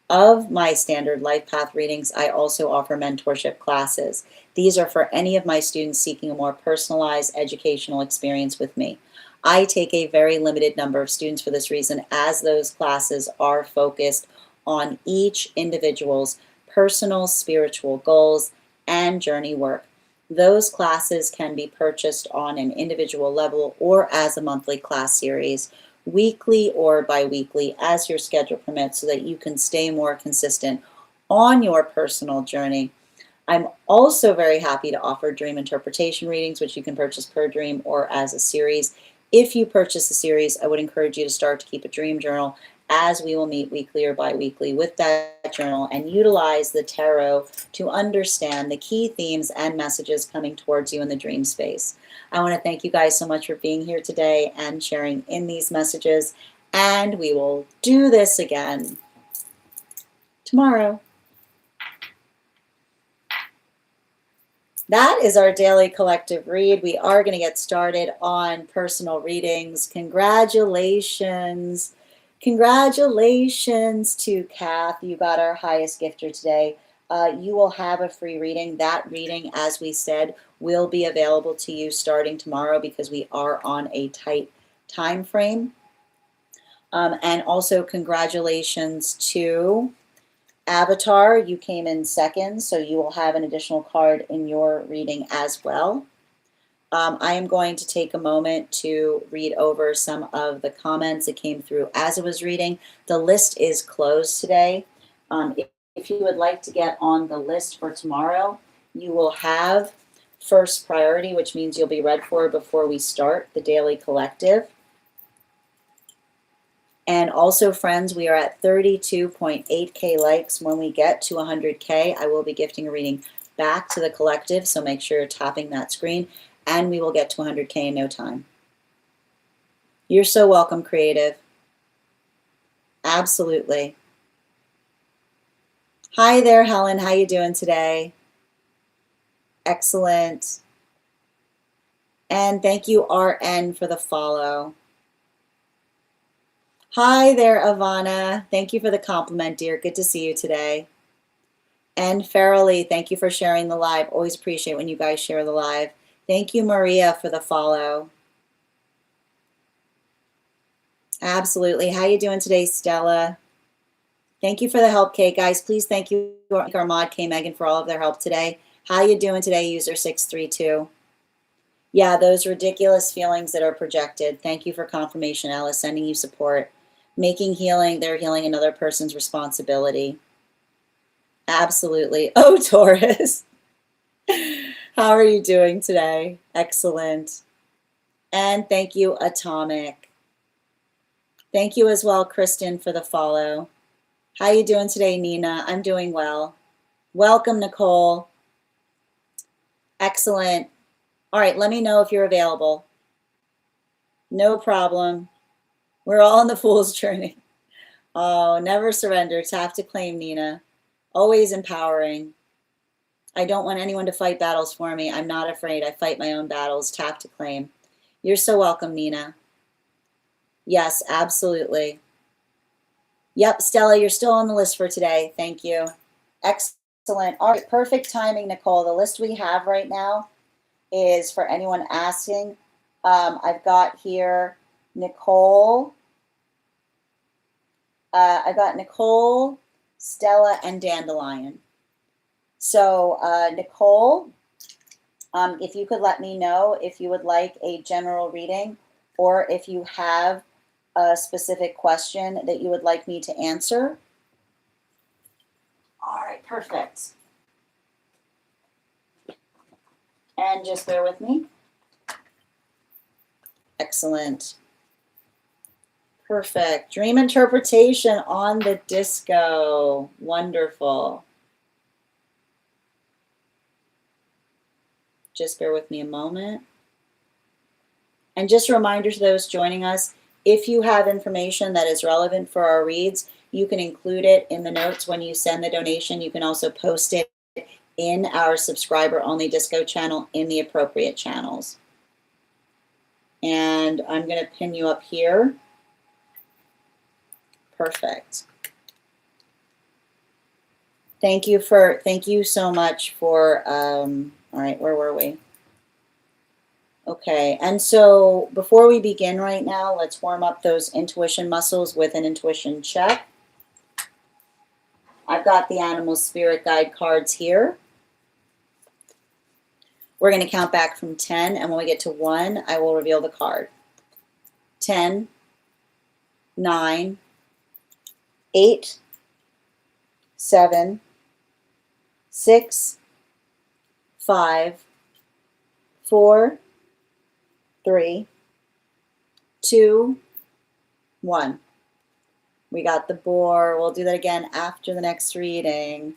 A: of my standard life path readings, I also offer mentorship classes. These are for any of my students seeking a more personalized educational experience with me. I take a very limited number of students for this reason, as those classes are focused on each individual's personal spiritual goals and journey work. Those classes can be purchased on an individual level or as a monthly class series, weekly or bi-weekly, as your schedule permits, so that you can stay more consistent on your personal journey. I'm also very happy to offer dream interpretation readings, which you can purchase per dream or as a series. If you purchase a series, I would encourage you to start to keep a dream journal, as we will meet weekly or bi-weekly with that journal and utilize the tarot to understand the key themes and messages coming towards you in the dream space. I want to thank you guys so much for being here today and sharing in these messages, and we will do this again tomorrow. That is our daily collective read. We are going to get started on personal readings. Congratulations. Congratulations to Kath. You got our highest gifter today. You will have a free reading. That reading, as we said, will be available to you starting tomorrow because we are on a tight time frame. And also congratulations to Avatar. You came in second, so you will have an additional card in your reading as well. I am going to take a moment to read over some of the comments that came through as I was reading. The list is closed today. If you would like to get on the list for tomorrow, you will have first priority, which means you'll be read for before we start the daily collective. And also, friends, we are at 32.8K likes. When we get to 100K, I will be gifting a reading back to the collective, so make sure you're tapping that screen, and we will get to 100K in no time. You're so welcome, creative. Absolutely. Hi there, Helen. How you doing today? Excellent. And thank you, RN, for the follow. Hi there, Ivana. Thank you for the compliment, dear. Good to see you today. And Farrelly, thank you for sharing the live. Always appreciate when you guys share the live. Thank you, Maria, for the follow. Absolutely. How you doing today, Stella? Thank you for the help, Kate. Guys, please thank you, our mod, K Megan, for all of their help today. How you doing today, user 632? Yeah, those ridiculous feelings that are projected. Thank you for confirmation, Alice, sending you support. Making healing, they're healing another person's responsibility. Absolutely. Oh, Taurus. How are you doing today? Excellent. And thank you, Atomic. Thank you as well, Kristen, for the follow. How you doing today, Nina? I'm doing well. Welcome, Nicole. Excellent. All right, let me know if you're available. No problem. We're all on the fool's journey. Oh, never surrender. Tap to claim, Nina. Always empowering. I don't want anyone to fight battles for me. I'm not afraid. I fight my own battles. Tap to claim. You're so welcome, Nina. Yes, absolutely. Yep, Stella, you're still on the list for today. Thank you. Excellent. All right, perfect timing, Nicole. The list we have right now is for anyone asking. I've got here Nicole. I got Nicole, Stella, and Dandelion. So Nicole, if you could let me know if you would like a general reading or if you have a specific question that you would like me to answer. All right, perfect. And just bear with me. Excellent. Perfect. Dream interpretation on the disco. Wonderful. Just bear with me a moment. And just a reminder to those joining us, if you have information that is relevant for our reads, you can include it in the notes when you send the donation. You can also post it in our subscriber-only disco channel in the appropriate channels. And I'm going to pin you up here. Perfect. Thank you so much for, all right, where were we? Okay, and so before we begin right now, let's warm up those intuition muscles with an intuition check. I've got the animal spirit guide cards here. We're going to count back from 10, and when we get to 1, I will reveal the card. 10, 9, 8, 7, 6, 5, 4, 3, 2, 1. We got the boar. We'll do that again after the next reading.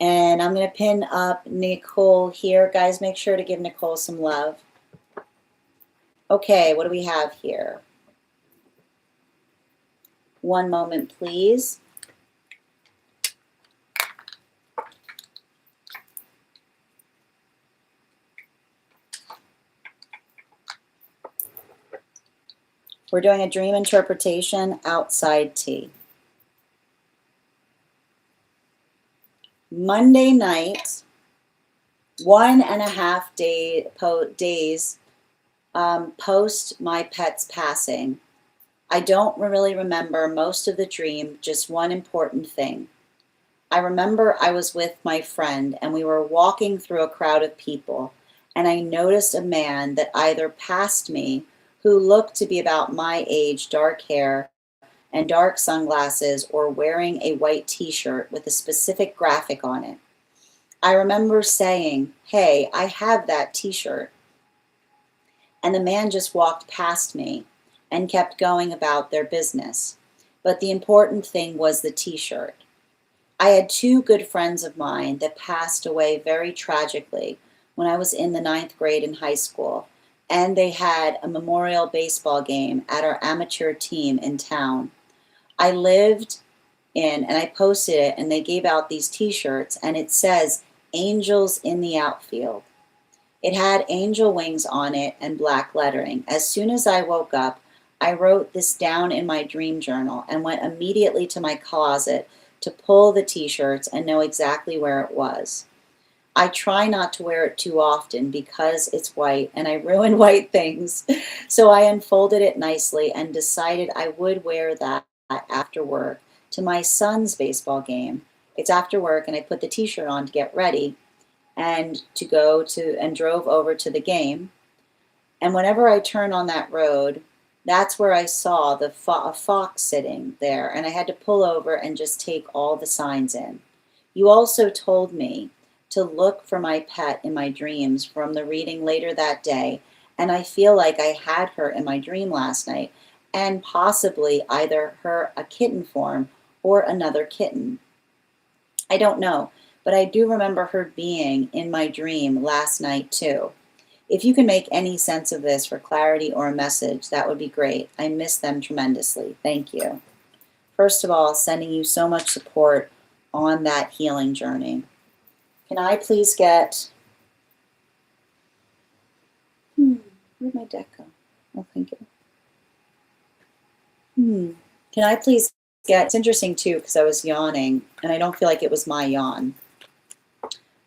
A: And I'm going to pin up Nicole here. Guys, make sure to give Nicole some love. Okay, what do we have here? One moment, please. We're doing a dream interpretation outside tea. Monday night, 1.5 days post my pet's passing. I don't really remember most of the dream, just one important thing. I remember I was with my friend and we were walking through a crowd of people, and I noticed a man that either passed me, who looked to be about my age, dark hair and dark sunglasses, or wearing a white t-shirt with a specific graphic on it. I remember saying, "Hey, I have that t-shirt." And the man just walked past me and kept going about their business. But the important thing was the t-shirt. I had 2 good friends of mine that passed away very tragically when I was in the 9th grade in high school, and they had a memorial baseball game at our amateur team in town. I lived in, and I posted it, and they gave out these t-shirts, and it says, "Angels in the Outfield." It had angel wings on it and black lettering. As soon as I woke up, I wrote this down in my dream journal and went immediately to my closet to pull the t-shirts and know exactly where it was. I try not to wear it too often because it's white and I ruin white things. So I unfolded it nicely and decided I would wear that after work to my son's baseball game. It's after work and I put the t-shirt on to get ready and drove over to the game. And whenever I turned on that road, that's where I saw a fox sitting there, and I had to pull over and just take all the signs in. You also told me to look for my pet in my dreams from the reading later that day, and I feel like I had her in my dream last night, and possibly either a kitten form or another kitten. I don't know, but I do remember her being in my dream last night too. If you can make any sense of this for clarity or a message, that would be great. I miss them tremendously. Thank you. First of all, sending you so much support on that healing journey. Can I please get, where'd my deck go? Oh, thank you. Can I please get, it's interesting too, because I was yawning, and I don't feel like it was my yawn.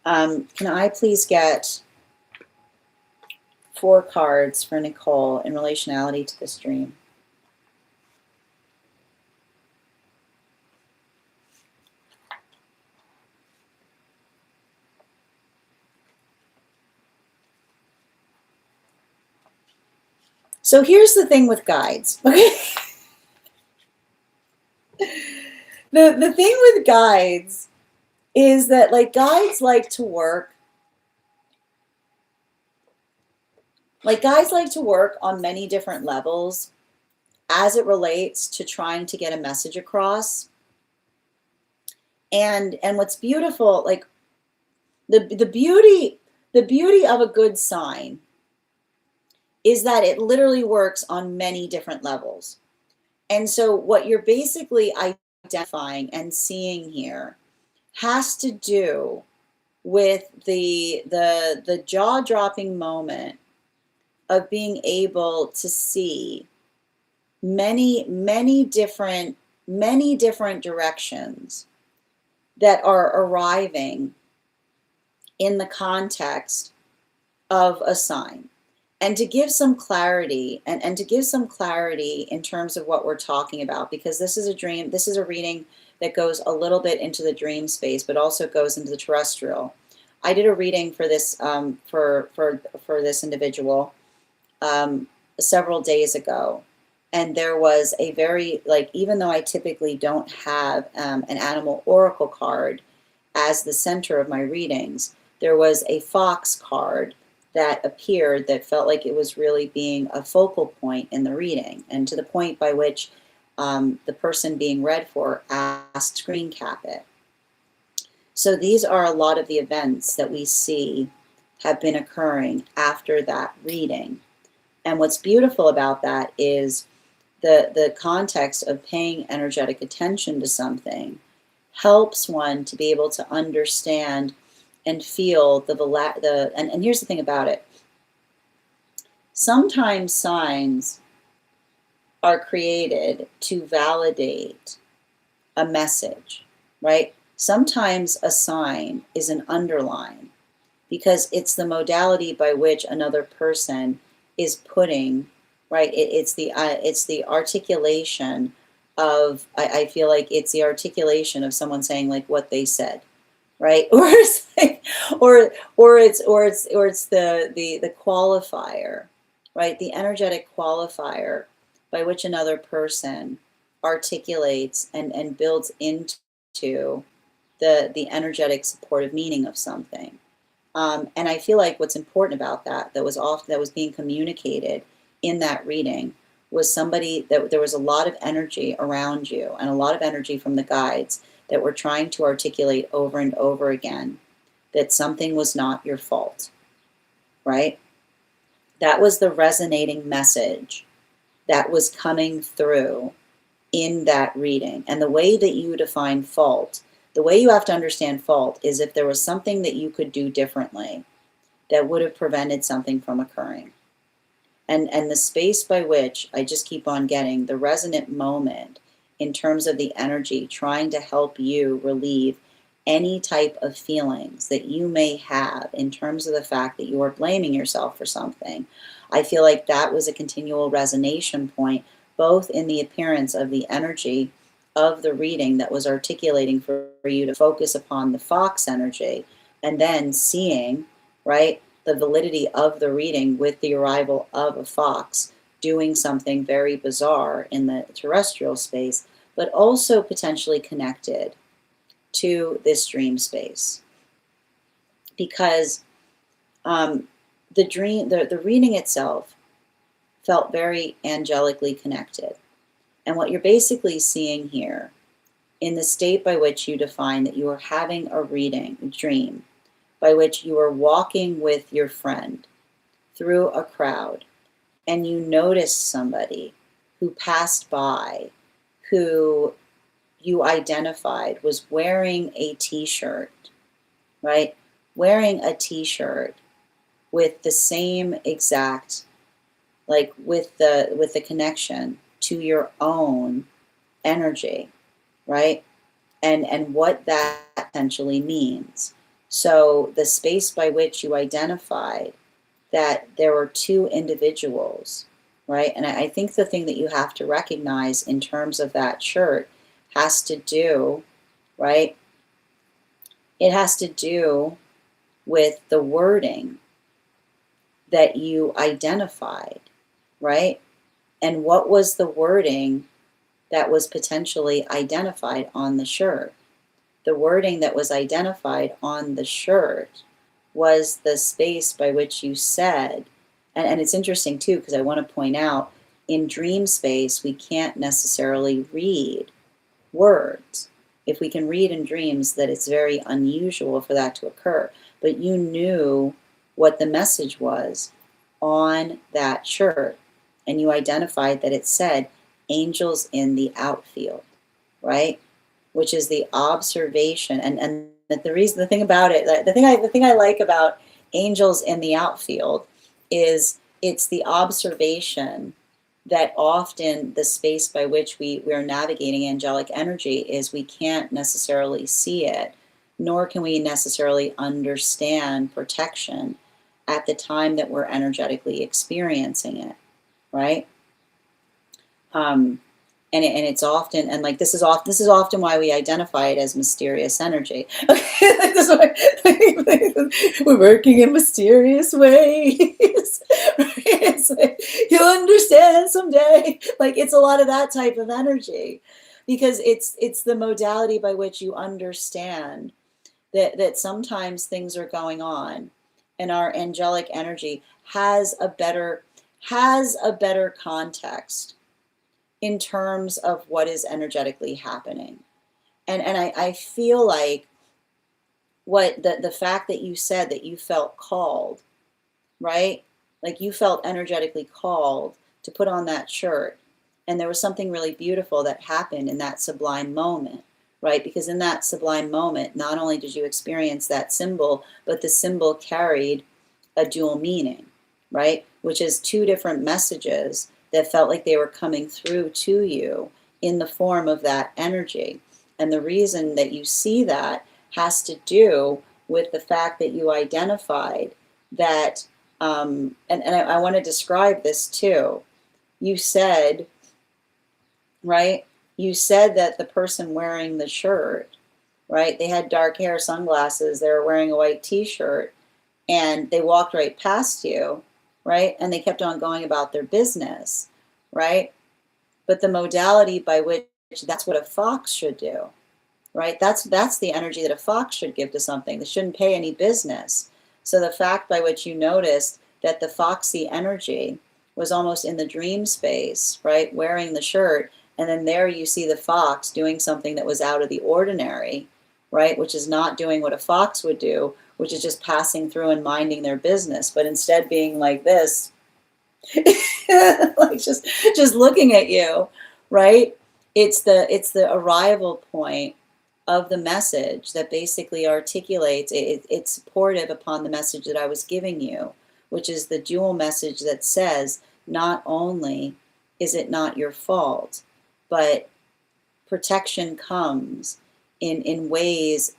A: Can I please get 4 cards for Nicole in relationality to this dream? So here's the thing with guides. Okay. The thing with guides is that, like, guides like to work. Like, guides like to work on many different levels as it relates to trying to get a message across. And what's beautiful, like the beauty of a good sign is that it literally works on many different levels. And so what you're basically identifying and seeing here has to do with the jaw-dropping moment of being able to see many different directions that are arriving in the context of a sign. And to give some clarity, and to give some clarity in terms of what we're talking about, because this is a dream, this is a reading that goes a little bit into the dream space, but also goes into the terrestrial. I did a reading for this for this individual several days ago, and there was a very, like, even though I typically don't have an animal oracle card as the center of my readings, there was a fox card that appeared that felt like it was really being a focal point in the reading, and to the point by which the person being read for asked screen cap it. So these are a lot of the events that we see have been occurring after that reading. And what's beautiful about that is the context of paying energetic attention to something helps one to be able to understand and feel and here's the thing about it. Sometimes signs are created to validate a message, right? Sometimes a sign is an underline because it's the modality by which another person is putting, right? It's the articulation of, I feel like it's the articulation of someone saying, like, what they said, right? Or it's like, or it's the qualifier, right? The energetic qualifier by which another person articulates and builds into the energetic supportive meaning of something. And I feel like what's important about that was being communicated in that reading was somebody that there was a lot of energy around you and a lot of energy from the guides that were trying to articulate over and over again that something was not your fault, right? That was the resonating message that was coming through in that reading. And the way that you define fault, the way you have to understand fault is if there was something that you could do differently that would have prevented something from occurring. And the space by which I just keep on getting the resonant moment in terms of the energy trying to help you relieve any type of feelings that you may have in terms of the fact that you are blaming yourself for something. I feel like that was a continual resonation point, both in the appearance of the energy of the reading that was articulating for you to focus upon the fox energy, and then seeing, right, the validity of the reading with the arrival of a fox doing something very bizarre in the terrestrial space, but also potentially connected to this dream space. Because the reading itself felt very angelically connected. And what you're basically seeing here, in the state by which you define that you are having a dream, by which you are walking with your friend through a crowd, and you notice somebody who passed by, who you identified was wearing a t-shirt, right? Wearing a t-shirt with the same exact like with the connection to your own energy, right? And what that potentially means. So the space by which you identified that there were two individuals, right? And I think the thing that you have to recognize in terms of that shirt has to do, right? It has to do with the wording that you identified, right? And what was the wording that was potentially identified on the shirt? The wording that was identified on the shirt was the space by which you said, and it's interesting too, because I want to point out in dream space, we can't necessarily read words. If we can read in dreams, that it's very unusual for that to occur. But you knew what the message was on that shirt, and you identified that it said angels in the outfield, right? Which is the observation. And the thing about it, the thing I like about angels in the outfield is it's the observation that often the space by which we're navigating angelic energy is we can't necessarily see it, nor can we necessarily understand protection at the time that we're energetically experiencing it, right? And it's often, and like this is often why we identify it as mysterious energy. Okay, like this is we're working in mysterious ways. Right? It's like, you'll understand someday. Like it's a lot of that type of energy, because it's the modality by which you understand that sometimes things are going on, and our angelic energy has a better context in terms of what is energetically happening. And I feel like what the fact that you said that you felt called, right? Like you felt energetically called to put on that shirt. And there was something really beautiful that happened in that sublime moment, right? Because in that sublime moment, not only did you experience that symbol, but the symbol carried a dual meaning, right? Which is two different messages that felt like they were coming through to you in the form of that energy. And the reason that you see that has to do with the fact that you identified that, and I want to describe this too. You said, right? You said that the person wearing the shirt, right? They had dark hair, sunglasses, they were wearing a white t-shirt, and they walked right past you, right? And they kept on going about their business, right? But the modality by which that's what a fox should do, right? That's the energy that a fox should give to something. They shouldn't pay any business. So the fact by which you noticed that the foxy energy was almost in the dream space, right? Wearing the shirt, and then there you see the fox doing something that was out of the ordinary, right? Which is not doing what a fox would do, which is just passing through and minding their business, but instead being like this, like just looking at you, right? It's the arrival point of the message that basically articulates it's supportive upon the message that I was giving you, which is the dual message that says not only is it not your fault, but protection comes in ways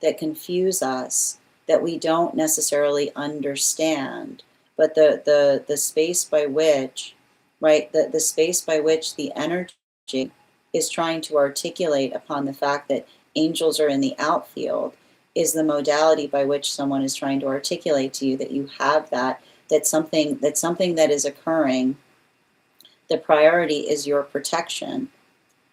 A: that confuse us, that we don't necessarily understand. But the space by which, right, the space by which the energy is trying to articulate upon the fact that angels are in the outfield is the modality by which someone is trying to articulate to you that you have that's something that is occurring. The priority is your protection,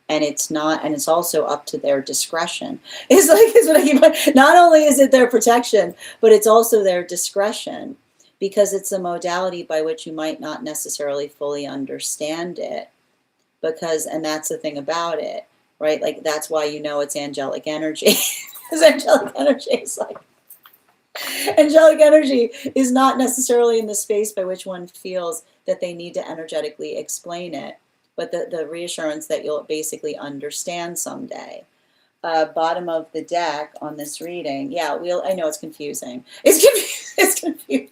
A: and it's also up to their discretion. It's what I keep, not only is it their protection, but it's also their discretion, because it's a modality by which you might not necessarily fully understand it, and that's the thing about it, right? Like that's why it's angelic energy. Because angelic energy is not necessarily in the space by which one feels that they need to energetically explain it, but the reassurance that you'll basically understand someday. Bottom of the deck on this reading. Yeah, I know it's confusing. It's confusing.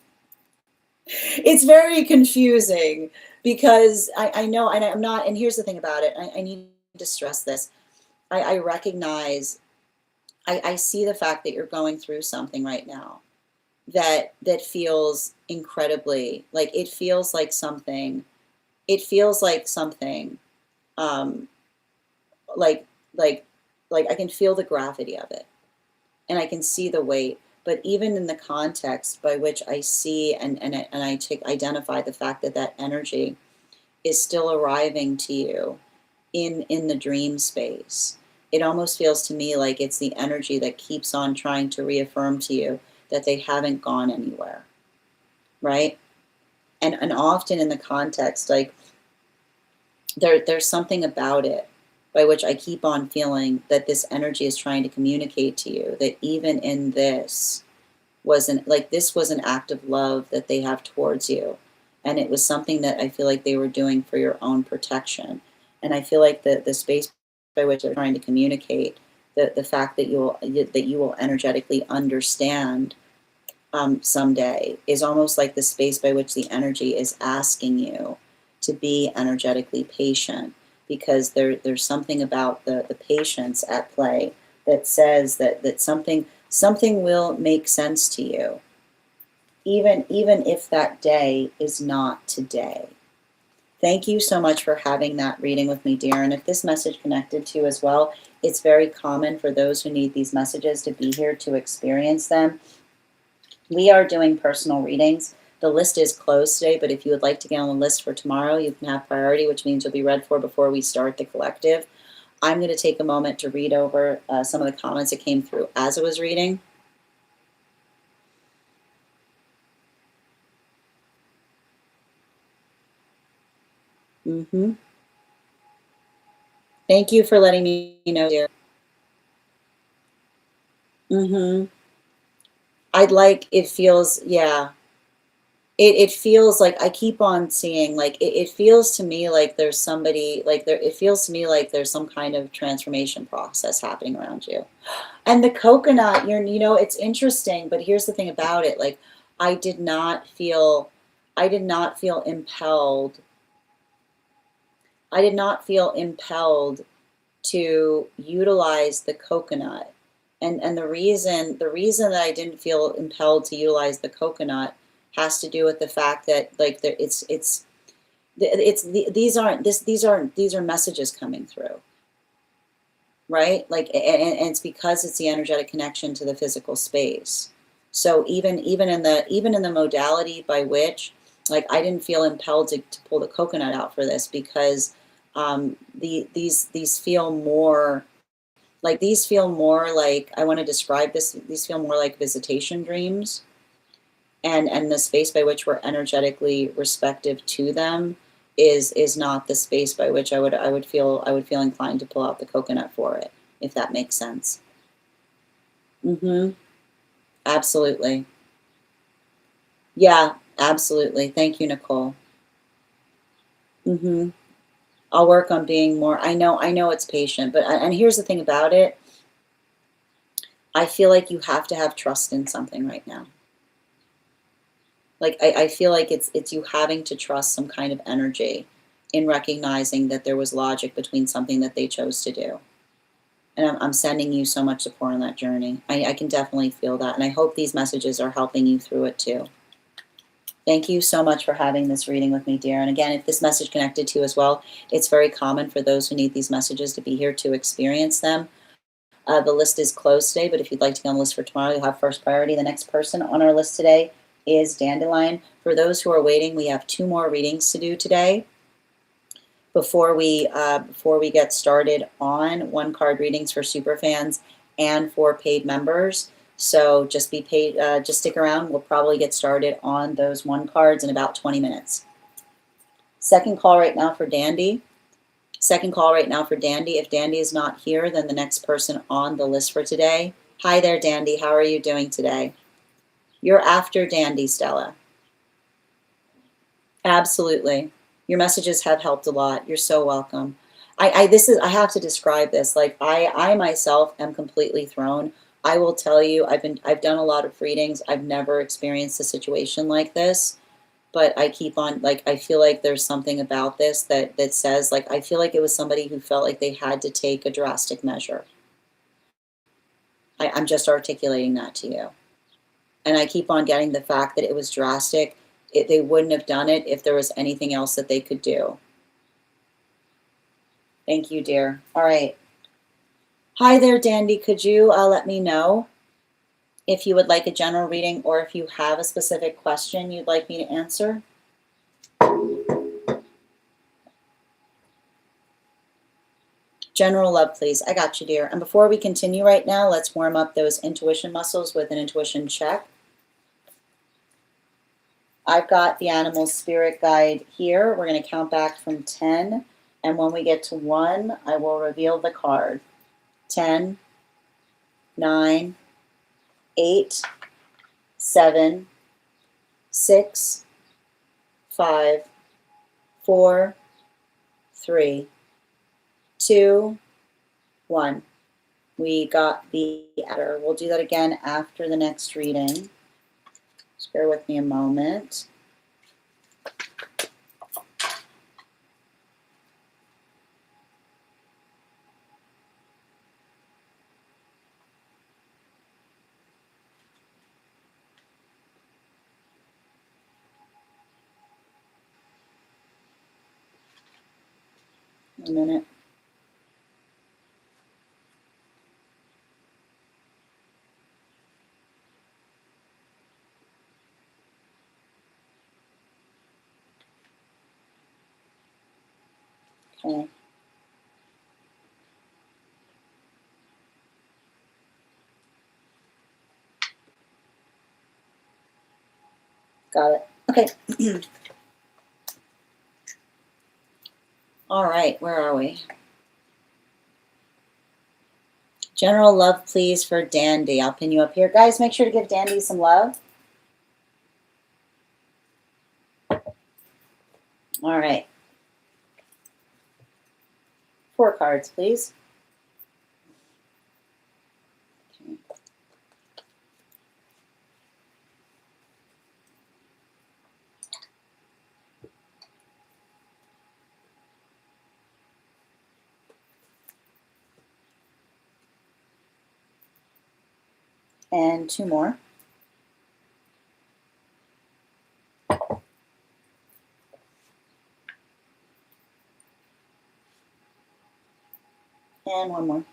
A: It's very confusing because I know, and I'm not, and here's the thing about it, I need to stress this. I recognize, I see the fact that you're going through something right now that feels incredibly, like it feels like something, um, like, like, like I can feel the gravity of it and I can see the weight. But even in the context by which I see and I take identify the fact that that energy is still arriving to you in the dream space, it almost feels to me like it's the energy that keeps on trying to reaffirm to you that they haven't gone anywhere, right? And often in the context, like there's something about it by which I keep on feeling that this energy is trying to communicate to you that even in this wasn't like this was an act of love that they have towards you. And it was something that I feel like they were doing for your own protection. And I feel like the space by which they're trying to communicate the fact that you will energetically understand someday is almost like the space by which the energy is asking you to be energetically patient, because there's something about the patience at play that says that something will make sense to you, even if that day is not today. Thank you so much for having that reading with me, dear. And if this message connected to you as well, it's very common for those who need these messages to be here to experience them. We are doing personal readings. The list is closed today, but if you would like to get on the list for tomorrow, you can have priority, which means you'll be read for before we start the collective. I'm going to take a moment to read over some of the comments that came through as I was reading. Thank you for letting me know, dear. I'd like, it feels, yeah. It feels like I keep on seeing, like, it feels to me like there's somebody, like it feels to me like there's some kind of transformation process happening around you. And the coconut, it's interesting, but here's the thing about it. Like, I did not feel, I did not feel impelled. I did not feel impelled to utilize the coconut. And the reason that I didn't feel impelled to utilize the coconut has to do with the fact that, like, these are messages coming through, right? Like, and it's because it's the energetic connection to the physical space. So even in the modality by which, like, I didn't feel impelled to pull the coconut out for this, because these feel more like, I want to describe this, these feel more like visitation dreams, and the space by which we're energetically respective to them is not the space by which I would feel inclined to pull out the coconut for it, if that makes sense. Absolutely. Yeah, absolutely. Thank you, Nicole. I'll work on being more, I know it's patient, but and here's the thing about it. I feel like you have to have trust in something right now. Like, I feel like it's you having to trust some kind of energy in recognizing that there was logic between something that they chose to do. And I'm sending you so much support on that journey. I can definitely feel that. And I hope these messages are helping you through it too. Thank you so much for having this reading with me, dear. And again, if this message connected to you as well, it's very common for those who need these messages to be here to experience them. The list is closed today, but if you'd like to get on the list for tomorrow, you'll have first priority. The next person on our list today is Dandelion. For those who are waiting, we have 2 more readings to do today before we get started on 1-card readings for superfans and for paid members. So just be paid. Just stick around. We'll probably get started on those 1 cards in about 20 minutes. Second call right now for Dandy. If Dandy is not here, then the next person on the list for today. Hi there, Dandy. How are you doing today? You're after Dandy, Stella. Absolutely. Your messages have helped a lot. You're so welcome. I have to describe this. Like, I myself am completely thrown. I will tell you, I've done a lot of readings. I've never experienced a situation like this. but I keep on, like, I feel like there's something about this that says, like, I feel like it was somebody who felt like they had to take a drastic measure. I'm just articulating that to you. And I keep on getting the fact that it was drastic. They wouldn't have done it if there was anything else that they could do. Thank you, dear. All right. Hi there, Dandy. Could you let me know if you would like a general reading or if you have a specific question you'd like me to answer? General love, please. I got you, dear. And before we continue right now, let's warm up those intuition muscles with an intuition check. I've got the animal spirit guide here. We're going to count back from 10. And when we get to 1, I will reveal the card. 10, 9, 8, 7, 6, 5, 4, 3, 2, 1. We got the adder. We'll do that again after the next reading. Just bear with me a moment. A minute. Okay. Got it. Okay. All right, where are we? General love, please, for Dandy. I'll pin you up here. Guys, make sure to give Dandy some love. All right. 4 cards, please. Okay. And 2 more. And 1 more.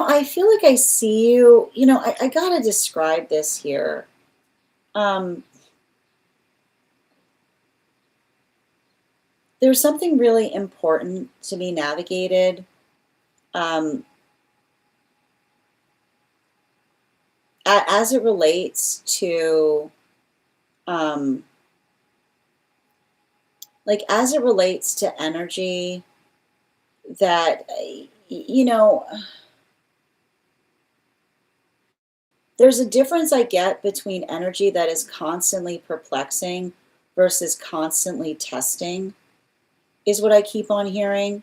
A: I feel like I see you. I gotta describe this here. There's something really important to be navigated. As it relates to, as it relates to energy that, there's a difference I get between energy that is constantly perplexing versus constantly testing, is what I keep on hearing.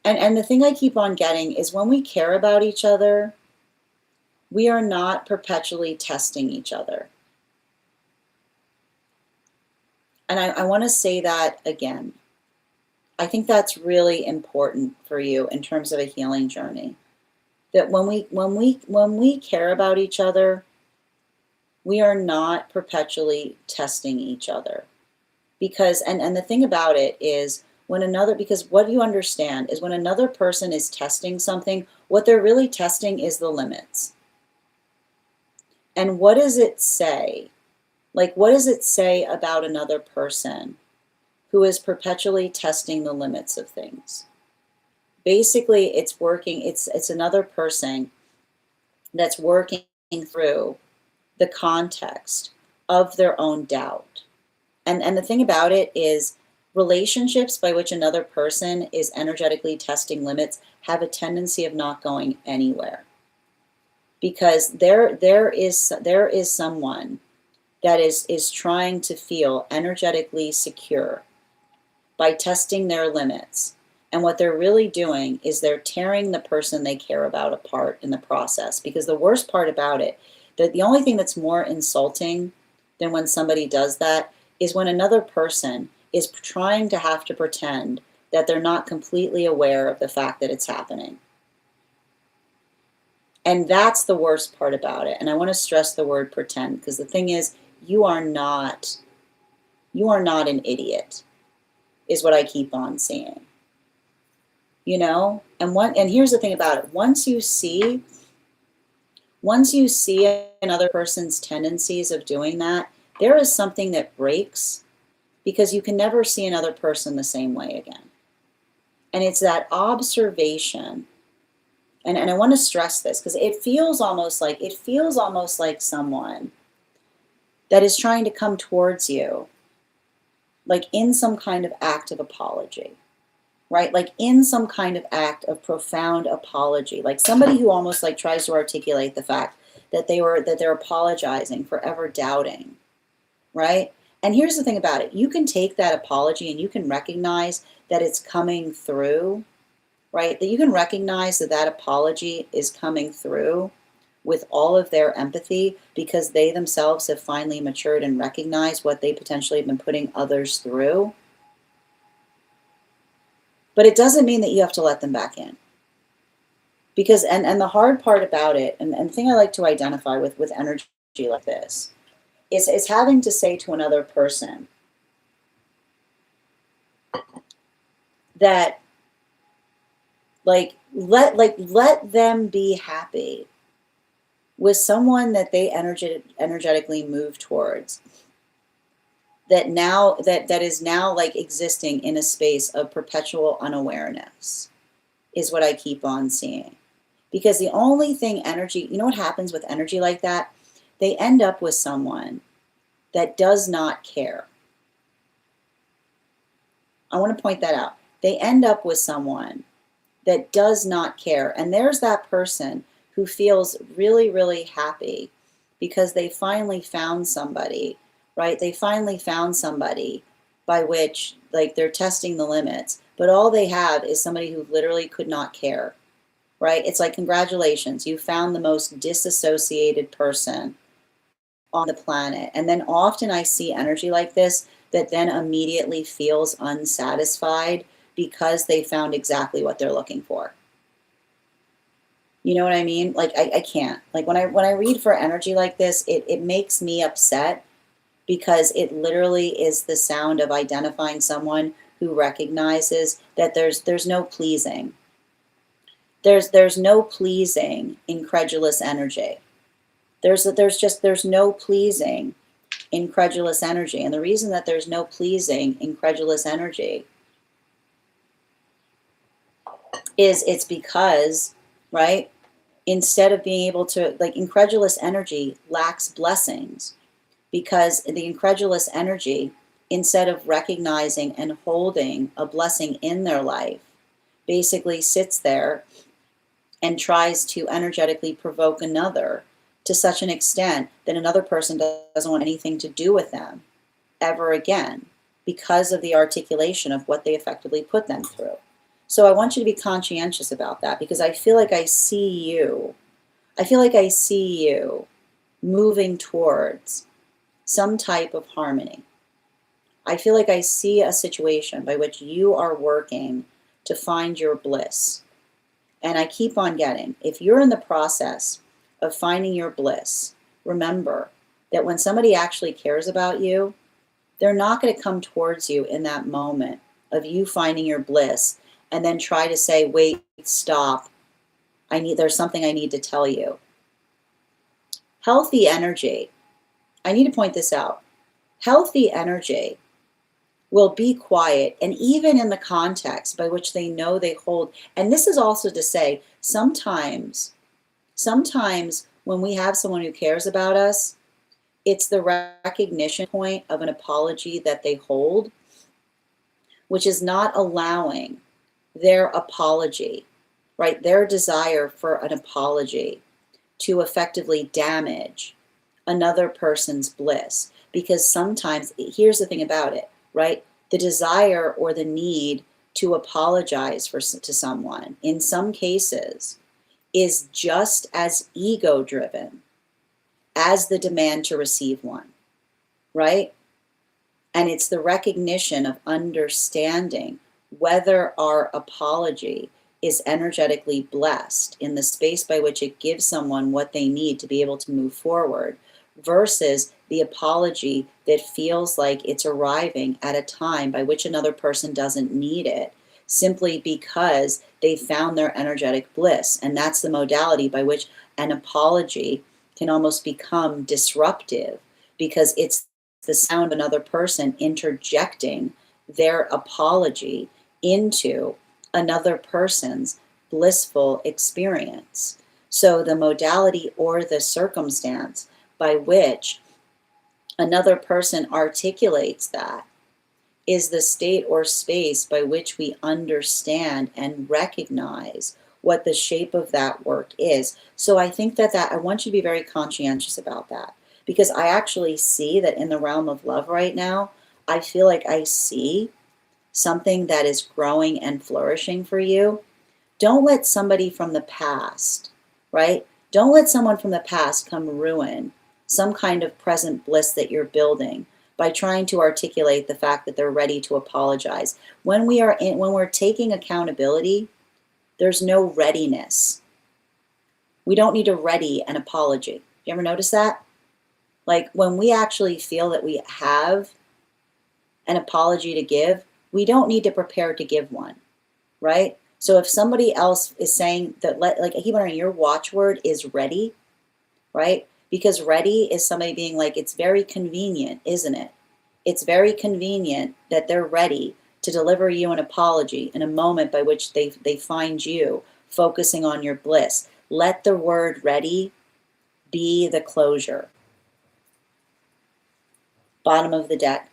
A: And the thing I keep on getting is when we care about each other, we are not perpetually testing each other. And I want to say that again. I think that's really important for you in terms of a healing journey. That when we care about each other, we are not perpetually testing each other. Because and the thing about it is because what you understand is when another person is testing something, what they're really testing is the limits. And what does it say? What does it say about another person who is perpetually testing the limits of things. Basically, it's working, it's another person that's working through the context of their own doubt. And the thing about it is, relationships by which another person is energetically testing limits have a tendency of not going anywhere. Because there is someone that is trying to feel energetically secure by testing their limits. And what they're really doing is they're tearing the person they care about apart in the process. Because the worst part about it, the only thing that's more insulting than when somebody does that is when another person is trying to have to pretend that they're not completely aware of the fact that it's happening. And that's the worst part about it. And I want to stress the word pretend, because the thing is, you are not an idiot, is what I keep on saying. You know? And here's the thing about it. Once you see another person's tendencies of doing that, there is something that breaks, because you can never see another person the same way again. And it's that observation. And I want to stress this, because it feels almost like someone that is trying to come towards you, like in some kind of act of apology, right? Like in some kind of act of profound apology, like somebody who almost like tries to articulate the fact that they're apologizing for ever doubting, right? And here's the thing about it. You can take that apology and you can recognize that it's coming through, right? That you can recognize that apology is coming through with all of their empathy, because they themselves have finally matured and recognized what they potentially have been putting others through. But it doesn't mean that you have to let them back in. Because, and the hard part about it, and the thing I like to identify with energy like this, is having to say to another person that, let them be happy with someone that they energetically move towards, that is now like existing in a space of perpetual unawareness, is what I keep on seeing. Because the only thing energy, you know what happens with energy like that? They end up with someone that does not care. I want to point that out. They end up with someone that does not care. And there's that person who feels really, really happy because they finally found somebody, right? They finally found somebody by which, like, they're testing the limits, but all they have is somebody who literally could not care, right? It's like, congratulations, you found the most disassociated person on the planet. And then often I see energy like this that then immediately feels unsatisfied because they found exactly what they're looking for. You know what I mean? Like, I can't. Like, when I read for energy like this, it makes me upset, because it literally is the sound of identifying someone who recognizes that there's no pleasing. There's no pleasing incredulous energy. There's no pleasing incredulous energy. And the reason that there's no pleasing incredulous energy is it's because, right, instead of being able to, like, incredulous energy lacks blessings, because the incredulous energy, instead of recognizing and holding a blessing in their life, basically sits there and tries to energetically provoke another to such an extent that another person doesn't want anything to do with them ever again, because of the articulation of what they effectively put them through. So I want you to be conscientious about that, because I feel like I see you. I feel like I see you moving towards some type of harmony. I feel like I see a situation by which you are working to find your bliss. And I keep on getting, if you're in the process of finding your bliss, remember that when somebody actually cares about you, they're not going to come towards you in that moment of you finding your bliss and then try to say, wait, stop. There's something I need to tell you. Healthy energy. I need to point this out. Healthy energy will be quiet, and even in the context by which they know they hold, and this is also to say, sometimes when we have someone who cares about us, it's the recognition point of an apology that they hold, which is not allowing their apology, right, their desire for an apology to effectively damage another person's bliss. Because sometimes, here's the thing about it, right? The desire or the need to apologize to someone, in some cases, is just as ego-driven as the demand to receive one, right? And it's the recognition of understanding whether our apology is energetically blessed in the space by which it gives someone what they need to be able to move forward, versus the apology that feels like it's arriving at a time by which another person doesn't need it, simply because they found their energetic bliss. And that's the modality by which an apology can almost become disruptive, because it's the sound of another person interjecting their apology into another person's blissful experience. So the modality or the circumstance by which another person articulates that is the state or space by which we understand and recognize what the shape of that work is. So I think that I want you to be very conscientious about that, because I actually see that in the realm of love right now, I feel like I see something that is growing and flourishing for you. Don't let somebody from the past, right? Don't let someone from the past come ruin some kind of present bliss that you're building by trying to articulate the fact that they're ready to apologize. When we're taking accountability, there's no readiness. We don't need to ready an apology. You ever notice that? Like, when we actually feel that we have an apology to give, we don't need to prepare to give one, right? So if somebody else is saying that, like I keep on, your watchword is ready, right? Because ready is somebody being like, it's very convenient, isn't it? It's very convenient that they're ready to deliver you an apology in a moment by which they find you focusing on your bliss. Let the word ready be the closure. Bottom of the deck.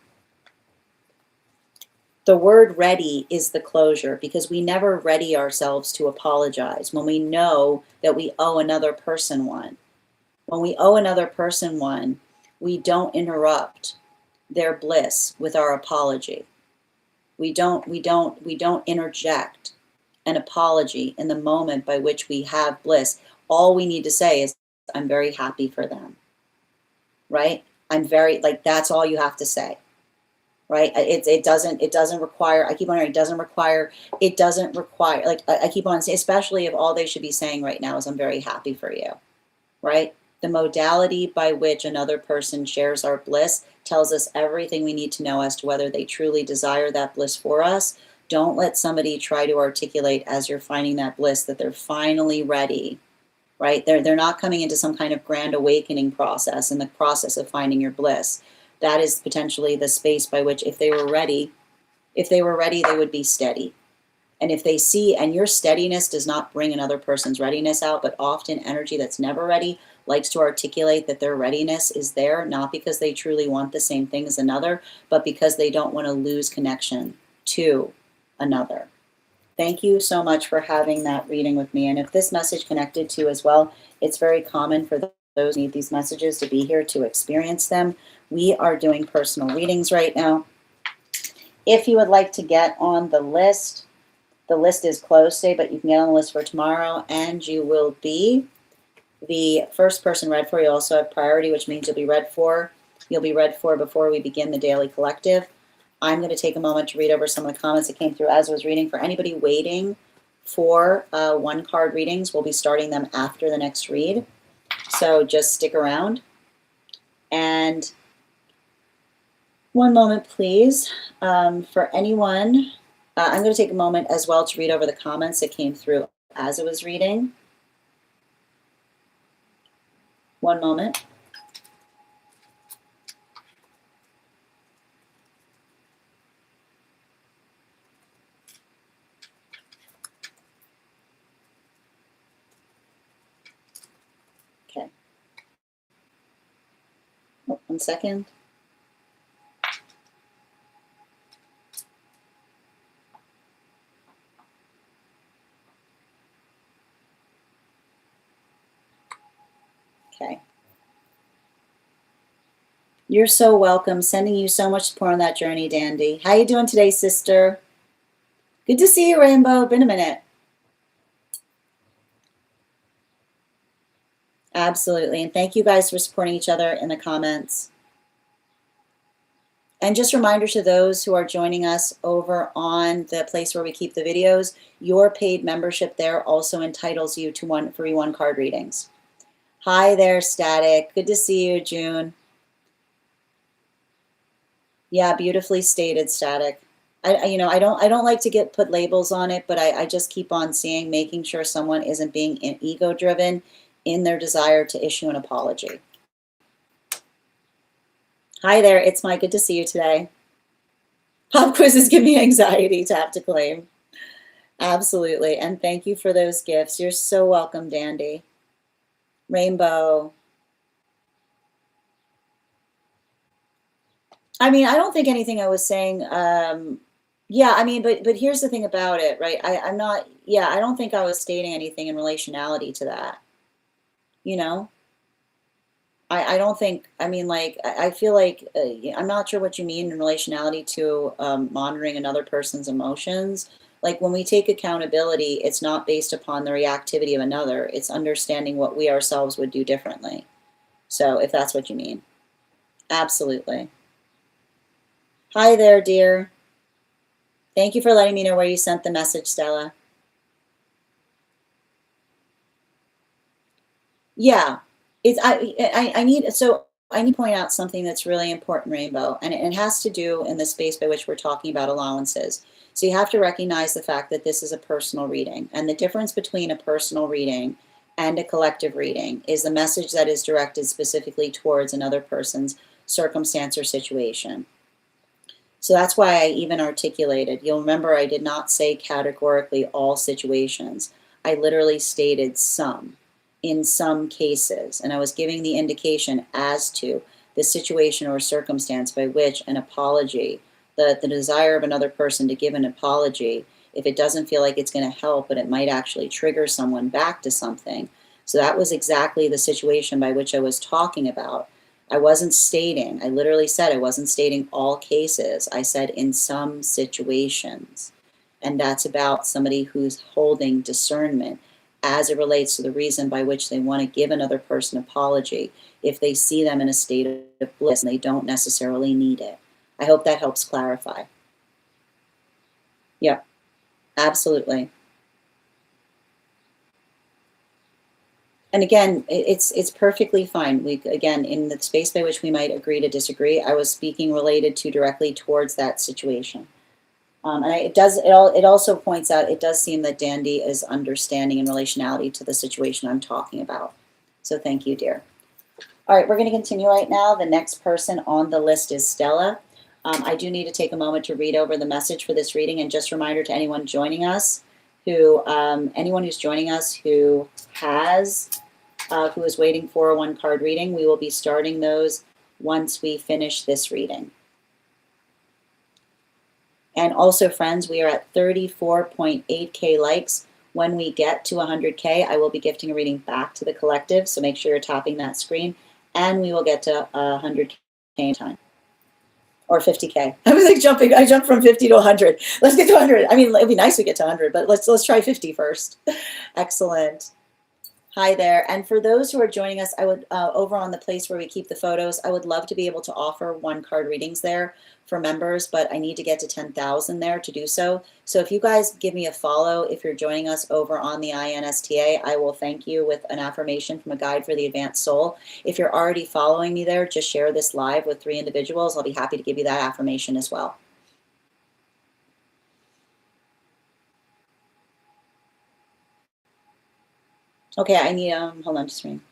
A: The word ready is the closure, because we never ready ourselves to apologize when we know that we owe another person one. When we owe another person one, we don't interrupt their bliss with our apology. We don't interject an apology in the moment by which we have bliss. All we need to say is, I'm very happy for them, right? I'm very, like, that's all you have to say, right? It doesn't require, I keep on hearing, it doesn't require, like, I keep on saying, especially if all they should be saying right now is, I'm very happy for you, right? The modality by which another person shares our bliss tells us everything we need to know as to whether they truly desire that bliss for us. Don't let somebody try to articulate, as you're finding that bliss, that they're finally ready, right? They're not coming into some kind of grand awakening process in the process of finding your bliss. That is potentially the space by which, if they were ready, they would be steady. And if they see, and your steadiness does not bring another person's readiness out, but often energy that's never ready likes to articulate that their readiness is there, not because they truly want the same thing as another, but because they don't want to lose connection to another. Thank you so much for having that reading with me. And if this message connected to you as well, it's very common for those who need these messages to be here to experience them. We are doing personal readings right now. If you would like to get on the list is closed today, but you can get on the list for tomorrow, and you will be the first person read for. You also have priority, which means you'll be read for before we begin the daily collective. I'm going to take a moment to read over some of the comments that came through as I was reading. For anybody waiting for one card readings, we'll be starting them after the next read. So just stick around. And one moment, please. For anyone, I'm going to take a moment as well to read over the comments that came through as I was reading. One moment. 1 second. Okay. You're so welcome. Sending you so much support on that journey, Dandy. How you doing today, sister? Good to see you, Rainbow. Been a minute. Absolutely. And thank you guys for supporting each other in the comments. And just a reminder to those who are joining us over on the place where we keep the videos, your paid membership there also entitles you to 1 free 1 card readings. Hi there, Static. Good to see you, June. Yeah, beautifully stated, Static. I don't like to put labels on it, but I just keep on seeing, making sure someone isn't being ego driven in their desire to issue an apology. Hi there, it's Mike. Good to see you today. Pop quizzes give me anxiety to have to claim. Absolutely, and thank you for those gifts. You're so welcome, Dandy. Rainbow. I mean, I don't think anything I was saying, yeah, I mean, but here's the thing about it, right? I'm not, yeah, I don't think I was stating anything in relationality to that, you know? I don't think, I mean, like, I feel like, I'm not sure what you mean in relationality to monitoring another person's emotions. Like when we take accountability, it's not based upon the reactivity of another, it's understanding what we ourselves would do differently. So if that's what you mean. Absolutely. Hi there, dear. Thank you for letting me know where you sent the message, Stella. Yeah, it's I need I need to point out something that's really important, Rainbow, and it has to do in the space by which we're talking about allowances. So you have to recognize the fact that this is a personal reading, and the difference between a personal reading and a collective reading is the message that is directed specifically towards another person's circumstance or situation. So that's why I even articulated, you'll remember I did not say categorically all situations. I literally stated some, in some cases, and I was giving the indication as to the situation or circumstance by which an apology, the desire of another person to give an apology, if it doesn't feel like it's going to help, but it might actually trigger someone back to something. So that was exactly the situation by which I was talking about. I wasn't stating, I literally said I wasn't stating all cases. I said in some situations. And that's about somebody who's holding discernment as it relates to the reason by which they want to give another person apology if they see them in a state of bliss and they don't necessarily need it. I hope that helps clarify. Yep, absolutely. And again, it's perfectly fine. We again, in the space by which we might agree to disagree, I was speaking related to directly towards that situation. And it also points out, it does seem that Dandy is understanding in relationality to the situation I'm talking about. So thank you, dear. All right, we're going to continue right now. The next person on the list is Stella. I do need to take a moment to read over the message for this reading, and just a reminder to anyone joining us anyone who's joining us who is waiting for a 1 card reading, we will be starting those once we finish this reading. And also, friends, we are at 34.8K likes. When we get to 100K, I will be gifting a reading back to the collective, so make sure you're tapping that screen, and we will get to 100K in time. Or 50K. I was like jumping. I jumped from 50 to 100. Let's get to 100. I mean, it'd be nice to get to 100, but let's try 50 first. Excellent. Hi there. And for those who are joining us, I would over on the place where we keep the photos, I would love to be able to offer 1 card readings there for members, but I need to get to 10,000 there to do so. So if you guys give me a follow, if you're joining us over on the INSTA, I will thank you with an affirmation from a guide for the advanced soul. If you're already following me there, just share this live with 3 individuals. I'll be happy to give you that affirmation as well. Okay, I need, hold on just a minute.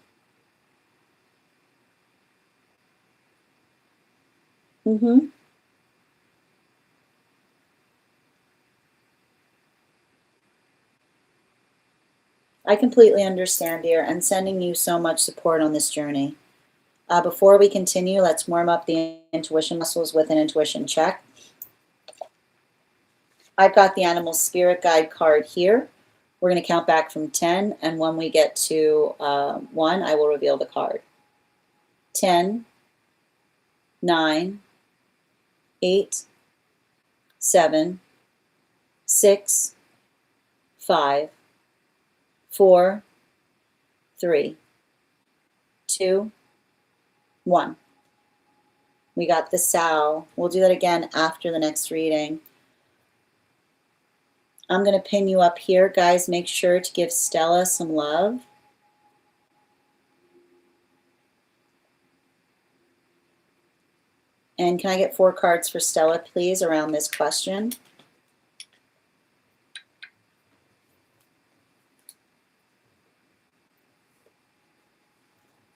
A: Mm-hmm. I completely understand, dear, and sending you so much support on this journey. Before we continue, let's warm up the intuition muscles with an intuition check. I've got the animal spirit guide card here. We're going to count back from 10, and when we get to 1, I will reveal the card. 10, 9, 8, 7, 6, 5, 4, 3, 2, 1. We got the sow. We'll do that again after the next reading. I'm going to pin you up here. Guys, make sure to give Stella some love. And can I get 4 cards for Stella, please, around this question?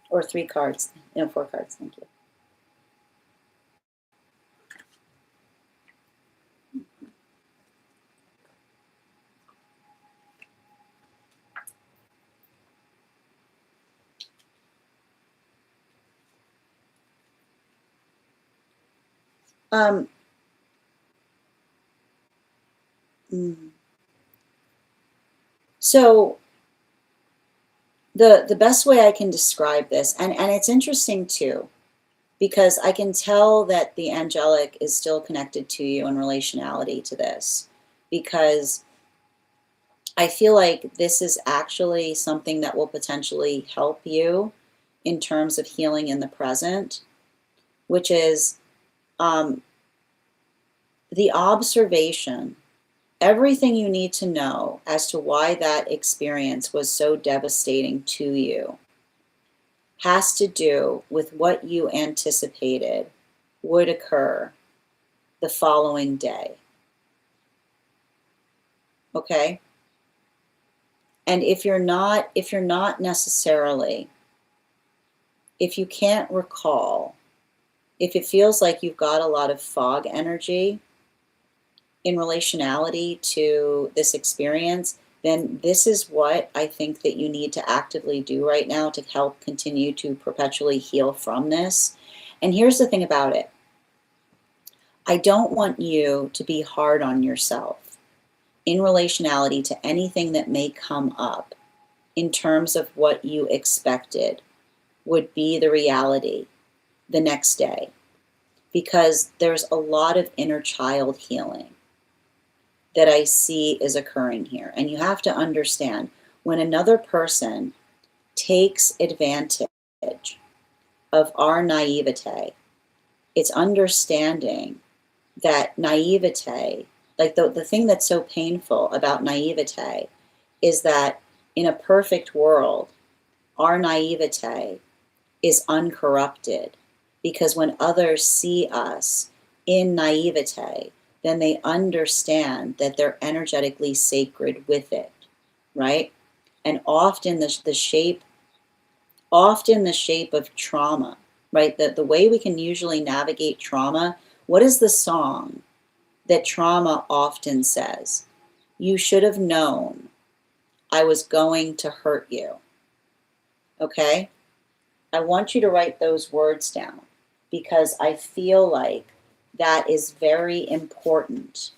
A: Or 3 cards. No, 4 cards. Thank you. So the best way I can describe this, and it's interesting too, because I can tell that the angelic is still connected to you in relationality to this, because I feel like this is actually something that will potentially help you in terms of healing in the present, which is the observation, everything you need to know as to why that experience was so devastating to you has to do with what you anticipated would occur the following day. Okay? And if you're not necessarily, if you can't recall, if it feels like you've got a lot of fog energy in relationality to this experience, then this is what I think that you need to actively do right now to help continue to perpetually heal from this. And here's the thing about it. I don't want you to be hard on yourself in relationality to anything that may come up in terms of what you expected would be the reality the next day, because there's a lot of inner child healing that I see is occurring here. And you have to understand, when another person takes advantage of our naivete, it's understanding that naivete, like the thing that's so painful about naivete is that in a perfect world, our naivete is uncorrupted, because when others see us in naivete, then they understand that they're energetically sacred with it, right? And often the shape of trauma, right? The way we can usually navigate trauma, what is the song that trauma often says? You should have known I was going to hurt you. Okay? I want you to write those words down, because I feel like that is very important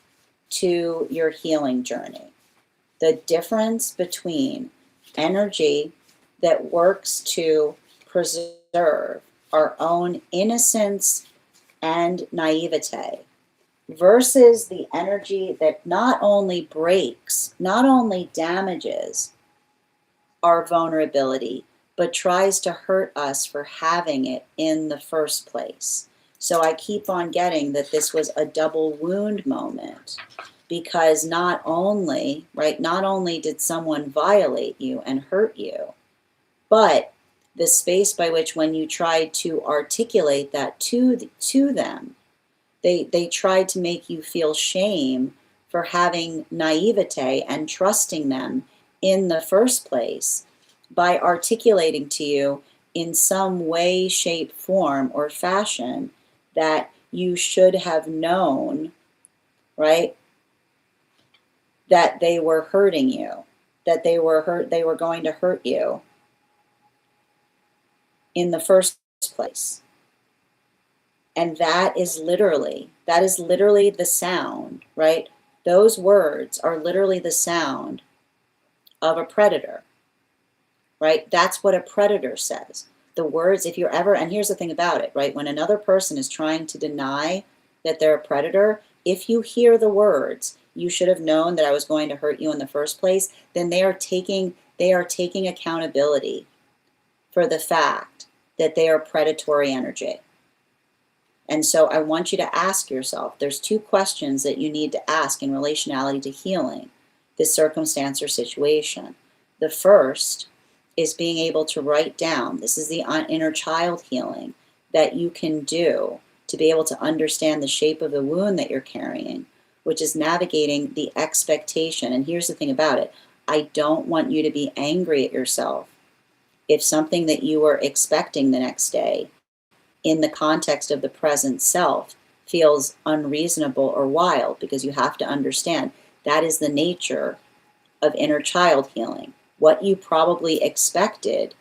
A: to your healing journey. The difference between energy that works to preserve our own innocence and naivete versus the energy that not only breaks, not only damages our vulnerability, but tries to hurt us for having it in the first place. So I keep on getting that this was a double wound moment, because not only did someone violate you and hurt you, but the space by which, when you tried to articulate that to them, they tried to make you feel shame for having naivete and trusting them in the first place, by articulating to you in some way, shape, form, or fashion that you should have known, right, that they were hurting you, that they were going to hurt you in the first place. And that is literally the sound, right? Those words are literally the sound of a predator, right? That's what a predator says. The words, if you're ever, and here's the thing about it, right? When another person is trying to deny that they're a predator, if you hear the words, you should have known that I was going to hurt you in the first place, then they are taking accountability for the fact that they are predatory energy. And so I want you to ask yourself, there's two questions that you need to ask in relationality to healing this circumstance or situation. The first is being able to write down, this is the inner child healing that you can do to be able to understand the shape of the wound that you're carrying, which is navigating the expectation. And here's the thing about it. I don't want you to be angry at yourself if something that you were expecting the next day in the context of the present self feels unreasonable or wild, because you have to understand that is the nature of inner child healing. What you probably expected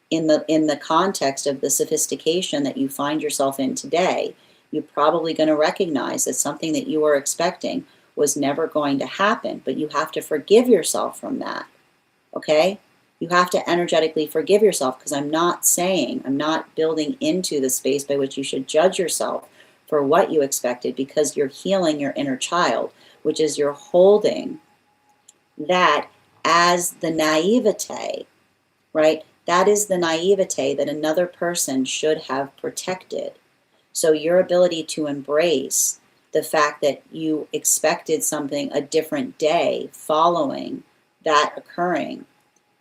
A: in the context of the sophistication that you find yourself in today, you're probably going to recognize that something that you were expecting was never going to happen, but you have to forgive yourself from that, okay? You have to energetically forgive yourself, because I'm not building into the space by which you should judge yourself for what you expected, because you're healing your inner child, which is you're holding that as the naivete, right? That is the naivete that another person should have protected. So your ability to embrace the fact that you expected something a different day following that occurring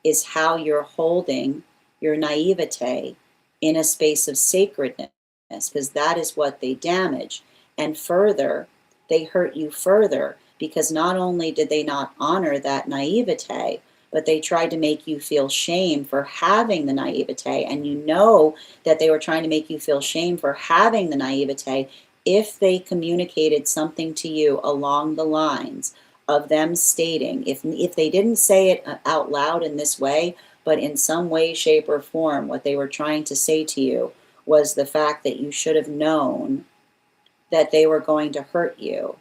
A: is how you're holding your naivete in a space of sacredness, because that is what they damage. And further, they hurt you further, because not only did they not honor that naivete, but they tried to make you feel shame for having the naivete. And you know that they were trying to make you feel shame for having the naivete if they communicated something to you along the lines of them stating, if they didn't say it out loud in this way, but in some way, shape, or form, what they were trying to say to you was the fact that you should have known that they were going to hurt you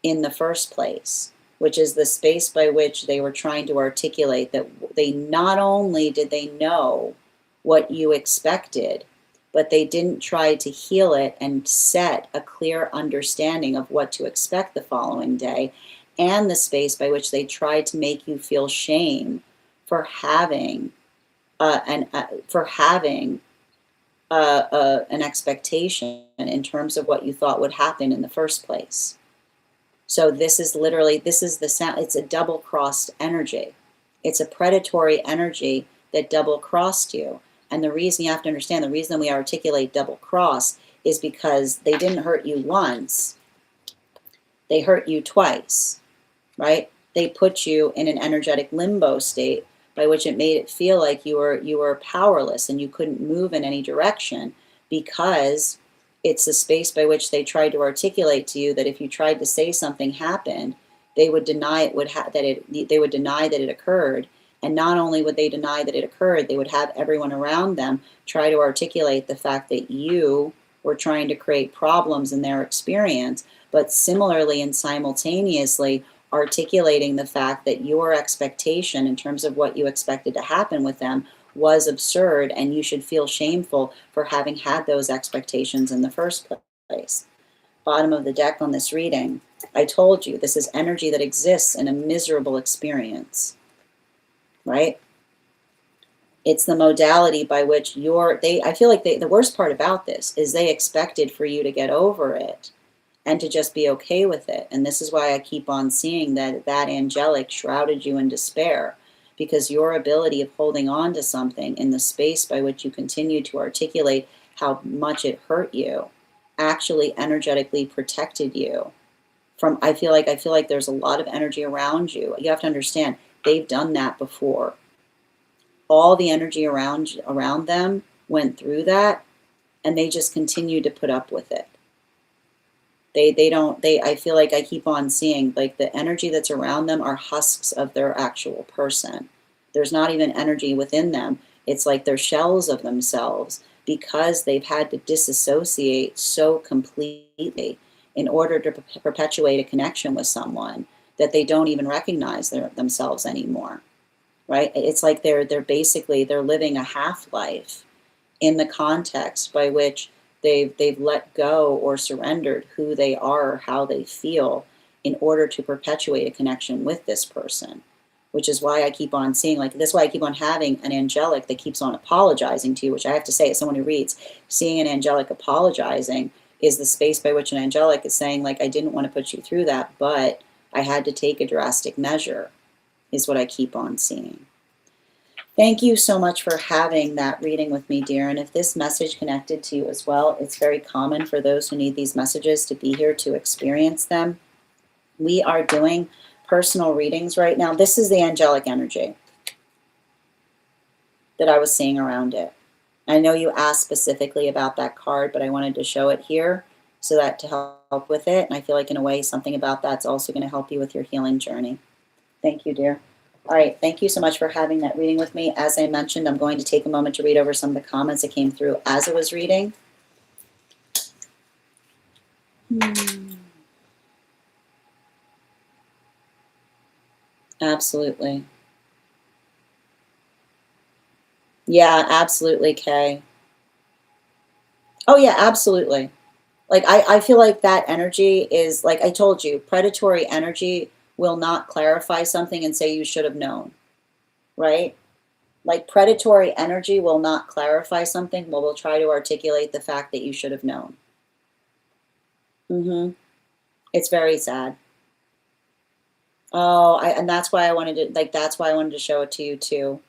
A: in the first place, which is the space by which they were trying to articulate that they not only did they know what you expected, but they didn't try to heal it and set a clear understanding of what to expect the following day, and the space by which they tried to make you feel shame for having an expectation in terms of what you thought would happen in the first place. So this is the sound. It's a double-crossed energy. It's a predatory energy that double-crossed you. And the reason you have to understand, the reason we articulate double-cross is because they didn't hurt you once. They hurt you twice, right? They put you in an energetic limbo state by which it made it feel like you were powerless and you couldn't move in any direction, because it's the space by which they tried to articulate to you that if you tried to say something happened, they would deny they would deny that it occurred. And not only would they deny that it occurred, they would have everyone around them try to articulate the fact that you were trying to create problems in their experience, but similarly and simultaneously articulating the fact that your expectation in terms of what you expected to happen with them was absurd, and you should feel shameful for having had those expectations in the first place. Bottom of the deck on this reading, I told you this is energy that exists in a miserable experience, right? It's the modality by which I feel like the worst part about this is they expected for you to get over it and to just be okay with it. And this is why I keep on seeing that angelic shrouded you in despair, because your ability of holding on to something in the space by which you continue to articulate how much it hurt you actually energetically protected you from, I feel like there's a lot of energy around you. You have to understand, they've done that before. All the energy around them went through that, and they just continue to put up with it. I feel like I keep on seeing like the energy that's around them are husks of their actual person. There's not even energy within them. It's like they're shells of themselves because they've had to disassociate so completely in order to perpetuate a connection with someone that they don't even recognize themselves anymore, right? It's like they're basically they're living a half-life in the context by which they've let go or surrendered who they are or how they feel in order to perpetuate a connection with this person. Which is why I keep on seeing, like, that's why I keep on having an angelic that keeps on apologizing to you, which I have to say, as someone who reads, seeing an angelic apologizing is the space by which an angelic is saying, like, I didn't want to put you through that, but I had to take a drastic measure, is what I keep on seeing. Thank you so much for having that reading with me, dear. And if this message connected to you as well, it's very common for those who need these messages to be here to experience them. We are doing personal readings right now. This is the angelic energy that I was seeing around it. I know you asked specifically about that card, but I wanted to show it here so that to help with it. And I feel like in a way something about that's also going to help you with your healing journey. Thank you, dear. All right, thank you so much for having that reading with me. As I mentioned, I'm going to take a moment to read over some of the comments that came through as I was reading. Absolutely. Yeah, absolutely, Kay. Oh, yeah, absolutely. Like, I feel like that energy is, like I told you, predatory energy will not clarify something and say you should have known, right? Like, predatory energy will not clarify something, but will try to articulate the fact that you should have known. It's very sad. Oh, and that's why I wanted to, like, that's why I wanted to show it to you too.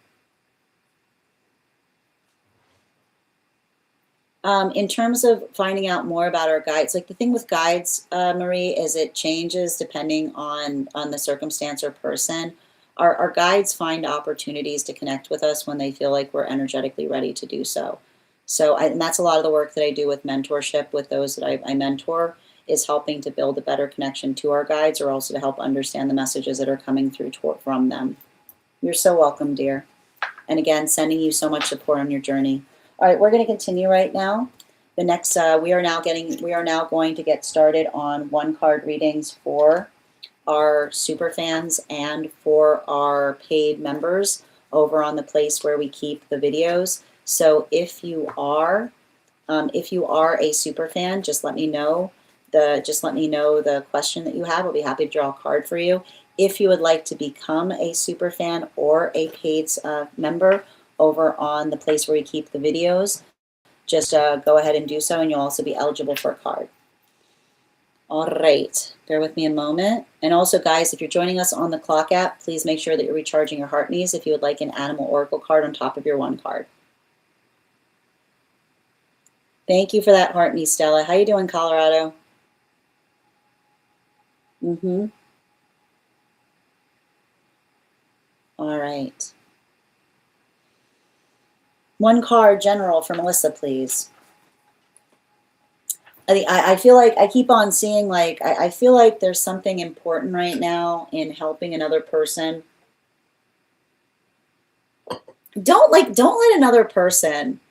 A: In terms of finding out more about our guides, like the thing with guides, Marie, is it changes depending on the circumstance or person. Our guides find opportunities to connect with us when they feel like we're energetically ready to do so. And that's a lot of the work that I do with mentorship with those that I mentor, is helping to build a better connection to our guides, or also to help understand the messages that are coming through from them. You're so welcome, dear. And again, sending you so much support on your journey. All right, we're going to continue right now. The next, we are now going to get started on one card readings for our super fans and for our paid members over on the place where we keep the videos. So if you are a super fan, just let me know the question that you have. I'll be happy to draw a card for you. If you would like to become a super fan or a paid member over on the place where we keep the videos, just go ahead and do so, and you'll also be eligible for a card. All right, bear with me a moment. And also, guys, if you're joining us on the Clock app, please make sure that you're recharging your heart needs if you would like an animal oracle card on top of your one card. Thank you for that heart knee, Stella. How you doing, Colorado? All right. One card, General, for Melissa, please. I feel like I keep on seeing, like, I feel like there's something important right now in helping another person. Don't let another person,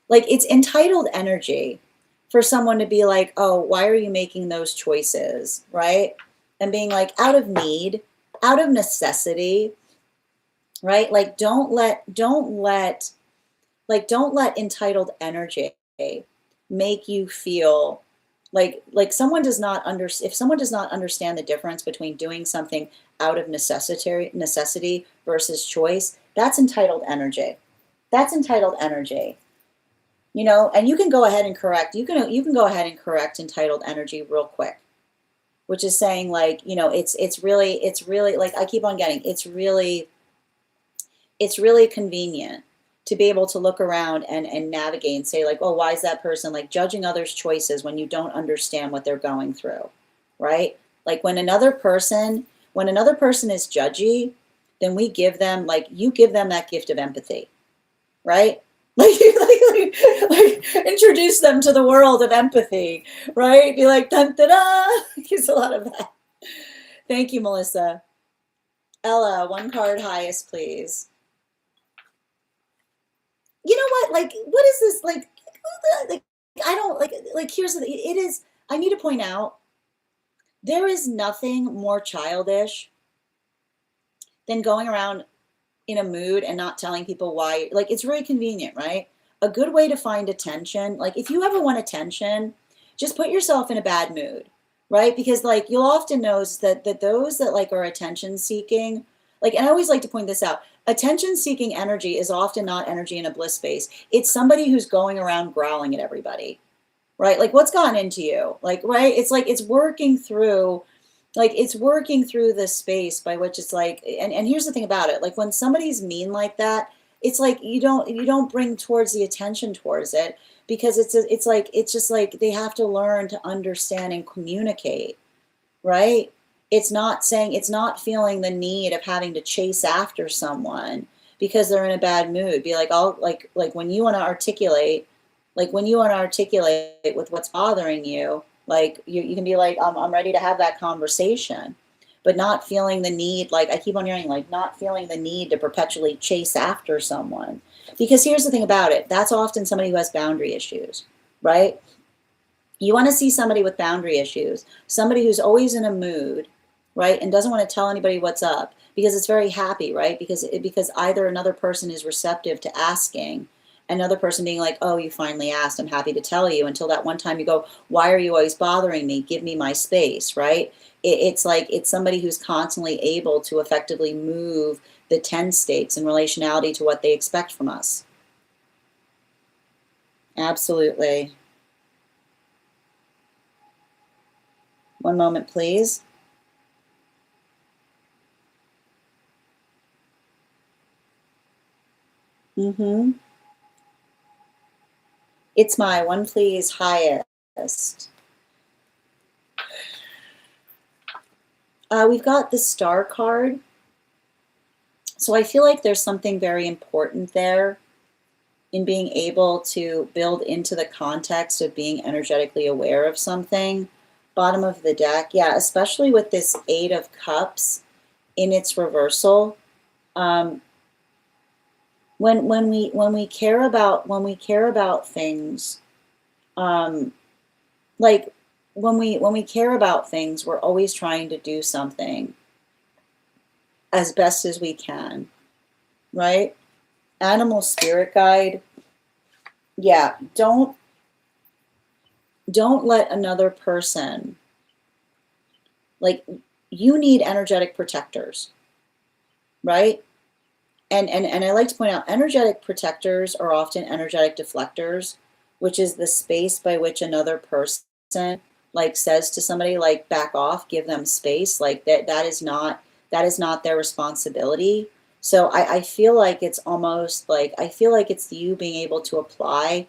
A: like, it's entitled energy for someone to be like, oh, why are you making those choices, right? And being like, out of need, out of necessity, right? Like, don't let entitled energy make you feel like someone does not if someone does not understand the difference between doing something out of necessity versus choice, that's entitled energy. That's entitled energy. You know, and you can go ahead and correct. You can go ahead and correct entitled energy real quick, which is saying, like, you know, it's really like I keep on getting, it's really convenient to be able to look around and navigate and say, like, oh, why is that person, like, judging others' choices when you don't understand what they're going through, right? Like, when another person is judgy, then we give them, like, you give them that gift of empathy, right? Like, introduce them to the world of empathy, right? Be like, dun, da, da. Use a lot of that. Thank you, Melissa. Ella, one card highest, please. You know what? Like, what is this? Like, like here's the, it is, I need to point out, there is nothing more childish than going around in a mood and not telling people why. Like, it's really convenient, right? A good way to find attention, like if you ever want attention, just put yourself in a bad mood, right? Because like you'll often notice that those that like are attention seeking, like, and I always like to point this out, attention seeking energy is often not energy in a bliss space. It's somebody who's going around growling at everybody, right? Like, what's gotten into you? Like, right? It's like it's working through, like it's working through the space by which it's like, and here's the thing about it, like when somebody's mean like that, it's like you don't bring towards the attention towards it, because it's like, it's just like they have to learn to understand and communicate, right? It's not saying, it's not feeling the need of having to chase after someone because they're in a bad mood. Be like, I'll like when you want to articulate, like when you want to articulate with what's bothering you, like you can be like, I'm ready to have that conversation, but not feeling the need, like I keep on hearing, like not feeling the need to perpetually chase after someone. Because here's the thing about it, that's often somebody who has boundary issues, right? You want to see somebody with boundary issues, somebody who's always in a mood, right? And doesn't want to tell anybody what's up because it's very happy, right? Because either another person is receptive to asking, another person being like, oh, you finally asked, I'm happy to tell you, until that one time you go, why are you always bothering me? Give me my space, right? It's like, it's somebody who's constantly able to effectively move the 10 states in relationality to what they expect from us. Absolutely. One moment, please. Mm-hmm. It's my one, please, highest. We've got the star card. So I feel like there's something very important there in being able to build into the context of being energetically aware of something. Bottom of the deck, yeah, especially with this Eight of Cups in its reversal. When we care about things, like when we care about things, we're always trying to do something as best as we can, right? Animal spirit guide, yeah, don't let another person, like, you need energetic protectors, right? And I like to point out, energetic protectors are often energetic deflectors, which is the space by which another person like says to somebody, like, back off, give them space. Like that is not their responsibility. So I feel like it's almost like, I feel like it's you being able to apply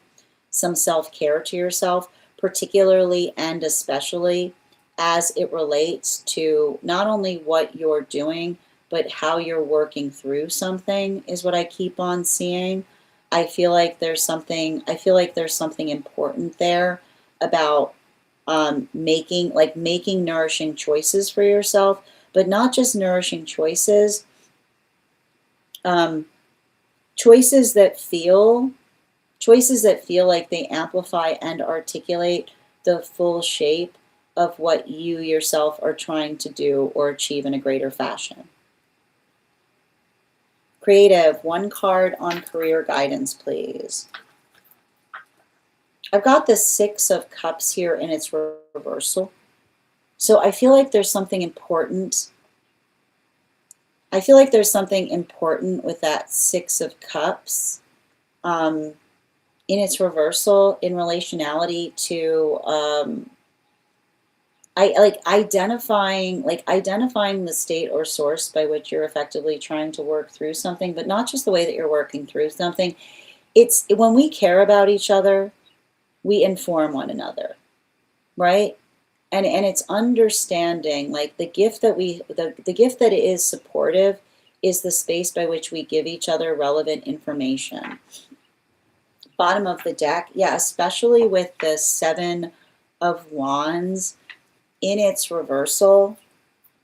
A: some self-care to yourself, particularly and especially as it relates to not only what you're doing, but how you're working through something is what I keep on seeing. I feel like there's something important there about making nourishing choices for yourself, but not just nourishing choices, choices that feel like they amplify and articulate the full shape of what you yourself are trying to do or achieve in a greater fashion. Creative, one card on career guidance, please. I've got the Six of Cups here in its reversal. So I feel like there's something important. I feel like there's something important with that Six of Cups in its reversal in relationality to identifying the state or source by which you're effectively trying to work through something, but not just the way that you're working through something. It's when we care about each other, we inform one another, right? And it's understanding, like, the gift that the gift that is supportive is the space by which we give each other relevant information. Bottom of the deck, yeah, especially with the Seven of Wands in its reversal,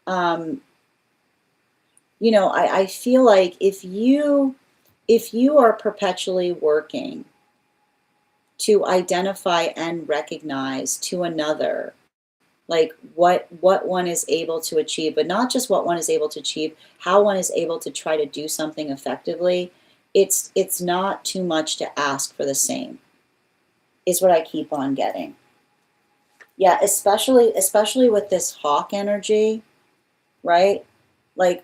A: you know, I feel like if you are perpetually working to identify and recognize to another, like what one is able to achieve, but not just what one is able to achieve, how one is able to try to do something effectively. It's not too much to ask for the same, is what I keep on getting. Yeah, especially with this hawk energy, right? Like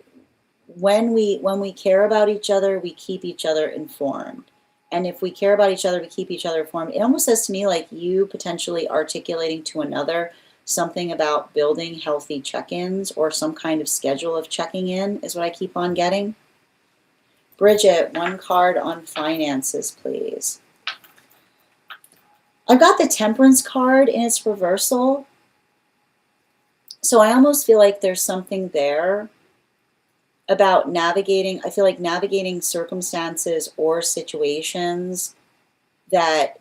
A: when we care about each other, we keep each other informed. And if we care about each other, we keep each other informed. It almost says to me like you potentially articulating to another something about building healthy check-ins or some kind of schedule of checking in is what I keep on getting. Bridget, one card on finances, please. I've got the Temperance card in its reversal. So I almost feel like there's something there about navigating, I feel like navigating circumstances or situations that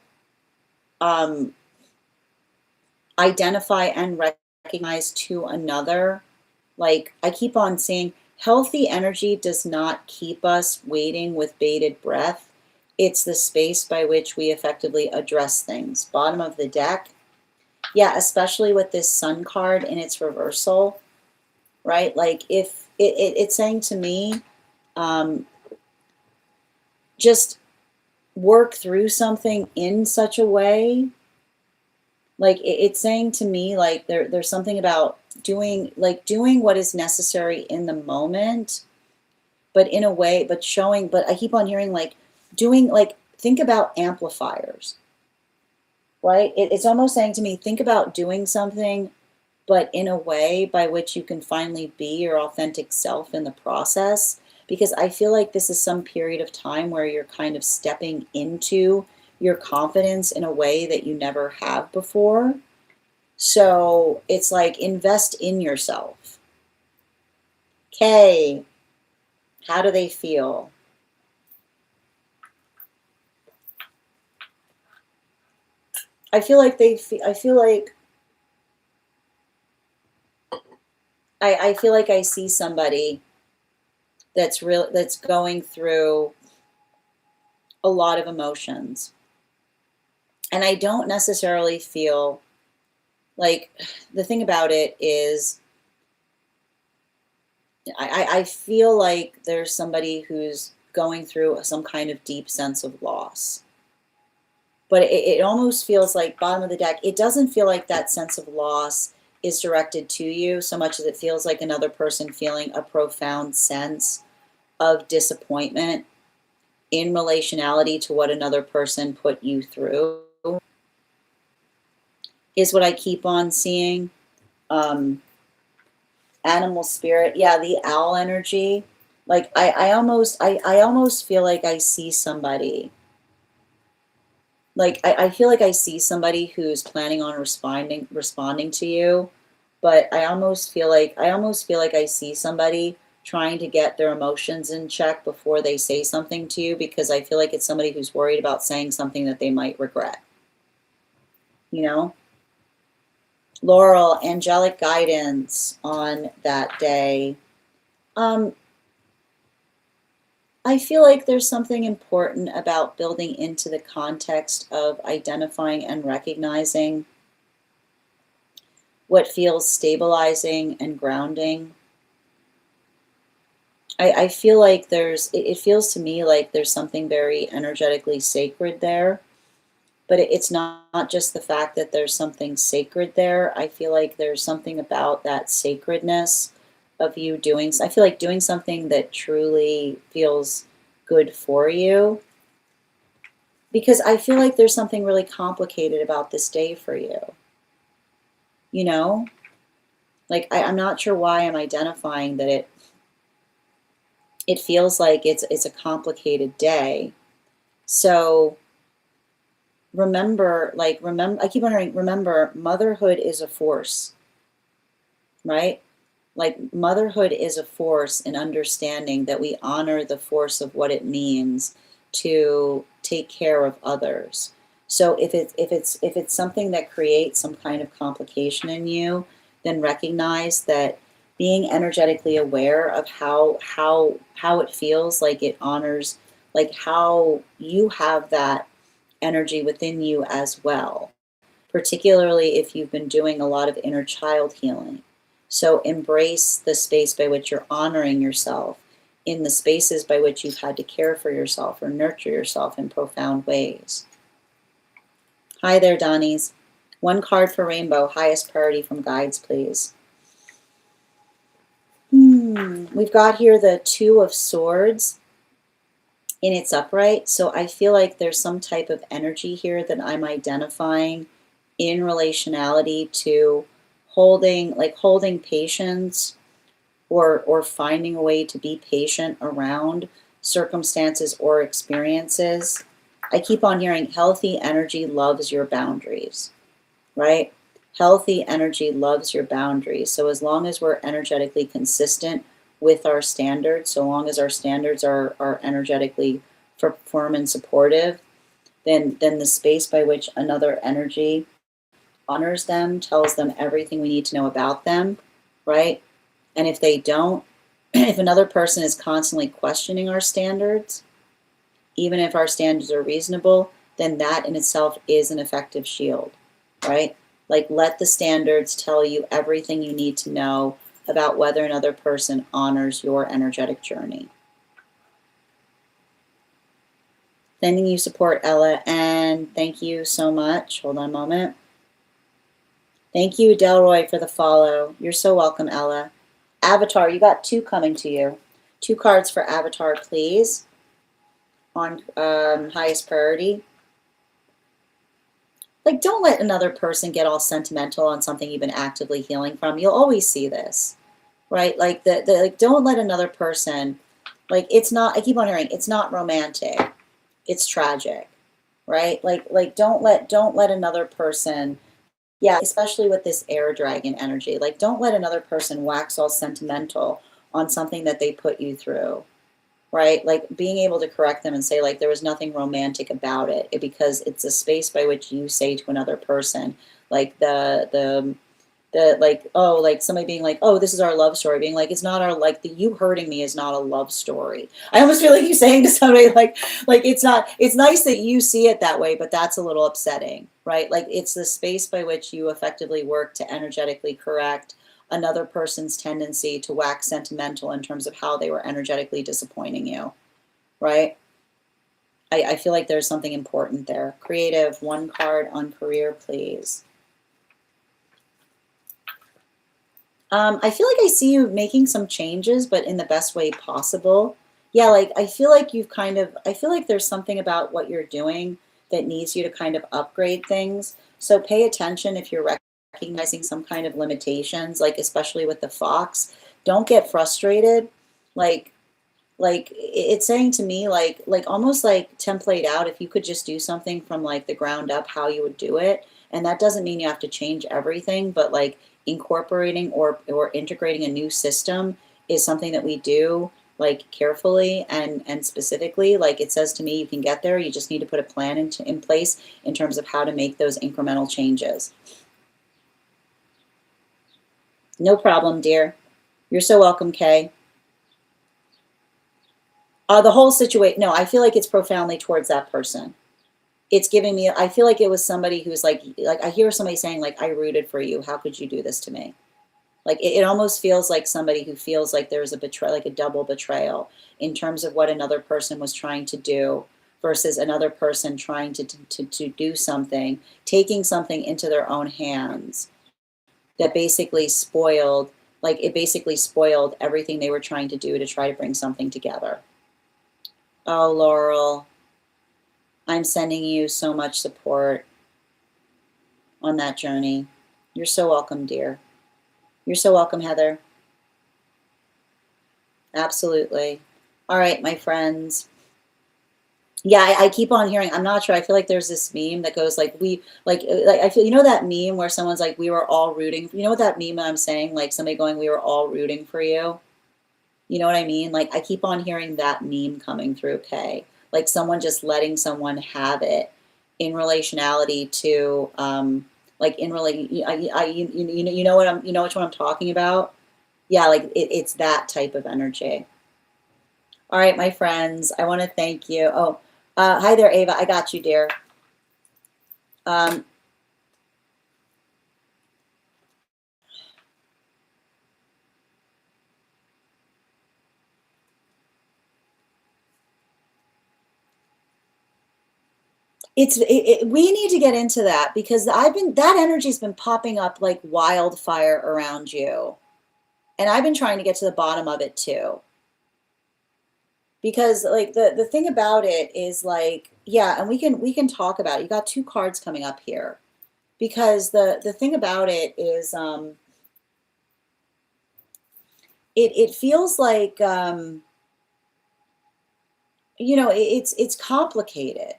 A: identify and recognize to another. Like I keep on saying, healthy energy does not keep us waiting with bated breath. It's the space by which we effectively address things. Bottom of the deck. Yeah, especially with this Sun card in its reversal, right? Like if it's saying to me, just work through something in such a way, like it's saying to me, like there's something about doing what is necessary in the moment, but in a way, but showing, but I keep on hearing like doing, like think about amplifiers, right? It's almost saying to me, think about doing something, but in a way by which you can finally be your authentic self in the process. Because I feel like this is some period of time where you're kind of stepping into your confidence in a way that you never have before. So it's like invest in yourself. Okay, how do they feel? I feel like I feel like I see somebody that's going through a lot of emotions. And I don't necessarily feel like, the thing about it is I feel like there's somebody who's going through some kind of deep sense of loss. But it almost feels like, bottom of the deck, it doesn't feel like that sense of loss is directed to you so much as it feels like another person feeling a profound sense of disappointment in relationality to what another person put you through, is what I keep on seeing. Animal spirit, yeah, the owl energy. Like I almost feel like I see somebody. Like I feel like I see somebody who's planning on responding to you, but I almost feel like I see somebody trying to get their emotions in check before they say something to you, because I feel like it's somebody who's worried about saying something that they might regret. You know? Laurel, angelic guidance on that day. I feel like there's something important about building into the context of identifying and recognizing what feels stabilizing and grounding. I feel like it feels to me like there's something very energetically sacred there, but it's not just the fact that there's something sacred there. I feel like there's something about that sacredness of you doing, I feel like doing something that truly feels good for you, because I feel like there's something really complicated about this day for you. You know, like I'm not sure why I'm identifying that it feels like it's a complicated day. So remember, I keep wondering, remember, motherhood is a force, right? Like motherhood is a force in understanding that we honor the force of what it means to take care of others. So if it's something that creates some kind of complication in you, then recognize that being energetically aware of how it feels, like it honors, like how you have that energy within you as well, particularly if you've been doing a lot of inner child healing. So embrace the space by which you're honoring yourself in the spaces by which you've had to care for yourself or nurture yourself in profound ways. Hi there, Donnies. One card for Rainbow, highest priority from guides, please. We've got here the Two of Swords in its upright. So I feel like there's some type of energy here that I'm identifying in relationality to holding patience or finding a way to be patient around circumstances or experiences. I keep on hearing healthy energy loves your boundaries, right? Healthy energy loves your boundaries. So as long as we're energetically consistent with our standards, so long as our standards are energetically firm and supportive, then the space by which another energy honors them, tells them everything we need to know about them, right? And if they don't, if another person is constantly questioning our standards, even if our standards are reasonable, then that in itself is an effective shield, right? Like, let the standards tell you everything you need to know about whether another person honors your energetic journey. Sending you support, Ella, and thank you so much. Hold on a moment. Thank you, Delroy, for the follow. You're so welcome, Ella. Avatar, you got 2 coming to you. 2 cards for Avatar, please, on highest priority. Like, don't let another person get all sentimental on something you've been actively healing from. You'll always see this, right? Like, like, don't let another person, like, it's not, I keep on hearing, it's not romantic, it's tragic, right? Like, don't let another person, yeah, especially with this air dragon energy, like, don't let another person wax all sentimental on something that they put you through, right? Like, being able to correct them and say, like, there was nothing romantic about it, because it's a space by which you say to another person, like, the like, oh, like somebody being like, oh, this is our love story, being like, it's not our, like, the you hurting me is not a love story. I almost feel like you saying to somebody, like it's not, it's nice that you see it that way, but that's a little upsetting, right? Like, it's the space by which you effectively work to energetically correct another person's tendency to wax sentimental in terms of how they were energetically disappointing you, right? I feel like there's something important there. Creative, 1 card on career, please. I feel like I see you making some changes, but in the best way possible. Yeah, like, I feel like you've kind of, I feel like there's something about what you're doing that needs you to kind of upgrade things. So pay attention if you're recognizing some kind of limitations, like especially with the fox. Don't get frustrated. Like it's saying to me, like almost like template out, if you could just do something from like the ground up, how you would do it. And that doesn't mean you have to change everything, but like incorporating or integrating a new system is something that we do, like, carefully and specifically. Like, it says to me, you can get there, you just need to put a plan in place in terms of how to make those incremental changes. No problem, dear. You're so welcome, Kay. The whole situation, no, I feel like it's profoundly towards that person. It's giving me, I feel like it was somebody who's like I hear somebody saying, like, I rooted for you. How could you do this to me? Like, it almost feels like somebody who feels like there's a betrayal, like a double betrayal in terms of what another person was trying to do versus another person trying to do something, taking something into their own hands that basically spoiled, like, it basically spoiled everything they were trying to do to try to bring something together. Oh, Laurel, I'm sending you so much support on that journey. You're so welcome, dear. You're so welcome, Heather. Absolutely. All right, my friends. Yeah, I keep on hearing, I'm not sure, I feel like there's this meme that goes like, I feel, you know that meme where someone's like, we were all rooting, you know what that meme I'm saying? Like, somebody going, we were all rooting for you. You know what I mean? Like, I keep on hearing that meme coming through, Kay. Like, someone just letting someone have it in relationality to, like, in relation, you know what I'm, you know which one I'm talking about? Yeah, like, it's that type of energy. All right, my friends, I want to thank you. Oh, hi there, Ava. I got you, dear. Um, we need to get into that because that energy's been popping up like wildfire around you. And I've been trying to get to the bottom of it too. Because like the thing about it is like, yeah, and we can talk about it. You got two cards coming up here. Because the thing about it is it feels like you know, it's complicated.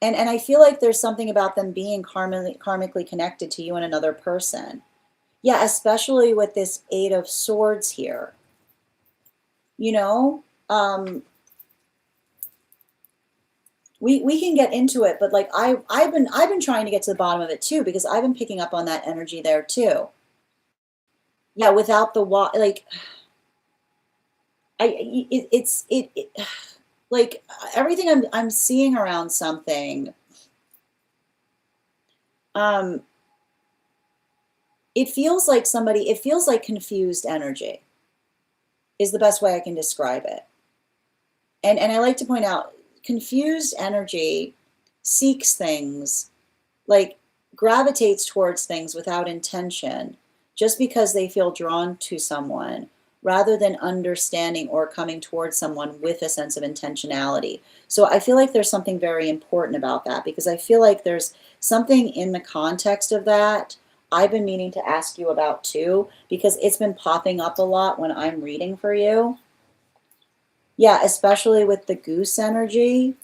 A: And I feel like there's something about them being karmically connected to you and another person. Yeah, especially with this Eight of Swords here. You know, we can get into it, but like I've been trying to get to the bottom of it too because I've been picking up on that energy there too. Yeah, without the like it like everything I'm seeing around something. Um, it feels like it feels like confused energy is the best way I can describe it. And I like to point out confused energy seeks things, like gravitates towards things without intention, just because they feel drawn to someone rather than understanding or coming towards someone with a sense of intentionality. So I feel like there's something very important about that because I feel like there's something in the context of that I've been meaning to ask you about too, because it's been popping up a lot when I'm reading for you. Yeah, especially with the goose energy,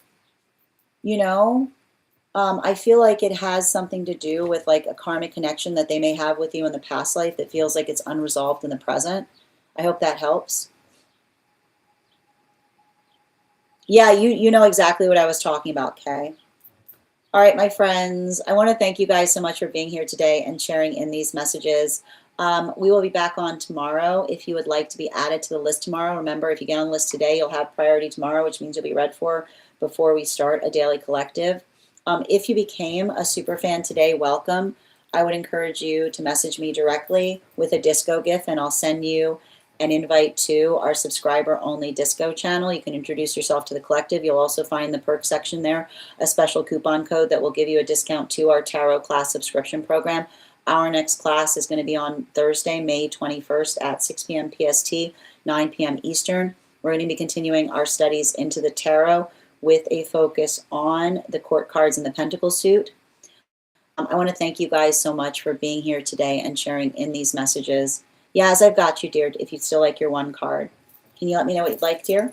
A: you know, I feel like it has something to do with like a karmic connection that they may have with you in the past life that feels like it's unresolved in the present. I hope that helps. Yeah, you know exactly what I was talking about, Kay. All right, my friends, I want to thank you guys so much for being here today and sharing in these messages. We will be back on tomorrow. If you would like to be added to the list tomorrow, remember, if you get on the list today, you'll have priority tomorrow, which means you'll be read for before we start a daily collective. If you became a super fan today, welcome. I would encourage you to message me directly with a disco GIF, and I'll send you an invite to our subscriber-only disco channel. You can introduce yourself to the collective. You'll also find the perk section there, a special coupon code that will give you a discount to our tarot class subscription program. Our next class is going to be on Thursday, May 21st at 6 p.m. PST, 9 p.m. Eastern. We're going to be continuing our studies into the tarot with a focus on the court cards and the pentacle suit. I want to thank you guys so much for being here today and sharing in these messages. Yaz, I've got you, dear, if you'd still like your one card. Can you let me know what you'd like, dear?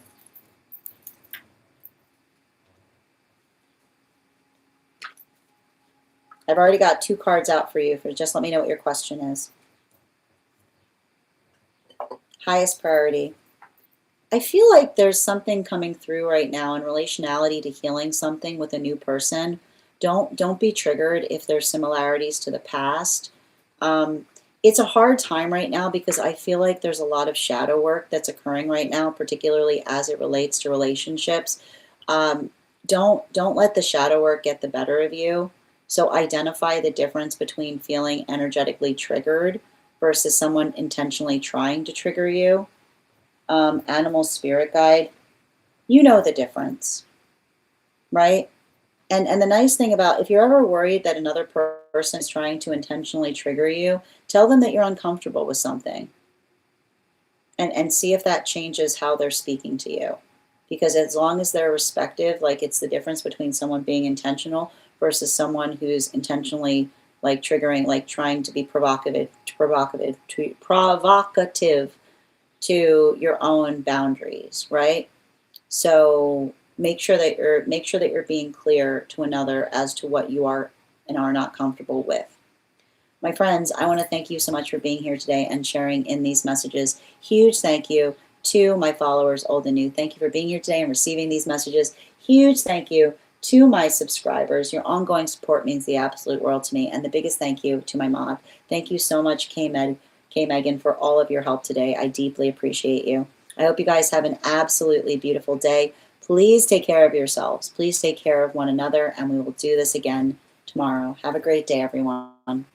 A: I've already got two cards out for you. Just let me know what your question is. Highest priority. I feel like there's something coming through right now in relationality to healing something with a new person. Don't be triggered if there's similarities to the past. It's a hard time right now because I feel like there's a lot of shadow work that's occurring right now, particularly as it relates to relationships. Don't let the shadow work get the better of you. So identify the difference between feeling energetically triggered versus someone intentionally trying to trigger you. Animal spirit guide, you know the difference, right? And the nice thing about, if you're ever worried that another person is trying to intentionally trigger you, tell them that you're uncomfortable with something and see if that changes how they're speaking to you. Because as long as they're respective, like it's the difference between someone being intentional versus someone who's intentionally like triggering, like trying to be provocative to your own boundaries, right? So make sure that you're being clear to another as to what you are and are not comfortable with. My friends, I want to thank you so much for being here today and sharing in these messages. Huge thank you to my followers, old and new. Thank you for being here today and receiving these messages. Huge thank you to my subscribers. Your ongoing support means the absolute world to me. And the biggest thank you to my mod. Thank you so much, K Megan, for all of your help today. I deeply appreciate you. I hope you guys have an absolutely beautiful day. Please take care of yourselves. Please take care of one another, and we will do this again tomorrow. Have a great day, everyone.